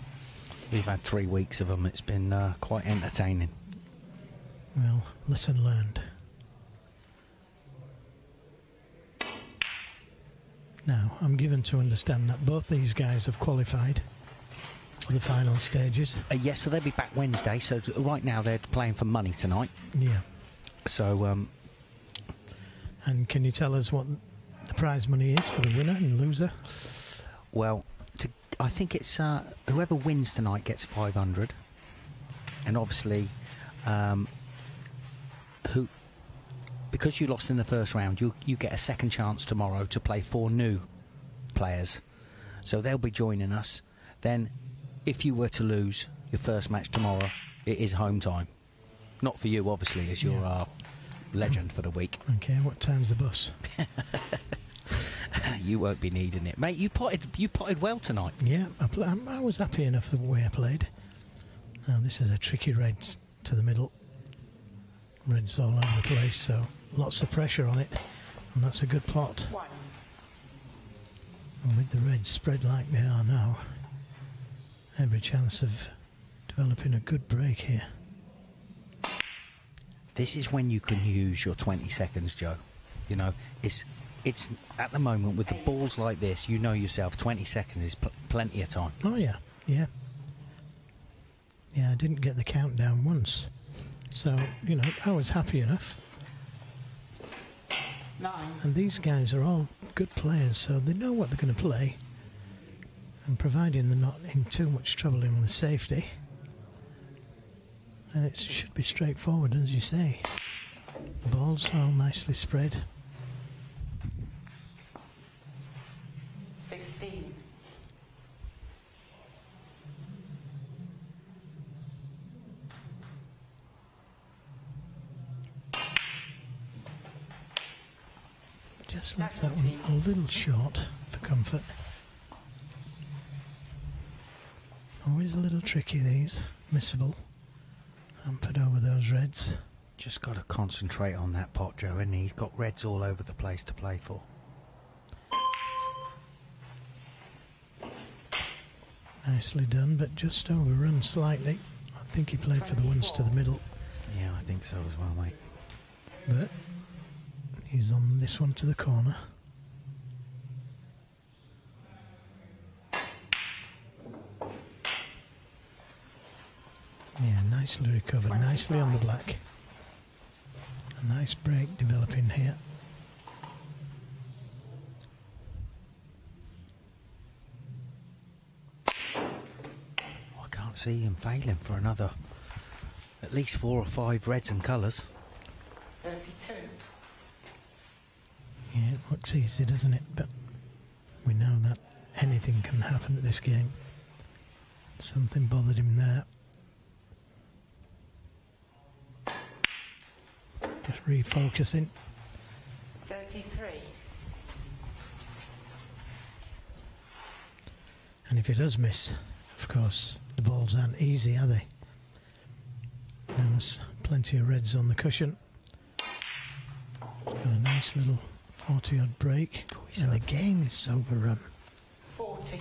We've had 3 weeks of them. It's been quite entertaining. Well, lesson learned. Now, I'm given to understand that both these guys have qualified for the final stages. Yes, so they'll be back Wednesday. So right now they're playing for money tonight. Yeah. So, and can you tell us what the prize money is for the winner and loser? Well, I think it's whoever wins tonight gets 500, and obviously, because you lost in the first round, you get a second chance tomorrow to play 4 new players, so they'll be joining us. Then, if you were to lose your first match tomorrow, it is home time. Not for you, obviously, as you're our legend for the week. Okay, what time's the bus? you won't be needing it, mate. You potted well tonight. Yeah, I was happy enough the way I played. Now this is a tricky red to the middle. Red's all over the place, so lots of pressure on it, and that's a good pot. And with the reds spread like they are now, every chance of developing a good break here. This is when you can use your 20 seconds, Joe. You know, it's at the moment with the balls like this, you know yourself 20 seconds is plenty of time. Oh yeah, yeah. Yeah, I didn't get the countdown once. So, you know, I was happy enough. 9. And these guys are all good players, so they know what they're going to play. And providing they're not in too much trouble in the safety, and it should be straightforward, as you say. The balls all nicely spread. 16. Just left that one a little short for comfort. Always a little tricky, these. Missable. Hampered over those reds. Just got to concentrate on that pot, Joe, and he's got reds all over the place to play for. Nicely done, but just overrun slightly. I think he played for the ones to the middle. Yeah, I think so as well, mate. But he's on this one to the corner. Yeah, nicely recovered, nicely on the black. A nice break developing here. I can't see him failing for another at least 4 or 5 reds and colours. 32. Yeah, it looks easy, doesn't it? But we know that anything can happen at this game. Something bothered him there. Just refocusing. 33. And if he does miss, of course, the balls aren't easy, are they? And there's plenty of reds on the cushion. Got a nice little 40-odd break. And again, it's overrun. 40.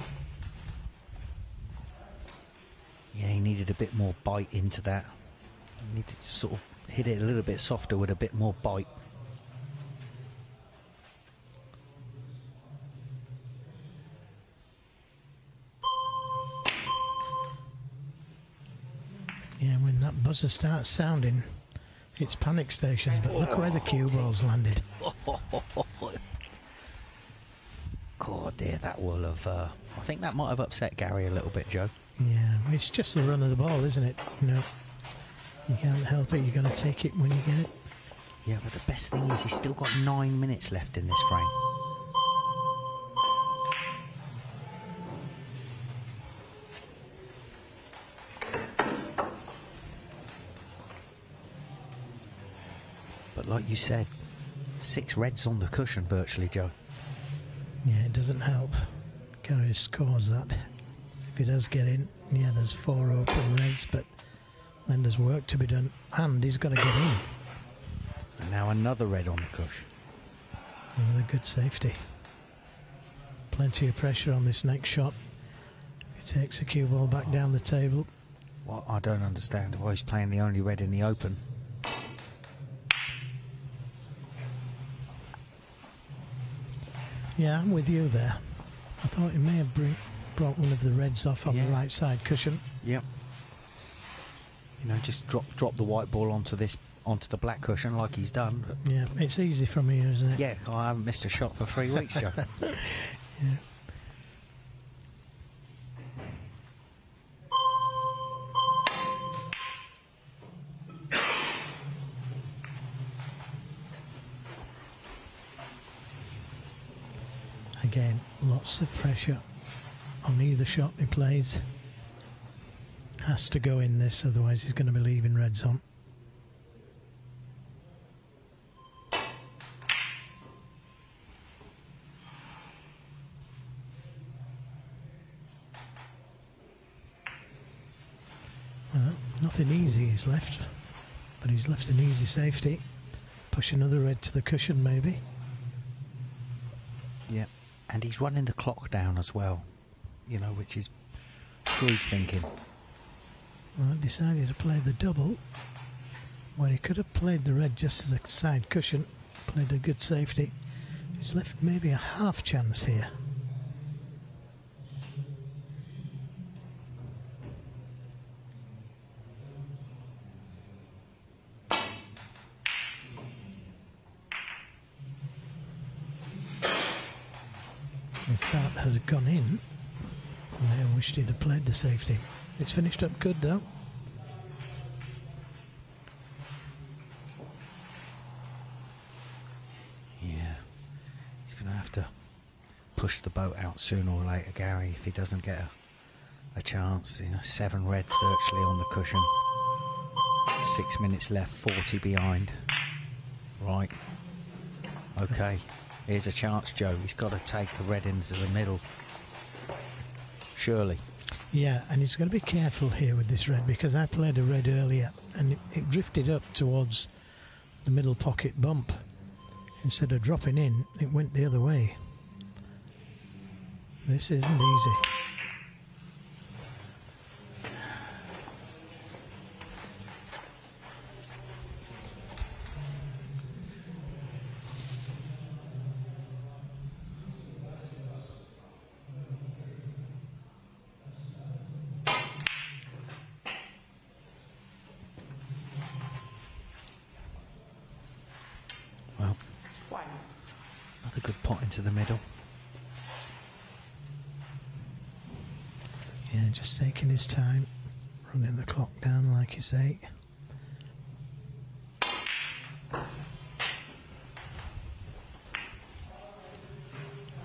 Yeah, he needed a bit more bite into that. He needed to sort of hit it a little bit softer with a bit more bite. Yeah, when that buzzer starts sounding, it's panic stations, but look where the cue ball's landed. God dear, that will have... I think that might have upset Gary a little bit, Joe. Yeah, well, it's just the run of the ball, isn't it? You know, you can't help it, you're going to take it when you get it. Yeah, but the best thing is he's still got 9 minutes left in this frame. But like you said, 6 reds on the cushion virtually, Joe. Yeah, it doesn't help. Gary scores that. If he does get in, yeah, there's 4 open reds, but then there's work to be done, and he's got to get in. And now another red on the cushion. Another good safety. Plenty of pressure on this next shot. If he takes the cue ball back down the table. Well, I don't understand why he's playing the only red in the open. Yeah, I'm with you there. I thought he may have brought one of the reds off on the right side cushion. Yep. You know, just drop the white ball onto the black cushion like he's done. Yeah, it's easy from here, isn't it? Yeah, I haven't missed a shot for 3 weeks, Joe. Yeah. Again, lots of pressure on either shot he plays. Has to go in this, otherwise he's going to be leaving reds on. Nothing easy he's left, but he's left an easy safety. Push another red to the cushion, maybe. Yeah, and he's running the clock down as well, you know, which is shrewd thinking. Well, decided to play the double. Well, he could have played the red just as a side cushion, played a good safety. He's left maybe a half chance here. If that had gone in, I wished he'd have played the safety. It's finished up good though. Yeah, he's going to have to push the boat out sooner or later, Gary, if he doesn't get a chance. You know, 7 reds virtually on the cushion. 6 minutes left, 40 behind. Right. Okay, here's a chance, Joe. He's got to take a red into the middle. Surely. Yeah, and he's got to be careful here with this red, because I played a red earlier and it drifted up towards the middle pocket bump. Instead of dropping in, it went the other way. This isn't easy. Another good pot into the middle. Yeah, just taking his time, running the clock down, like you say.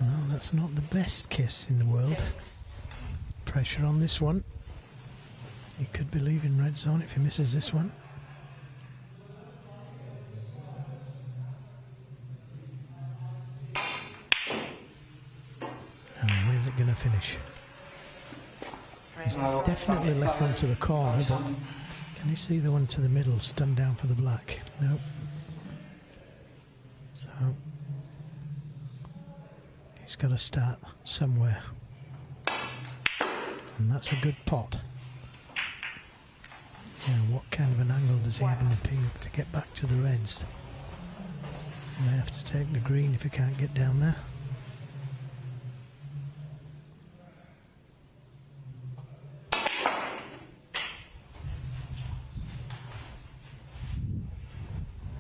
Well, that's not the best kiss in the world. Pressure on this one. He could be leaving reds on if he misses this one. Where's it going to finish? He's definitely left one to the corner, but can you see the one to the middle stunned down for the black? No. So he's got to start somewhere, and that's a good pot. Yeah, what kind of an angle does he have in the pink to get back to the reds? He may have to take the green if he can't get down there.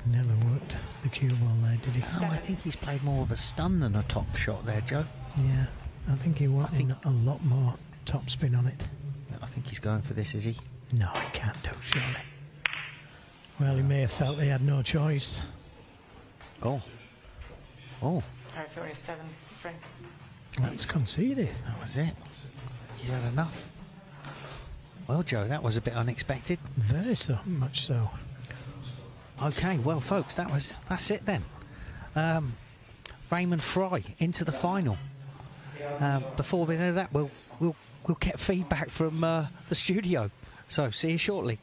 Never worked the cue ball there, did he? Oh, I think he's played more of a stun than a top shot there, Joe. Yeah, I think he wanted a lot more top spin on it. I think he's going for this, is he? No, he can't do, surely. Well, he may have felt he had no choice. Oh. Oh. 47, Frank. That's conceded. That was it. He's had enough. Well, Joe, that was a bit unexpected. Very so, much so. Okay, well, folks, that's it then. Raymond Fry into the final. Before we know that, we'll get feedback from the studio. So, see you shortly.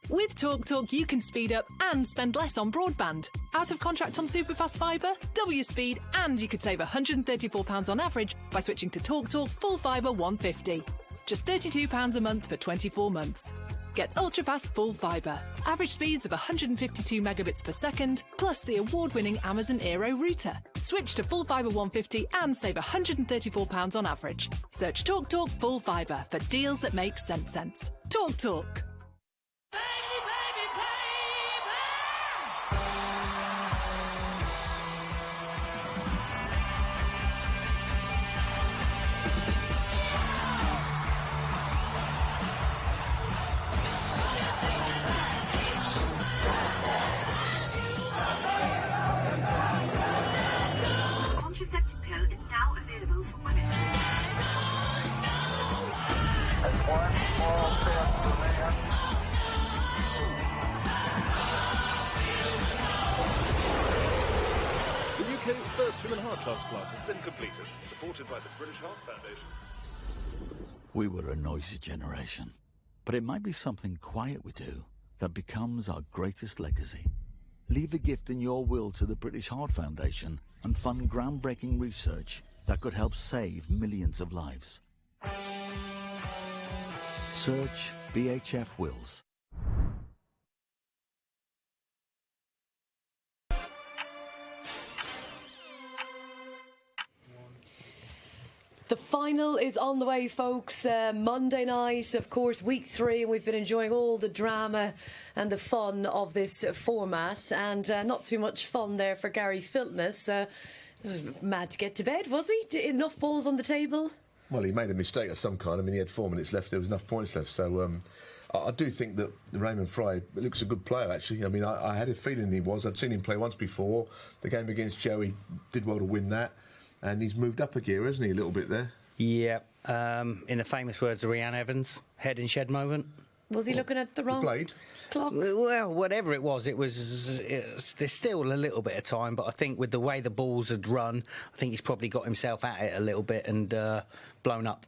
With TalkTalk, you can speed up and spend less on broadband. Out of contract on superfast fibre? Double your speed, and you could save £134 on average by switching to TalkTalk Full Fibre 150. Just £32 a month for 24 months. Get ultra-fast full fibre. Average speeds of 152 megabits per second, plus the award-winning Amazon Aero router. Switch to Full Fibre 150 and save £134 on average. Search TalkTalk Full Fibre for deals that make sense. TalkTalk. Contraceptive pill is now available for women. The UK UK's first human heart transplant has been completed, supported by the British Heart Foundation. We were a noisy generation, but it might be something quiet we do that becomes our greatest legacy. Leave a gift in your will to the British Heart Foundation and fund groundbreaking research that could help save millions of lives. Search BHF Wills. The final is on the way, folks. Monday night, of course, week 3, and we've been enjoying all the drama and the fun of this format. And not too much fun there for Gary Filtness. Mad to get to bed, was he? Enough balls on the table? Well, he made a mistake of some kind. I mean, he had 4 minutes left. There was enough points left. So I do think that Raymond Fry looks a good player, actually. I mean, I had a feeling he was. I'd seen him play once before. The game against Joe, he did well to win that. And he's moved up a gear, hasn't he, a little bit there? Yeah. In the famous words of Rhiannon Evans, head in shed moment. Was he looking at the wrong clock? Well, whatever it was, there's still a little bit of time, but I think with the way the balls had run, I think he's probably got himself at it a little bit and blown up.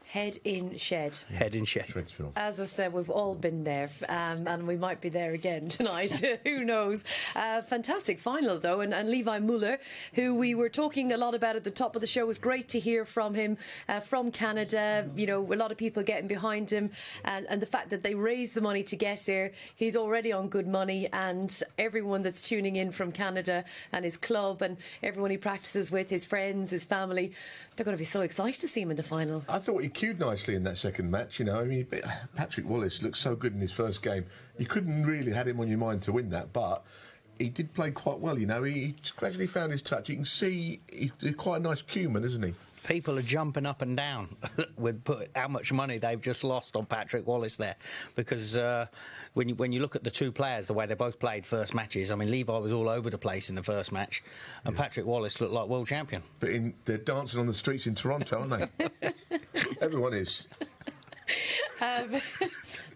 Head in shed. Head in shed. As I said, we've all been there, and we might be there again tonight. Who knows? Fantastic final, though, and Levi Meiller, who we were talking a lot about at the top of the show, was great to hear from him from Canada. You know, a lot of people getting behind him, and the fact that they raised the money to get here. He's already on good money, and everyone that's tuning in from Canada and his club and everyone he practices with, his friends, his family, they're going to be so excited to see him in the final. I thought he cued nicely in that second match, you know. I mean, Patrick Wallace looked so good in his first game. You couldn't really had him on your mind to win that, but he did play quite well, you know. He gradually found his touch. You can see he's quite a nice cueman, isn't he? People are jumping up and down with how much money they've just lost on Patrick Wallace there, because when you look at the two players, the way they both played first matches, I mean, Levi was all over the place in the first match, and Patrick Wallace looked like world champion. But they're dancing on the streets in Toronto, aren't they? Everyone is.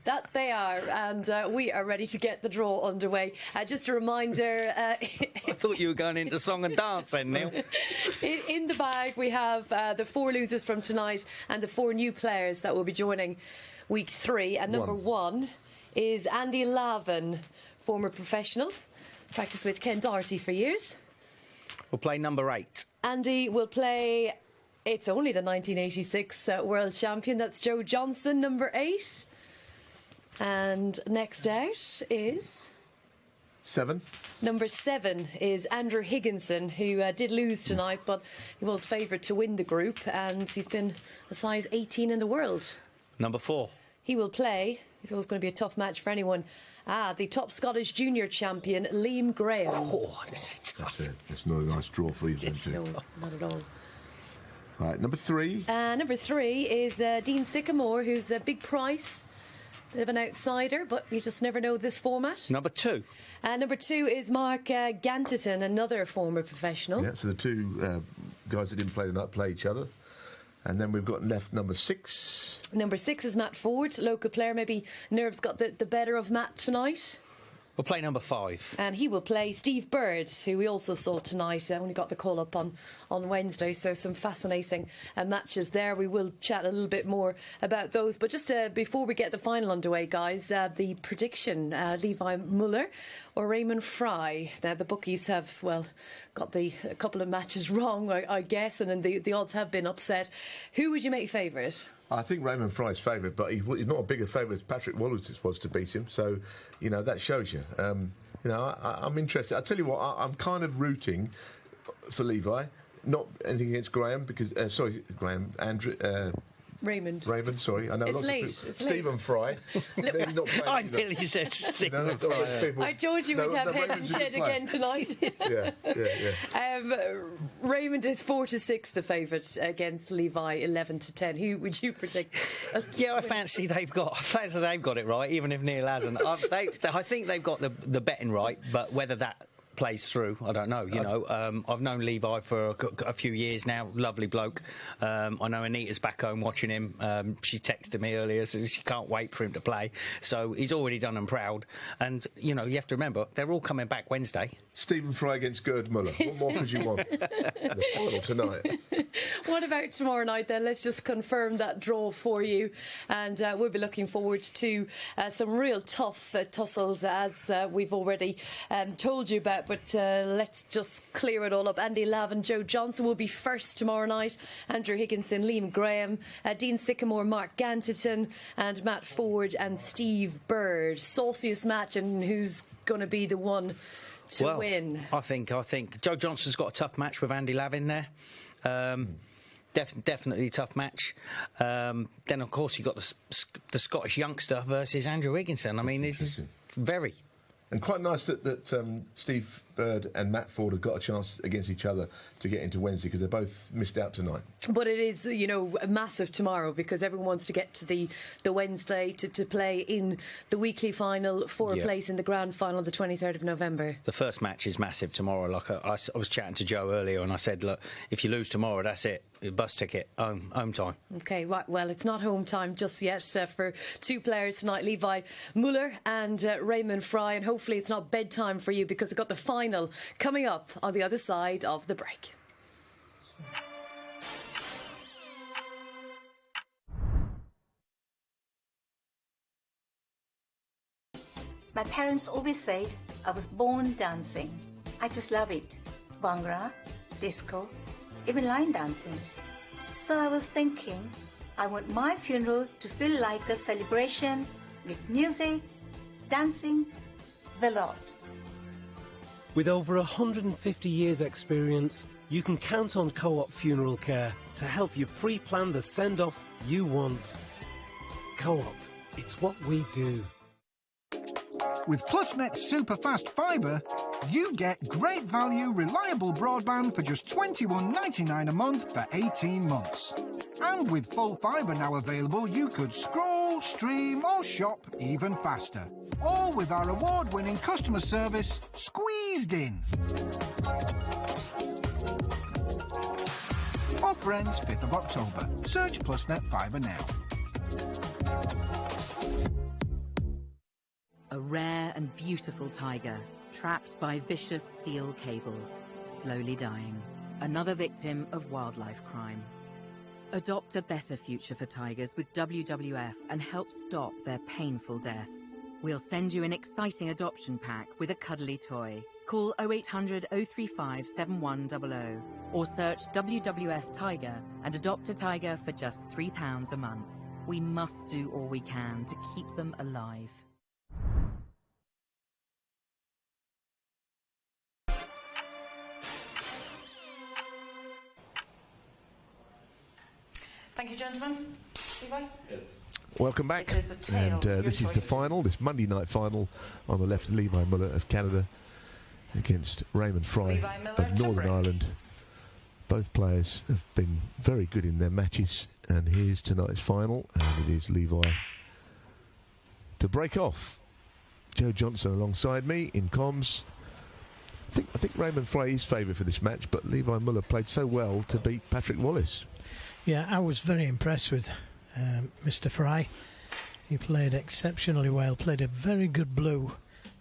That they are, and we are ready to get the draw underway. Just a reminder... I thought you were going into song and dance then, Neil. In the bag, we have the 4 losers from tonight and the 4 new players that will be joining week 3. And number 1 is Andy Lavin, former professional, practiced with Ken Doherty for years. We'll play number 8. Andy will play... It's only the 1986 world champion. That's Joe Johnson, number 8. And next out is... 7. Number 7 is Andrew Higginson, who did lose tonight, but he was favoured to win the group, and he's been a size 18 in the world. Number 4. He will play. It's always going to be a tough match for anyone. The top Scottish junior champion, Liam Graham. Oh, that's not a nice draw for you, then. No, not at all. Right, number 3. Number 3 is Dean Sycamore, who's a big price. Bit of an outsider, but you just never know this format. Number 2. Number 2 is Mark Ganterton, another former professional. Yeah, so the 2 guys that didn't play tonight play each other. And then we've got left number 6. Number 6 is Matt Ford, local player. Maybe nerves got the better of Matt tonight. We'll play number 5. And he will play Steve Bird, who we also saw tonight. Only got the call up on Wednesday, so some fascinating matches there. We will chat a little bit more about those. But just before we get the final underway, guys, the prediction, Levi Meiller or Raymond Fry. Now, the bookies have, well, got a couple of matches wrong, I guess, and then the odds have been upset. Who would you make favourite? I think Raymond Fry's favourite, but he's not a bigger favourite as Patrick Wallace was to beat him. So, you know, that shows you. You know, I'm interested. I'll tell you what, I'm kind of rooting for Levi. Not anything against Graham, because... Andrew... Raymond, sorry. I know it's lots late. of people. It's Stephen Fry. He's not playing I nearly said Stephen Fry. I told you we'd have head and shed again tonight. Yeah. Raymond is 4-6 the favourite against Levi 11-10. Who would you predict? I fancy they've got it right, even if Neil hasn't. I think they've got the betting right, but whether that plays through. I don't know, you know. I've known Levi for a few years now. Lovely bloke. I know Anita's back home watching him. She texted me earlier, so she can't wait for him to play. So he's already done them proud. And, you know, you have to remember, they're all coming back Wednesday. Stephen Fry against Gerd Muller. What more could you want in the final tonight? What about tomorrow night then? Let's just confirm that draw for you. And we'll be looking forward to some real tough tussles, as we've already told you about. But let's just clear it all up. Andy Lavin, Joe Johnson will be first tomorrow night. Andrew Higginson, Liam Graham, Dean Sycamore, Mark Ganterton, and Matt Ford and Steve Bird. Sauciest match, and who's going to be the one to win? I think Joe Johnson's got a tough match with Andy Lavin there. Definitely a tough match. Then, of course, you've got the Scottish youngster versus Andrew Higginson. I mean, this is very... And quite nice that Steve Bird and Matt Ford have got a chance against each other to get into Wednesday, because they both missed out tonight. But it is, you know, massive tomorrow, because everyone wants to get to the Wednesday to play in the weekly final for a place in the grand final the 23rd of November. The first match is massive tomorrow. Like I was chatting to Joe earlier, and I said, look, if you lose tomorrow, that's it. Bus ticket, home time. OK, right, well, it's not home time just yet for two players tonight, Levi Meiller and Raymond Fry, and hopefully it's not bedtime for you, because we've got the final coming up on the other side of the break. My parents always said I was born dancing. I just love it. Bhangra, disco, even line dancing. So I was thinking, I want my funeral to feel like a celebration with music, dancing, the lot. With over 150 years experience, you can count on Co-op Funeral Care to help you pre-plan the send-off you want. Co-op, it's what we do. With PlusNet Superfast Fibre, you get great value, reliable broadband for just $21.99 a month for 18 months. And with full fibre now available, you could scroll, stream or shop even faster. All with our award-winning customer service squeezed in. Offer ends 5th of October. Search PlusNet Fibre now. A rare and beautiful tiger, trapped by vicious steel cables, slowly dying. Another victim of wildlife crime. Adopt a better future for tigers with WWF and help stop their painful deaths. We'll send you an exciting adoption pack with a cuddly toy. Call 0800 035 7100 or search WWF Tiger and adopt a tiger for just £3 a month. We must do all we can to keep them alive. Thank you, gentlemen. Levi? Yes. Welcome back. And this is the final, this Monday night final. On the left, Levi Meiller of Canada against Raymond Fry of Northern Ireland. Both players have been very good in their matches. And here's tonight's final. And it is Levi to break off. Joe Johnson alongside me in comms. I think Raymond Fry is favoured for this match, but Levi Meiller played so well to beat Patrick Wallace. Yeah, I was very impressed with Mr. Fry. He played exceptionally well, played a very good blue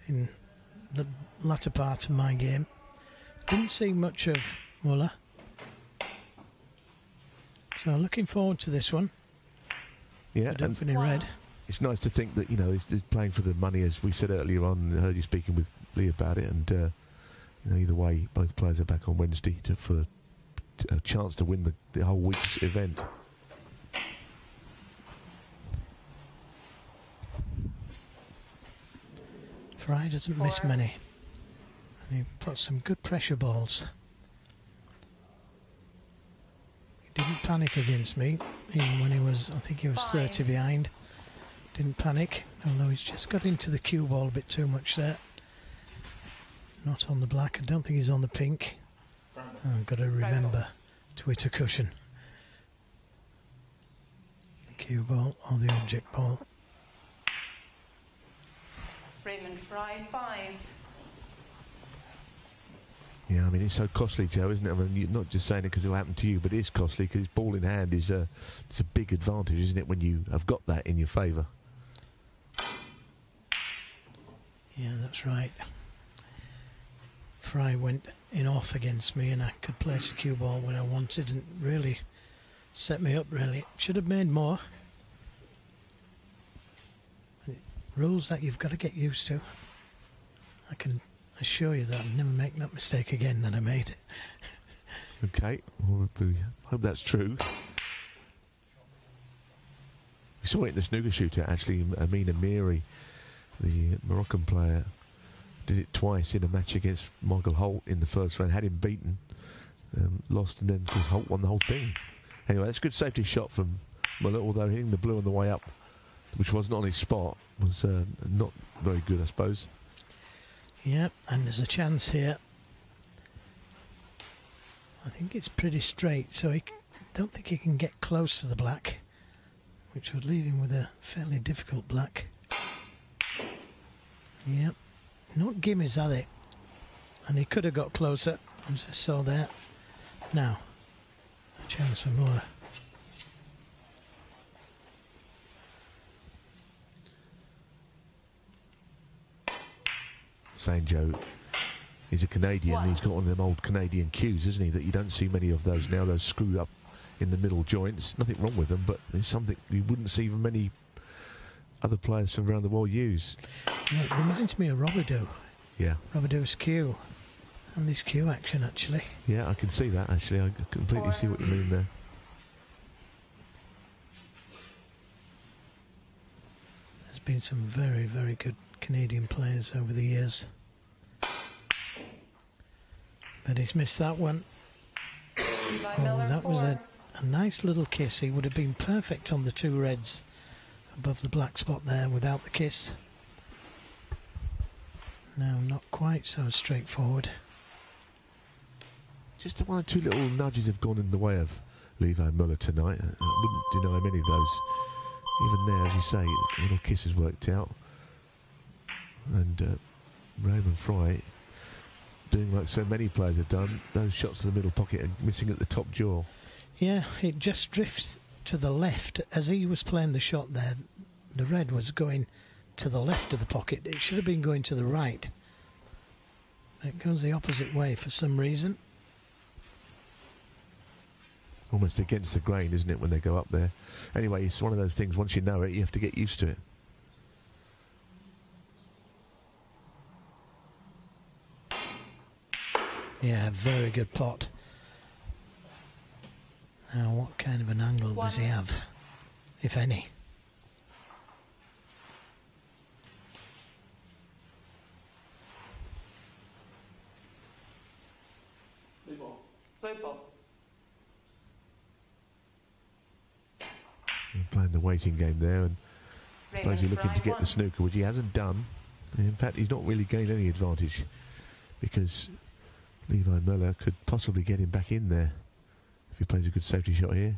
in the latter part of my game. Didn't see much of Muller. So looking forward to this one. Yeah, and in red. It's nice to think that, you know, he's playing for the money, as we said earlier on. I heard you speaking with Lee about it, and you know, either way, both players are back on Wednesday for a chance to win the whole week's event. Fry doesn't miss many, and he puts some good pressure balls. He didn't panic against me, even when he was, I think he was 30 behind. Didn't panic, although he's just got into the cue ball a bit too much there. Not on the black, I don't think he's on the pink. I've got to remember to hit a cushion. The cue ball or the object ball. Raymond Fry, 5. Yeah, I mean, it's so costly, Joe, isn't it? I mean, you're not just saying it because it will happen to you, but it is costly because ball in hand is it's a big advantage, isn't it, when you have got that in your favour? Yeah, that's right. Fry went in off against me and I could place a cue ball when I wanted and really set me up, really. Should have made more. Rules that you've got to get used to. I can assure you that I'll never make that mistake again that I made. Okay, well, we hope that's true. We saw it in the snooker shooter, actually. Amina Miri, the Moroccan player, did it twice in a match against Michael Holt in the first round, had him beaten, lost, and then, of course, Holt won the whole thing. Anyway, that's a good safety shot from Muller, although hitting the blue on the way up, which wasn't on his spot, was not very good, I suppose. Yeah, and there's a chance here. I think it's pretty straight, so I don't think he can get close to the black, which would leave him with a fairly difficult black. Yep, not gimmies, are they? And he could have got closer, as I saw there. Now, a chance for more. Saying Joe, he's a Canadian, he's got one of them old Canadian cues, isn't he, that you don't see many of those now, those screwed up in the middle joints. Nothing wrong with them, but there's something you wouldn't see many other players from around the world use. Yeah, it reminds me of Robidoux. Yeah. Robidoux's cue. And his cue action, actually. Yeah, I can see that, actually. I completely see what you mean there. There's been some very, very good Canadian players over the years. But he's missed that one. Oh, that was a nice little kiss. He would have been perfect on the two reds above the black spot there without the kiss. No, not quite so straightforward. Just one or two little nudges have gone in the way of Levi Meiller tonight. I wouldn't deny him any of those. Even there, as you say, the little kiss has worked out. And Raymond Fry, doing like so many players have done, those shots to the middle pocket and missing at the top jaw. Yeah, it just drifts to the left. As he was playing the shot there, the red was going to the left of the pocket. It should have been going to the right. It goes the opposite way for some reason. Almost against the grain, isn't it, when they go up there? Anyway, it's one of those things, once you know it, you have to get used to it. Yeah, very good pot. Now, what kind of an angle does he have, if any? Blue ball. Blue ball. He's playing the waiting game there, and I suppose you're looking to get the snooker, which he hasn't done. In fact, he's not really gained any advantage, because Levi Meiller could possibly get him back in there if he plays a good safety shot here.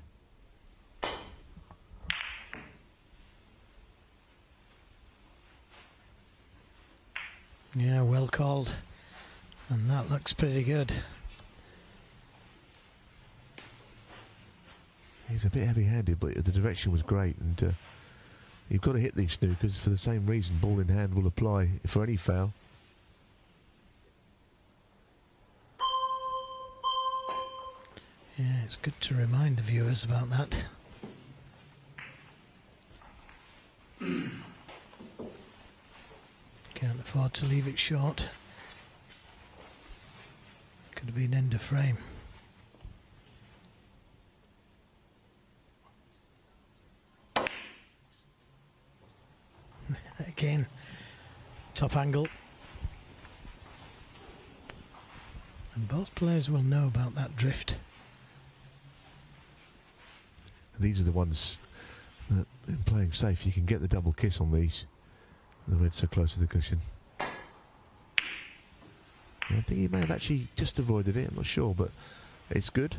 Yeah, well called. And that looks pretty good. He's a bit heavy-handed, but the direction was great, and you've got to hit these snookers for the same reason. Ball in hand will apply for any foul. Yeah, it's good to remind the viewers about that. Can't afford to leave it short. Could have been end of frame. Again, top angle. And both players will know about that drift. These are the ones that, in playing safe, you can get the double kiss on these. The red's so close to the cushion. I think he may have actually just avoided it, I'm not sure, but it's good.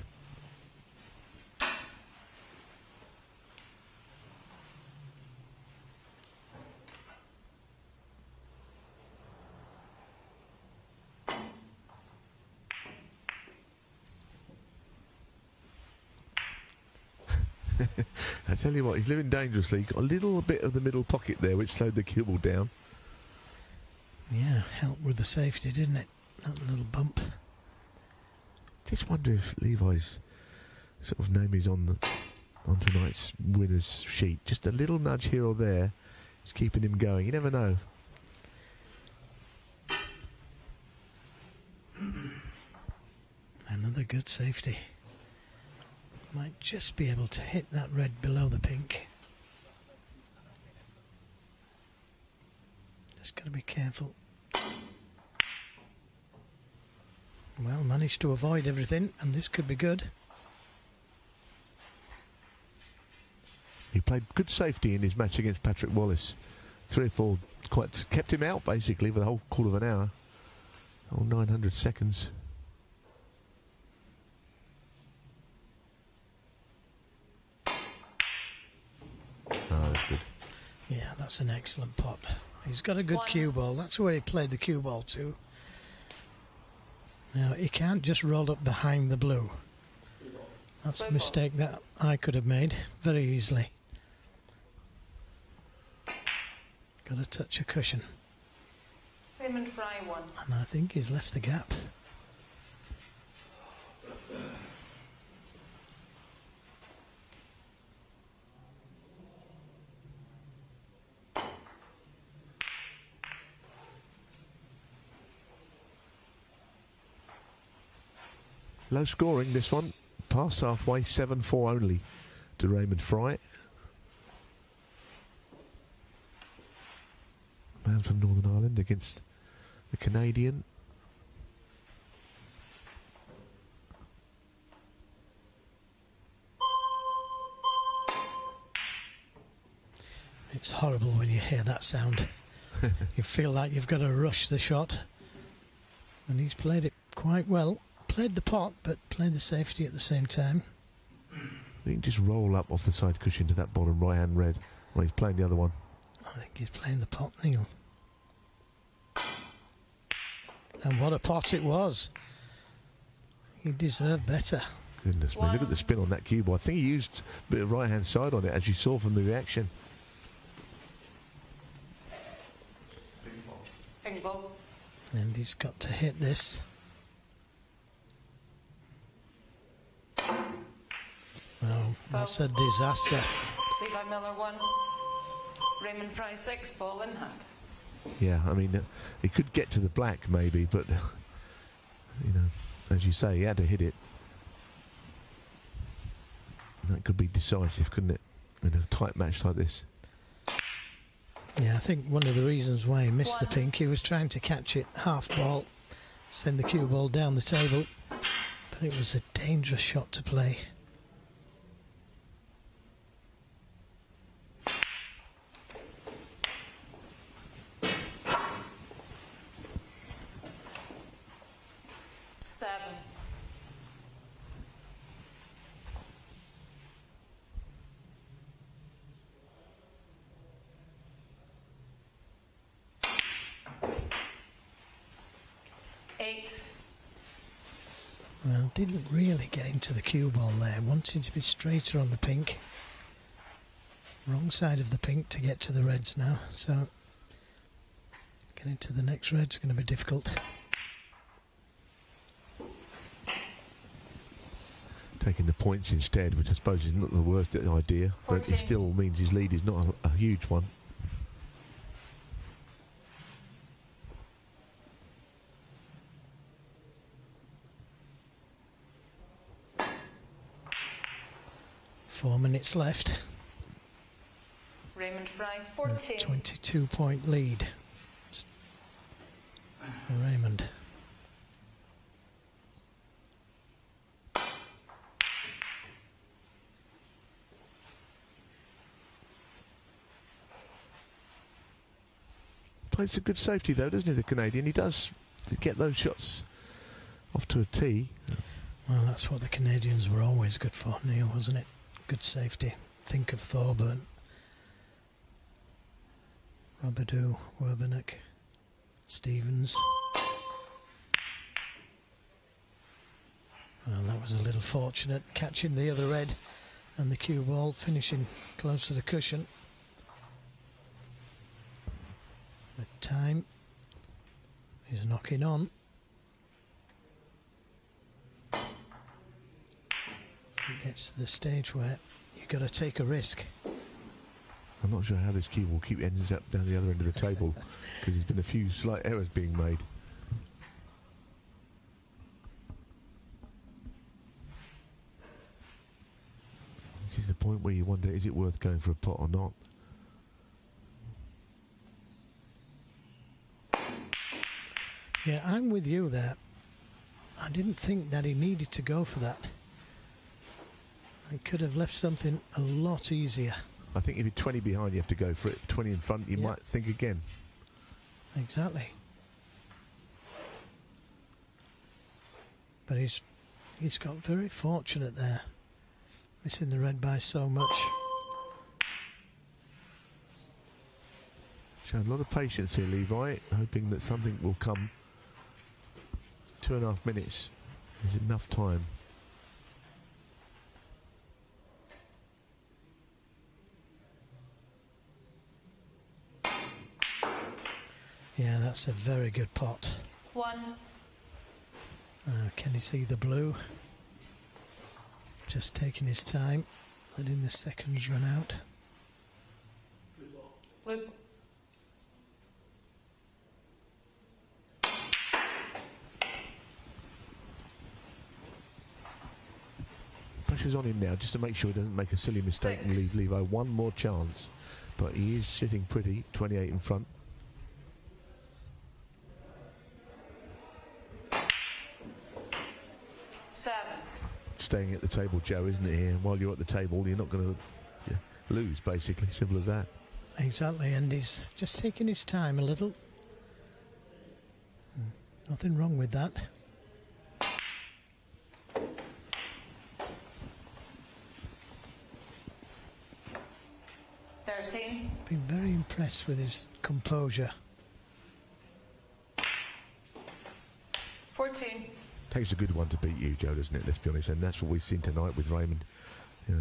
I tell you what, he's living dangerously. Got a little bit of the middle pocket there, which slowed the cue ball down. Yeah, helped with the safety, didn't it? That little bump. Just wonder if Levi's sort of name is on tonight's winners sheet. Just a little nudge here or there is keeping him going. You never know. Another good safety. Might just be able to hit that red below the pink. Just got to be careful. Well, managed to avoid everything, and this could be good. He played good safety in his match against Patrick Wallace. 3 or 4 quite kept him out basically for the whole quarter of an hour. Oh, 900 seconds. Oh, that's good. Yeah, that's an excellent pot. He's got a good cue ball. That's where he played the cue ball to. Now, he can't just roll up behind the blue. That's a mistake that I could have made very easily. Got to touch a cushion. Raymond Fry 1. And I think he's left the gap. Low scoring this one. Past halfway, 7-4 only to Raymond Fry. Man from Northern Ireland against the Canadian. It's horrible when you hear that sound. You feel like you've got to rush the shot. And he's played it quite well. Played the pot, but played the safety at the same time. He can just roll up off the side cushion to that bottom right-hand red when he's playing the other one. I think he's playing the pot, Neil. And what a pot it was. He deserved better. Goodness me, look at the spin on that cue ball. I think he used a bit of right-hand side on it, as you saw from the reaction. Ping ball. And he's got to hit this. Oh, that's a disaster. Levi Meiller 1. Raymond Fry 6. Ball in hand. Yeah, I mean, he could get to the black maybe, but, you know, as you say, he had to hit it. That could be decisive, couldn't it, in a tight match like this? Yeah, I think one of the reasons why he missed the pink, he was trying to catch it half ball, send the cue ball down the table, but it was a dangerous shot to play. Well, didn't really get into the cue ball there. Wanted to be straighter on the pink. Wrong side of the pink to get to the reds now. So, getting to the next red's going to be difficult. Taking the points instead, which I suppose is not the worst idea, but it still means his lead is not a huge one. Four minutes left. Raymond Fry 14. 22-point lead for Raymond. Plays a good safety though, doesn't he, the Canadian? He does get those shots off to a tee. Well, that's what the Canadians were always good for, Neil, wasn't it? Good safety. Think of Thorburn, Robidoux, Werbenek, Stevens. Well, that was a little fortunate, catching the other red And the cue ball finishing close to the cushion. The time is knocking on. It gets to the stage where you've got to take a risk. I'm not sure how this cue will keep ends up down the other end of the table because there's been a few slight errors being made. This is the point where you wonder, is it worth going for a pot or not? Yeah, I'm with you there. I didn't think that he needed to go for that. I could have left something a lot easier. I think if you're 20 behind, you have to go for it. 20 in front, you might think again. Exactly. But he's got very fortunate there. Missing the red by so much. Showing a lot of patience here, Levi, hoping that something will come. 2.5 minutes is enough time. Yeah, that's a very good pot. 1. Can you see the blue? Just taking his time, letting the seconds run out. Blue. Pressure's on him now, just to make sure he doesn't make a silly mistake and leave Levi one more chance. But he is sitting pretty, 28 in front. Staying at the table, Joe, isn't it here? While you're at the table, you're not going to lose, basically. Simple as that. Exactly, and he's just taking his time a little. Nothing wrong with that. Been very impressed with his composure. 14. Takes a good one to beat you, Joe, doesn't it? Let's be honest, and that's what we've seen tonight with Raymond. Yeah.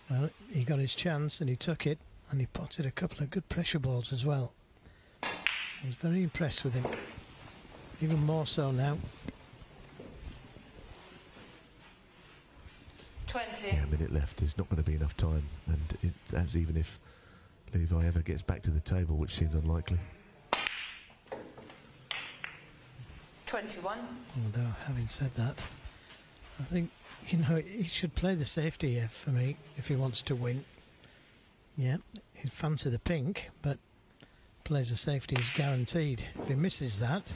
Well, he got his chance and he took it, and he potted a couple of good pressure balls as well. I was very impressed with him. Even more so now. 20. Yeah, a minute left. There's not going to be enough time, and that's even if Levi ever gets back to the table, which seems unlikely. 21. Although, having said that, I think, you know, he should play the safety here for me if he wants to win. Yeah, he'd fancy the pink, but plays the safety is guaranteed. If he misses that,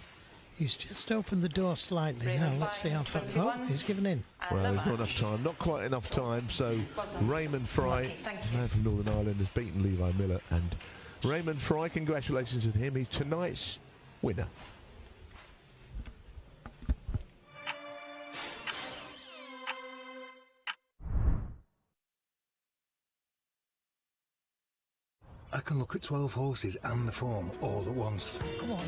he's just opened the door slightly. Now, let's see how far. Oh, he's given in. Well, there's not enough time, not quite enough time, so Raymond Fry, the man from Northern Ireland, has beaten Levi Meiller, and Raymond Fry, congratulations to him, he's tonight's winner. I can look at 12 horses and the form all at once. Come on.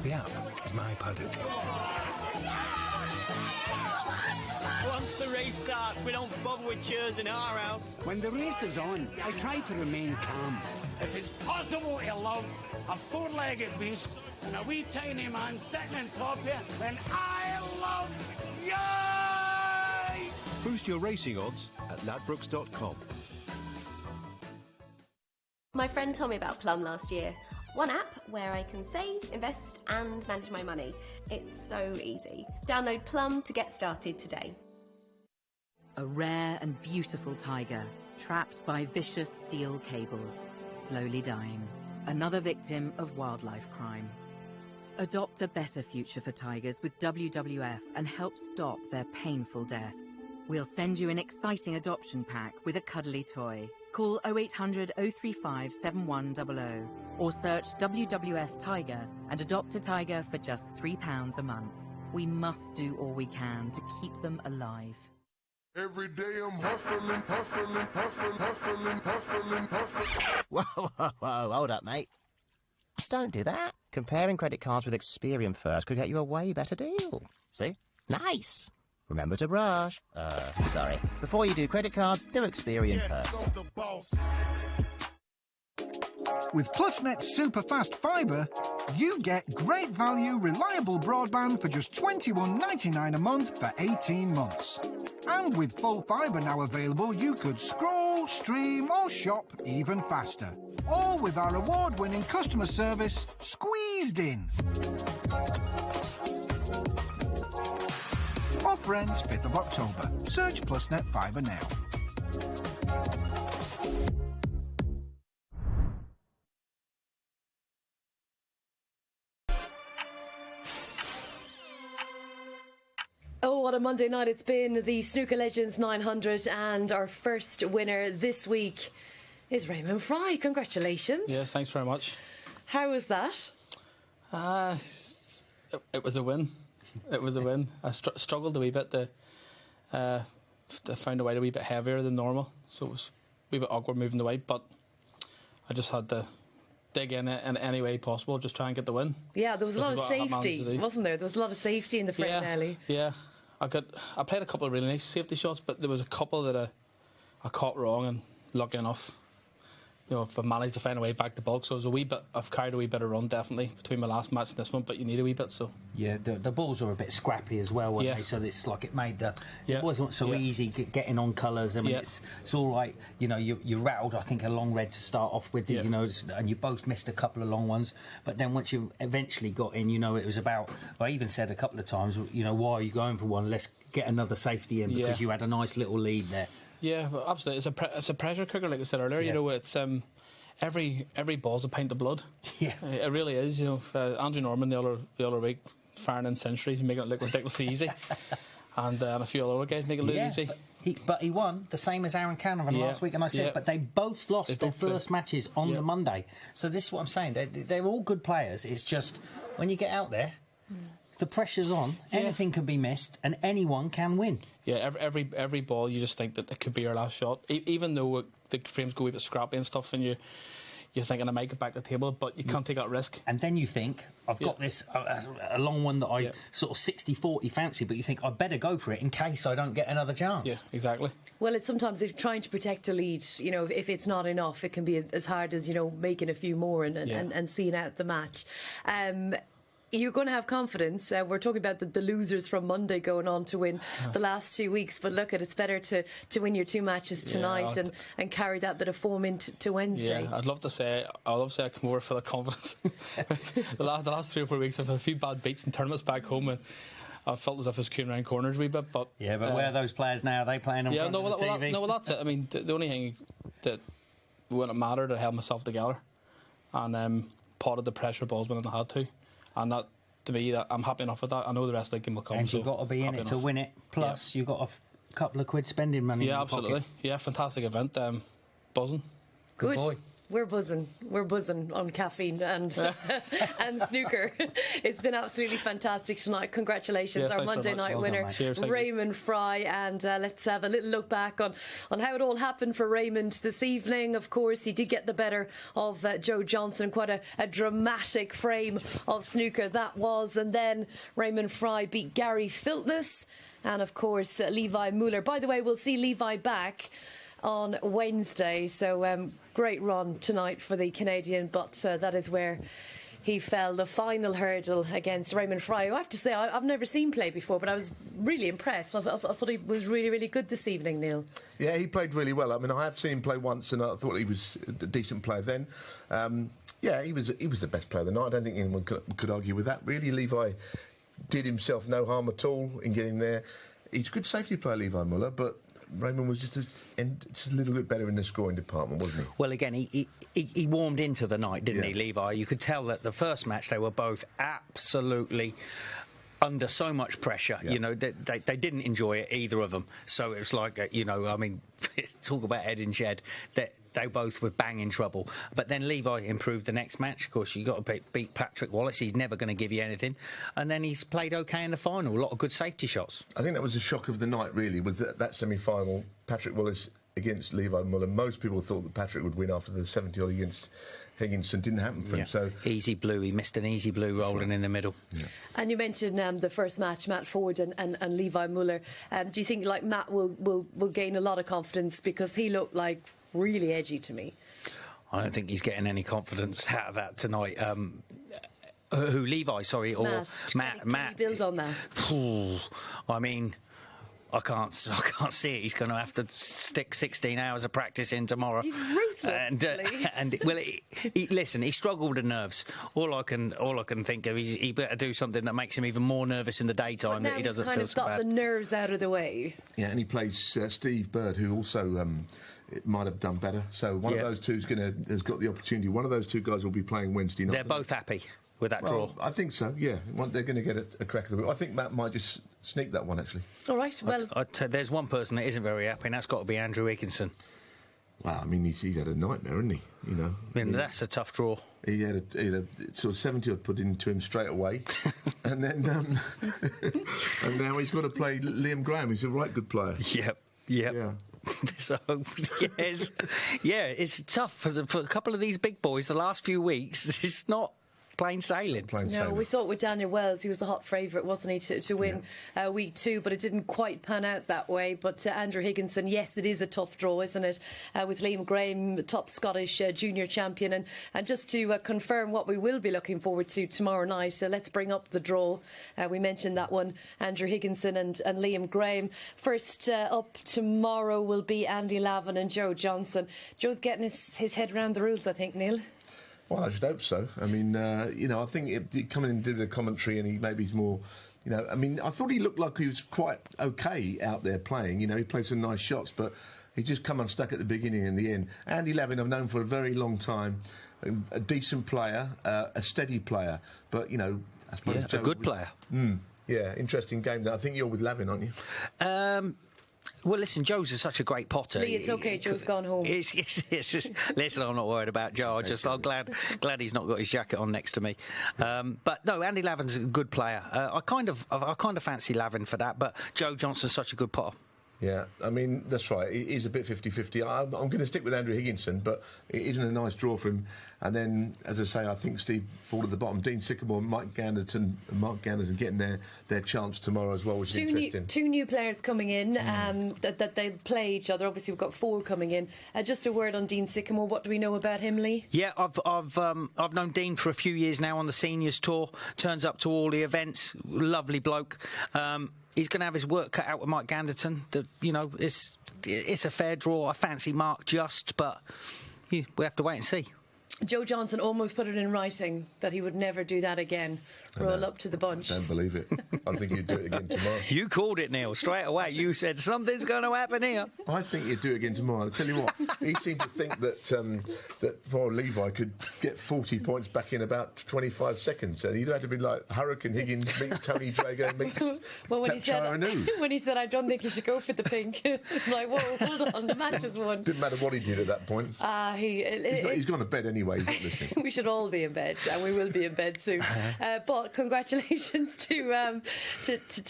The app is my paddock. Once the race starts, we don't bother with cheers in our house. When the race is on, I try to remain calm. If it's possible to love a four-legged beast and a wee tiny man sitting on top here, then I love you! Boost your racing odds at ladbrokes.com. My friend told me about Plum last year. One app where I can save, invest and manage my money. It's so easy. Download Plum to get started today. A rare and beautiful tiger, trapped by vicious steel cables, slowly dying. Another victim of wildlife crime. Adopt a better future for tigers with WWF and help stop their painful deaths. We'll send you an exciting adoption pack with a cuddly toy. Call 0800 035 7100 or search WWF Tiger and adopt a tiger for just £3 a month. We must do all we can to keep them alive. Every day I'm hustling, hustling, hustling, hustling, hustling, hustling. Whoa, whoa, whoa, hold up, mate. Don't do that. Comparing credit cards with Experian first could get you a way better deal. See? Nice. Remember to brush. Sorry. Before you do credit cards, do Experian first. With PlusNet's super fast fibre, you get great value, reliable broadband for just £21.99 a month for 18 months. And with full fibre now available, you could scroll, stream or shop even faster. All with our award-winning customer service squeezed in. Offer ends 5th of October. Search PlusNet Fibre now. Oh, what a Monday night it's been. The Snooker Legends 900, and our first winner this week is Raymond Fry. Congratulations. Yes, thanks very much. How was that? It was a win. It was a win. I struggled a wee bit to find a weight a wee bit heavier than normal, so it was a wee bit awkward moving the weight, but I just had to dig in it in any way possible, just try and get the win. Yeah, there was a lot of safety, wasn't there? There was a lot of safety in the frame early. Yeah, I played a couple of really nice safety shots, but there was a couple that I caught wrong, and lucky enough, you know, if I managed to find a way back to bulk. So it was I've carried a wee bit of run definitely between my last match and this one, but you need a wee bit. So yeah, the balls were a bit scrappy as well, weren't they? So it's like it made it wasn't so easy getting on colours. I mean, it's all right. You know, you rattled I think a long red to start off with, you know, and you both missed a couple of long ones. But then once you eventually got in, you know, it was about. I even said a couple of times, you know, why are you going for one? Let's get another safety in because you had a nice little lead there. Yeah, absolutely. It's a pressure cooker, like I said earlier. You know, it's every ball's a pint of blood. Yeah, it really is. You know, Andrew Norman the other week firing in centuries and making it look ridiculously easy, and a few other guys make it look easy. But he won the same as Aaron Canavan last week, and I said, but they both lost their first matches on the Monday. So this is what I'm saying. They're all good players. It's just when you get out there. The pressure's on. Anything can be missed, and anyone can win. Yeah, every ball you just think that it could be your last shot, even though the frames go a bit scrappy and stuff, and you're thinking I might get back to the table, but you can't take that risk. And then you think I've got this a long one that I sort of 60-40 fancy, but you think I better go for it in case I don't get another chance. Yeah, exactly. Well, it's sometimes if trying to protect a lead, you know, if it's not enough, it can be as hard as, you know, making a few more and seeing out the match. You're going to have confidence. We're talking about the losers from Monday going on to win the last 2 weeks. But look, it's better to win your two matches tonight and carry that bit of form into Wednesday. Yeah, I'd love to say I come over full of confidence. the last 3 or 4 weeks I've had a few bad beats in tournaments back home, and I felt as if I was queuing around corners a wee bit. But where are those players now? Are they playing on front of the TV? No, that's it. I mean, the only thing that when it mattered, I held myself together and potted the pressure balls when I had to. And that, to me, I'm happy enough with that. I know the rest of the game will come. And you've got to be in it to win it. Plus, you've got a couple of quid spending money in your absolutely. Pocket. Yeah, fantastic event. Buzzing. Good boy. We're buzzing on caffeine and and snooker. It's been absolutely fantastic tonight. Congratulations, our Monday night winner, Raymond Fry. And let's have a little look back on how it all happened for Raymond this evening. Of course, he did get the better of Joe Johnson. Quite a dramatic frame of snooker that was. And then Raymond Fry beat Gary Filtness. And of course, Levi Meiller. By the way, we'll see Levi back on Wednesday, so great run tonight for the Canadian, but that is where he fell, the final hurdle against Raymond Fry, who I have to say I've never seen play before, but I was really impressed. I thought he was really, really good this evening, Neil. Yeah, he played really well. I mean, I have seen him play once and I thought he was a decent player then. Yeah, he was the best player of the night. I don't think anyone could argue with that, really. Levi did himself no harm at all in getting there. He's a good safety player, Levi Meiller, but Raymond was just a little bit better in the scoring department, wasn't he? Well, again, he warmed into the night, didn't he, Levi? You could tell that the first match they were both absolutely under so much pressure. You know, they didn't enjoy it, either of them. So it was like, you know, I mean, talk about head in shed. They both were bang in trouble. But then Levi improved the next match. Of course, you got to beat Patrick Wallace. He's never going to give you anything. And then he's played OK in the final. A lot of good safety shots. I think that was the shock of the night, really, was that semi-final. Patrick Wallace against Levi Meiller. Most people thought that Patrick would win after the 70-odd against Higginson. Didn't happen for him. So easy blue. He missed an easy blue rolling in the middle. Yeah. And you mentioned the first match, Matt Ford and Levi Meiller. Do you think like Matt will gain a lot of confidence, because he looked like really edgy to me? I don't think he's getting any confidence out of that tonight. Who, Levi? Sorry, or Matt? Can you build on that? I mean, I can't see it. He's going to have to stick 16 hours of practice in tomorrow. He's ruthless. Listen, he struggled with nerves. All I can think of is he better do something that makes him even more nervous in the daytime, that he doesn't feel so bad. Got the nerves out of the way. Yeah, and he plays Steve Bird, who also it might have done better. So one of those two has got the opportunity. One of those two guys will be playing Wednesday night. They're both happy with that draw. I think so, yeah. They're going to get a crack at the whip. I think Matt might just sneak that one, actually. All right, well... there's one person that isn't very happy, and that's got to be Andrew Higginson. Well, I mean, he's had a nightmare, hasn't he? You know, that's a tough draw. He had a sort of 70 odd put into him straight away, and then and now he's got to play Liam Graham. He's a right good player. Yep. Yeah. So yes, it's tough for a couple of these big boys. The last few weeks, it's not plain sailing. We saw it with Daniel Wells. He was the hot favourite, wasn't he, to win week 2, but it didn't quite pan out that way. But Andrew Higginson, yes, it is a tough draw, isn't it? With Liam Graham, top Scottish junior champion. And just to confirm what we will be looking forward to tomorrow night, let's bring up the draw. We mentioned that one, Andrew Higginson and Liam Graham. First up tomorrow will be Andy Lavin and Joe Johnson. Joe's getting his head around the rules, I think, Neil. Well, I should hope so. I mean, I think he coming in and did a commentary, and he's more, I mean, I thought he looked like he was quite okay out there playing. He played some nice shots, but he just come unstuck at the beginning and the end. Andy Lavin, I've known for a very long time, a decent player, a steady player, but, I suppose Joe, a good player. Yeah, interesting game. I think you're with Lavin, aren't you? Well, listen, Joe's such a great potter. Lee, it's okay, Joe's gone home. Listen, I'm not worried about Joe. I'm glad he's not got his jacket on next to me. But no, Andy Lavin's a good player. I kind of fancy Lavin for that. But Joe Johnson's such a good potter. Yeah, I mean, that's right. It is a bit 50-50. I'm going to stick with Andrew Higginson, but it isn't a nice draw for him. And then, as I say, I think Steve Ford at the bottom, Dean Sycamore, Mark Ganderton getting their chance tomorrow as well, which is interesting. Two new players coming in that they play each other. Obviously, we've got 4 coming in. Just a word on Dean Sycamore. What do we know about him, Lee? Yeah, I've known Dean for a few years now on the seniors tour. Turns up to all the events. Lovely bloke. He's going to have his work cut out with Mike Ganderton. It's a fair draw. I fancy Mark just, but we have to wait and see. Joe Johnson almost put it in writing that he would never do that again. Roll up to the bunch. I don't believe it. I think he'd do it again tomorrow. You called it, Neil, straight away. You said something's going to happen here. I think he'd do it again tomorrow. I'll tell you what, he seemed to think that poor Levi could get 40 points back in about 25 seconds. And he'd had to be like Hurricane Higgins meets Tony Drago meets when he said, I don't think you should go for the pink. I'm like, whoa, hold on, the match is won. Didn't matter what he did at that point. He's gone to bed anyway, he's not listening. We should all be in bed, and we will be in bed soon. But congratulations to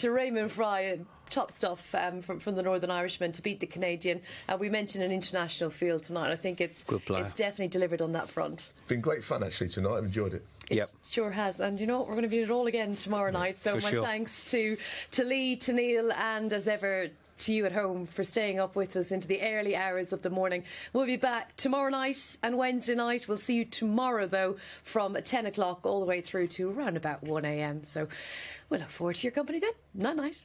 Raymond Fry. Top stuff from the Northern Irishman to beat the Canadian. We mentioned an international field tonight. I think it's definitely delivered on that front. Been great fun actually tonight. I've enjoyed it. It sure has. And you know what? We're going to be it all again tomorrow night. So my thanks to Lee, to Neil, and as ever to you at home for staying up with us into the early hours of the morning. We'll be back tomorrow night and Wednesday night. We'll see you tomorrow, though, from 10 o'clock all the way through to around about 1 a.m. So we'll look forward to your company then. Night-night.